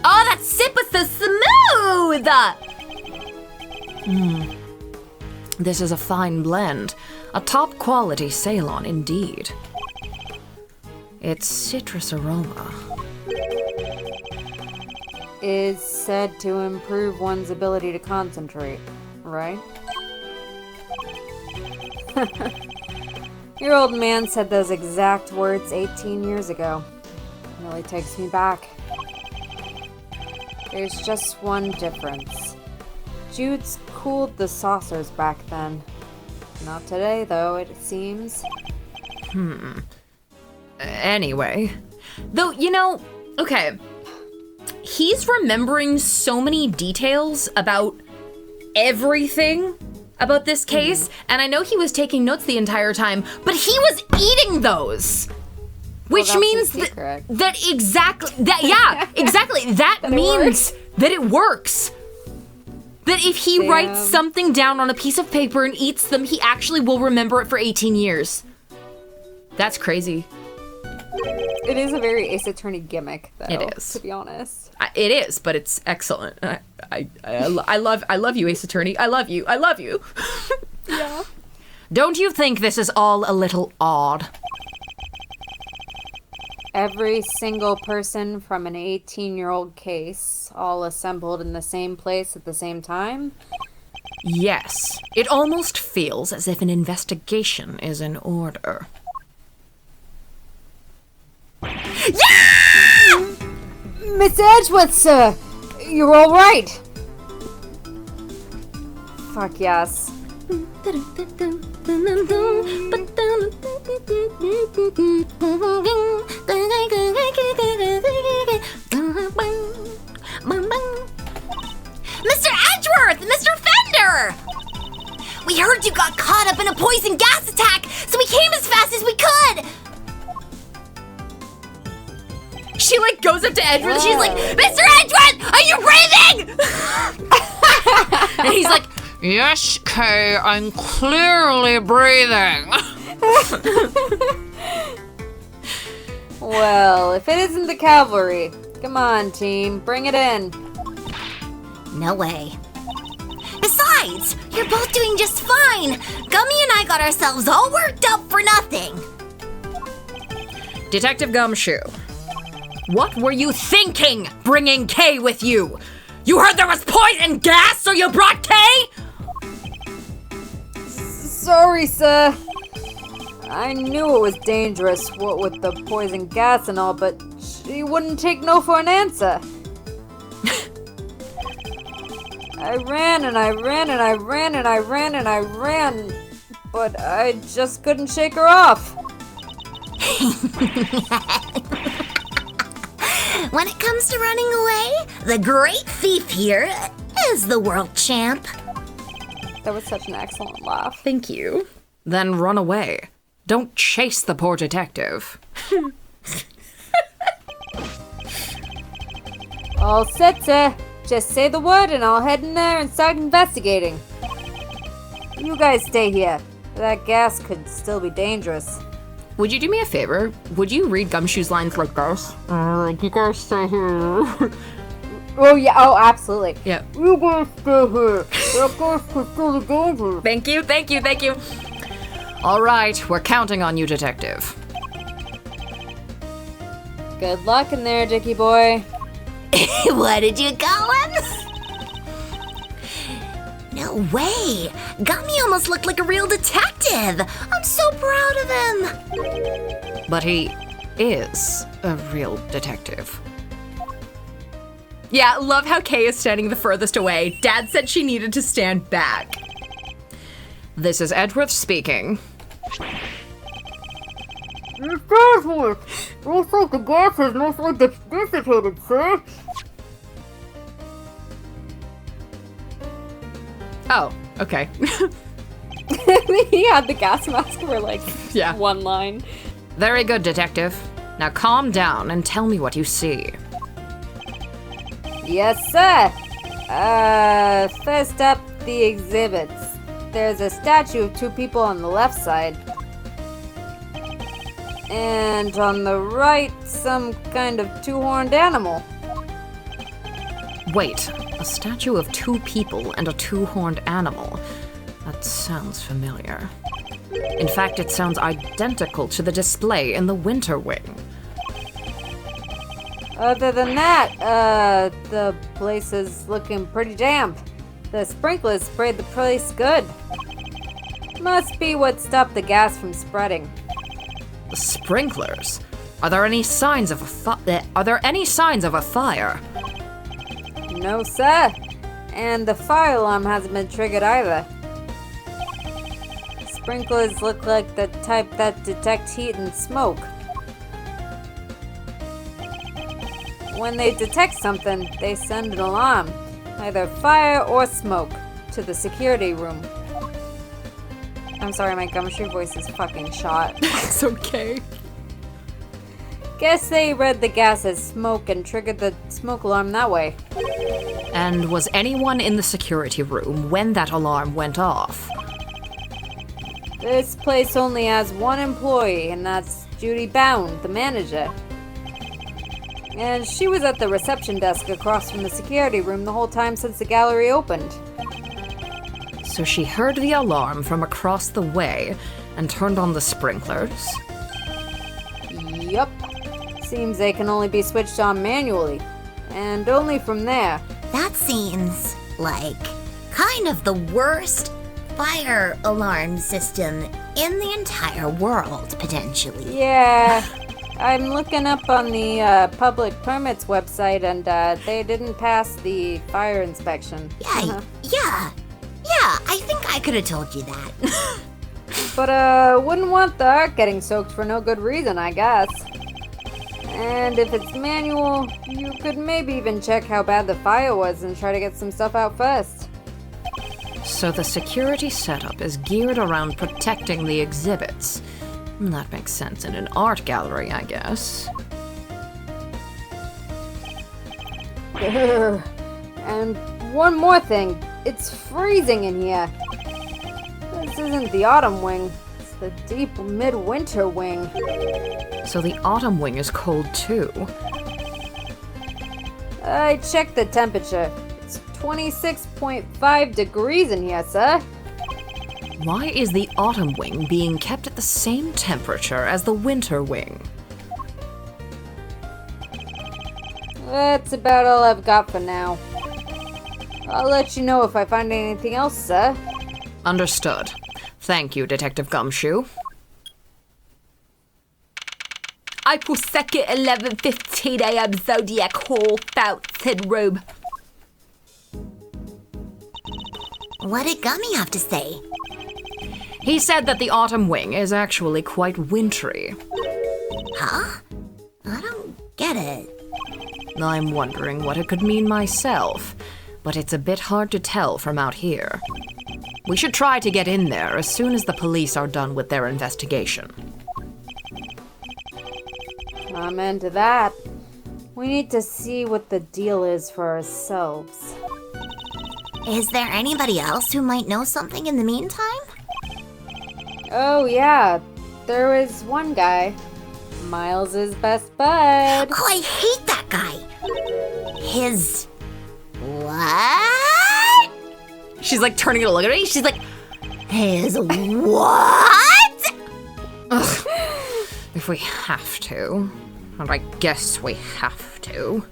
Oh, that sip was so smooth. This is a fine blend. A top quality Ceylon indeed. Its citrus aroma. is said to improve one's ability to concentrate, right? Your old man said those exact words 18 years ago. Really takes me back. There's just one difference. Jude's cooled the saucers back then. Not today, though, it seems. Anyway. Though, you know, okay. He's remembering so many details about everything about this case, and I know he was taking notes the entire time, but he was eating those. Which that's means his secret. that exactly. That means that it works. That if he writes something down on a piece of paper and eats them, he actually will remember it for 18 years. That's crazy. It is a very Ace Attorney gimmick, though. It is. To be honest. It is, but it's excellent. I love you, Ace Attorney. I love you. Yeah. Don't you think this is all a little odd? Every single person from an 18-year-old case all assembled in the same place at the same time? Yes. It almost feels as if an investigation is in order. Miss Edgeworth, sir! You're all right! Fuck yes. Mr. Edgeworth! Mr. Fender! We heard you got caught up in a poison gas attack, so we came as fast as we could! She, like, goes up to Edward and she's like, Mr. Edgeworth, are you breathing? And he's like, yes, Kay, I'm clearly breathing. Well, if it isn't the cavalry, come on, team, bring it in. No way. Besides, you're both doing just fine. Gummy and I got ourselves all worked up for nothing. Detective Gumshoe, what were you thinking bringing Kay with you? You heard there was poison gas, so you brought Kay? Sorry, sir. I knew it was dangerous, what with the poison gas and all, but she wouldn't take no for an answer. I ran and I ran and I ran and I ran and I ran, but I just couldn't shake her off. When it comes to running away, the great thief here is the world champ. That was such an excellent laugh. Thank you. Then run away. Don't chase the poor detective. All set, sir. Just say the word and I'll head in there and start investigating. You guys stay here. That gas could still be dangerous. Would you do me a favor? Would you read Gumshoe's lines like this? Like, you guys stay here. Oh, yeah. Oh, absolutely. Yeah. You guys stay here. That gas could still be dangerous. Thank you. All right, we're counting on you, detective. Good luck in there, Dickie boy. What did you call him? No way! Gummy almost looked like a real detective! I'm so proud of him! But he is a real detective. Yeah, love how Kay is standing the furthest away. Dad said she needed to stand back. This is Edgeworth speaking. Miss Edgeworth! Looks like the gas has mostly dissipated, sir. Oh, okay. He had the gas mask for like Yeah. one line. Very good, detective. Now calm down and tell me what you see. Yes, sir. First up, the exhibits. There's a statue of two people on the left side. And on the right, some kind of two-horned animal. Wait, a statue of two people and a two-horned animal. That sounds familiar. In fact, it sounds identical to the display in the Winter Wing. Other than that, the place is looking pretty damp. The sprinklers sprayed the place good. Must be what stopped the gas from spreading. The sprinklers? Are there any signs of a fire? No, sir. And the fire alarm hasn't been triggered either. Sprinklers look like the type that detect heat and smoke. When they detect something, they send an alarm, either fire or smoke, to the security room. I'm sorry, my gumshoe voice is fucking shot. It's okay. Guess they read the gas as smoke and triggered the smoke alarm that way. And was anyone in the security room when that alarm went off? This place only has one employee, and that's Judy Bound, the manager. And she was at the reception desk across from the security room the whole time since the gallery opened. So she heard the alarm from across the way and turned on the sprinklers? Yup. Seems they can only be switched on manually. And only from there. That seems like kind of the worst fire alarm system in the entire world, potentially. Yeah. I'm looking up on the public permits website, and they didn't pass the fire inspection. Yeah, I think I could have told you that. But wouldn't want the art getting soaked for no good reason, I guess. And if it's manual, you could maybe even check how bad the fire was and try to get some stuff out first. So the security setup is geared around protecting the exhibits. That makes sense in an art gallery, I guess. And one more thing, it's freezing in here. This isn't the autumn wing, it's the deep midwinter wing. So the autumn wing is cold too. I checked the temperature. It's 26.5 degrees in here, sir. Why is the autumn wing being kept at the same temperature as the winter wing? That's about all I've got for now. I'll let you know if I find anything else, sir. Understood. Thank you, Detective Gumshoe. April 2nd, 11:15 a.m. Zodiac Hall, Fountain Room. What did Gummy have to say? He said that the autumn wing is actually quite wintry. Huh? I don't get it. I'm wondering what it could mean myself, but it's a bit hard to tell from out here. We should try to get in there as soon as the police are done with their investigation. I'm into that. We need to see what the deal is for ourselves. Is there anybody else who might know something in the meantime? Oh yeah, there was one guy. Miles's best bud. Oh, I hate that guy. His... what? She's like turning to look at me. She's like, His what? ugh. If we have to. And I guess we have to.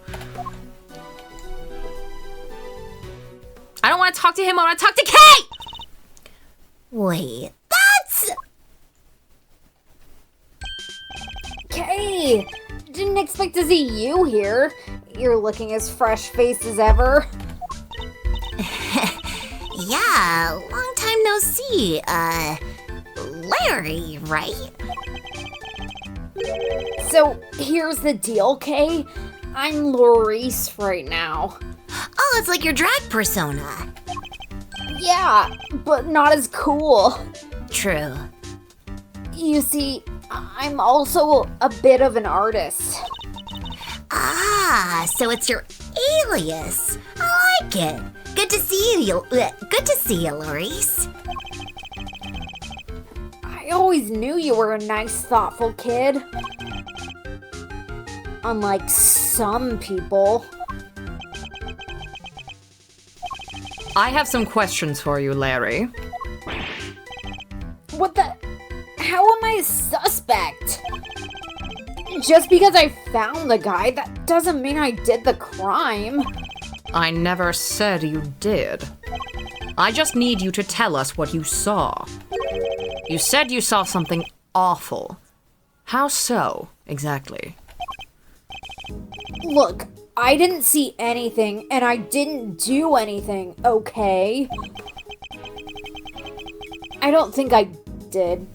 I don't want to talk to him. I want to talk to Kate! Wait, that's... Kay! Didn't expect to see you here. You're looking as fresh-faced as ever. Yeah, long time no see. Larry, right? So, here's the deal, Kay. I'm Laurice right now. Oh, it's like your drag persona. Yeah, but not as cool. True. You see, I'm also a bit of an artist. Ah, so it's your alias. I like it. Good to see you. Good to see you, Laurice. I always knew you were a nice, thoughtful kid. Unlike some people. I have some questions for you, Larry. What the? How am I a suspect? Just because I found the guy, that doesn't mean I did the crime. I never said you did. I just need you to tell us what you saw. You said you saw something awful. How so, exactly? Look, I didn't see anything, and I didn't do anything, okay? I don't think I did.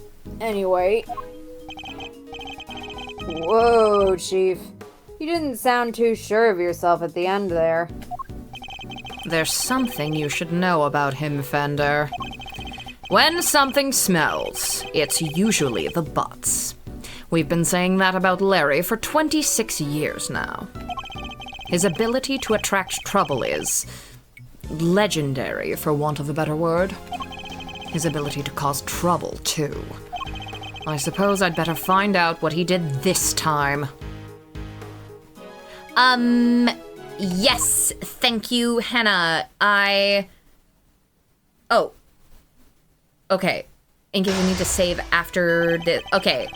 Anyway. Whoa, Chief. You didn't sound too sure of yourself at the end there. There's something you should know about him, Fender. When something smells, it's usually the butts. We've been saying that about Larry for 26 years now. His ability to attract trouble is legendary, for want of a better word. His ability to cause trouble, too. I suppose I'd better find out what he did this time. Yes, thank you, Hannah. Oh. Okay. In case I need to save after the... Okay.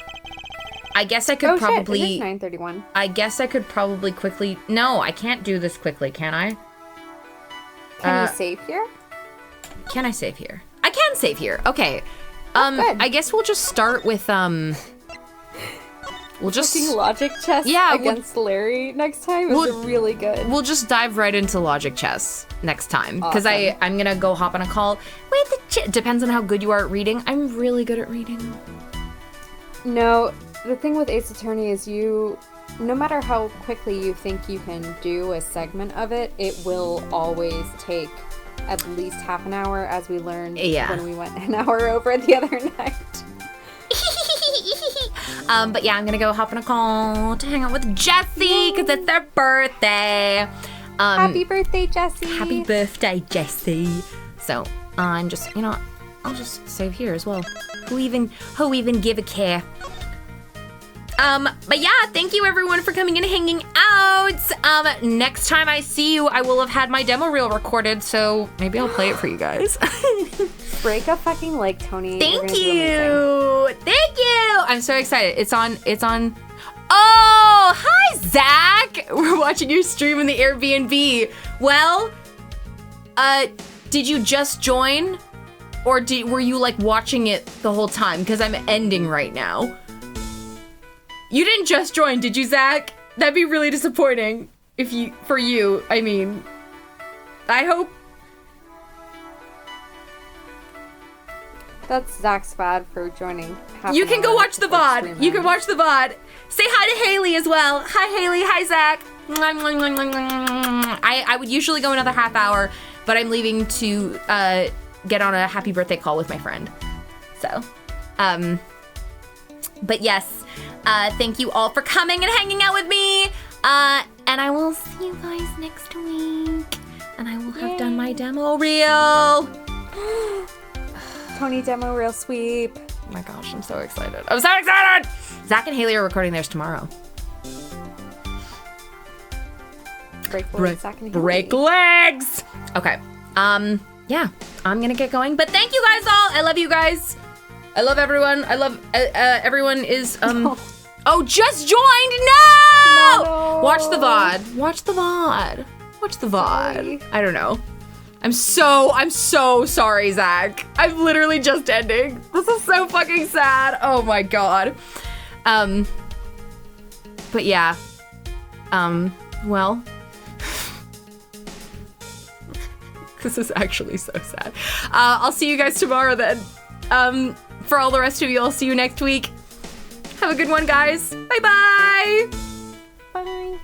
I guess I could probably... Shit, it is 9:31. I guess I could probably quickly... No, I can't do this quickly, can I? Can you save here? Can I save here? I can save here. Okay. Good. I guess we'll just start with, we'll just... Fucking logic chess against Larry next time is really good. We'll just dive right into logic chess next time. Because Awesome. I'm gonna go hop on a call with the depends on how good you are at reading. I'm really good at reading. No, the thing with Ace Attorney is no matter how quickly you think you can do a segment of it, it will always take at least half an hour, as we learned when we went an hour over the other night. But yeah, I'm gonna go hop on a call to hang out with Jessie because it's their birthday. Happy birthday, Jessie! Happy birthday, Jessie. So I'm just, I'll just save here as well. Who even give a care? But yeah, thank you everyone for coming and hanging out. Next time I see you, I will have had my demo reel recorded, so maybe I'll play it for you guys. Break a fucking leg, Tony. Thank you. Thank you. I'm so excited. It's on. Oh, hi, Zach. We're watching your stream in the Airbnb. Well, did you just join? Or were you, like, watching it the whole time? Because I'm ending right now. You didn't just join, did you, Zach? That'd be really disappointing. For you, I mean. I hope. That's Zach's bad for joining. You can go watch the VOD. You can watch the VOD. Say hi to Haley as well. Hi, Haley. Hi, Zach. I would usually go another half hour, but I'm leaving to get on a happy birthday call with my friend. So, but yes, thank you all for coming and hanging out with me. And I will see you guys next week. And I will have done my demo reel. Tony demo reel sweep. Oh my gosh, I'm so excited. I'm so excited! Zach and Haley are recording theirs tomorrow. Break legs! Okay. Yeah, I'm gonna get going. But thank you guys all. I love you guys. I love everyone. I love everyone is Oh, just joined. No! Watch the VOD. Watch the VOD. Watch the VOD. Sorry. I don't know. I'm so sorry, Zach. I'm literally just ending. This is so fucking sad. Oh my god. But yeah. Well. This is actually so sad. I'll see you guys tomorrow then. For all the rest of you, I'll see you next week. Have a good one, guys. Bye-bye. Bye.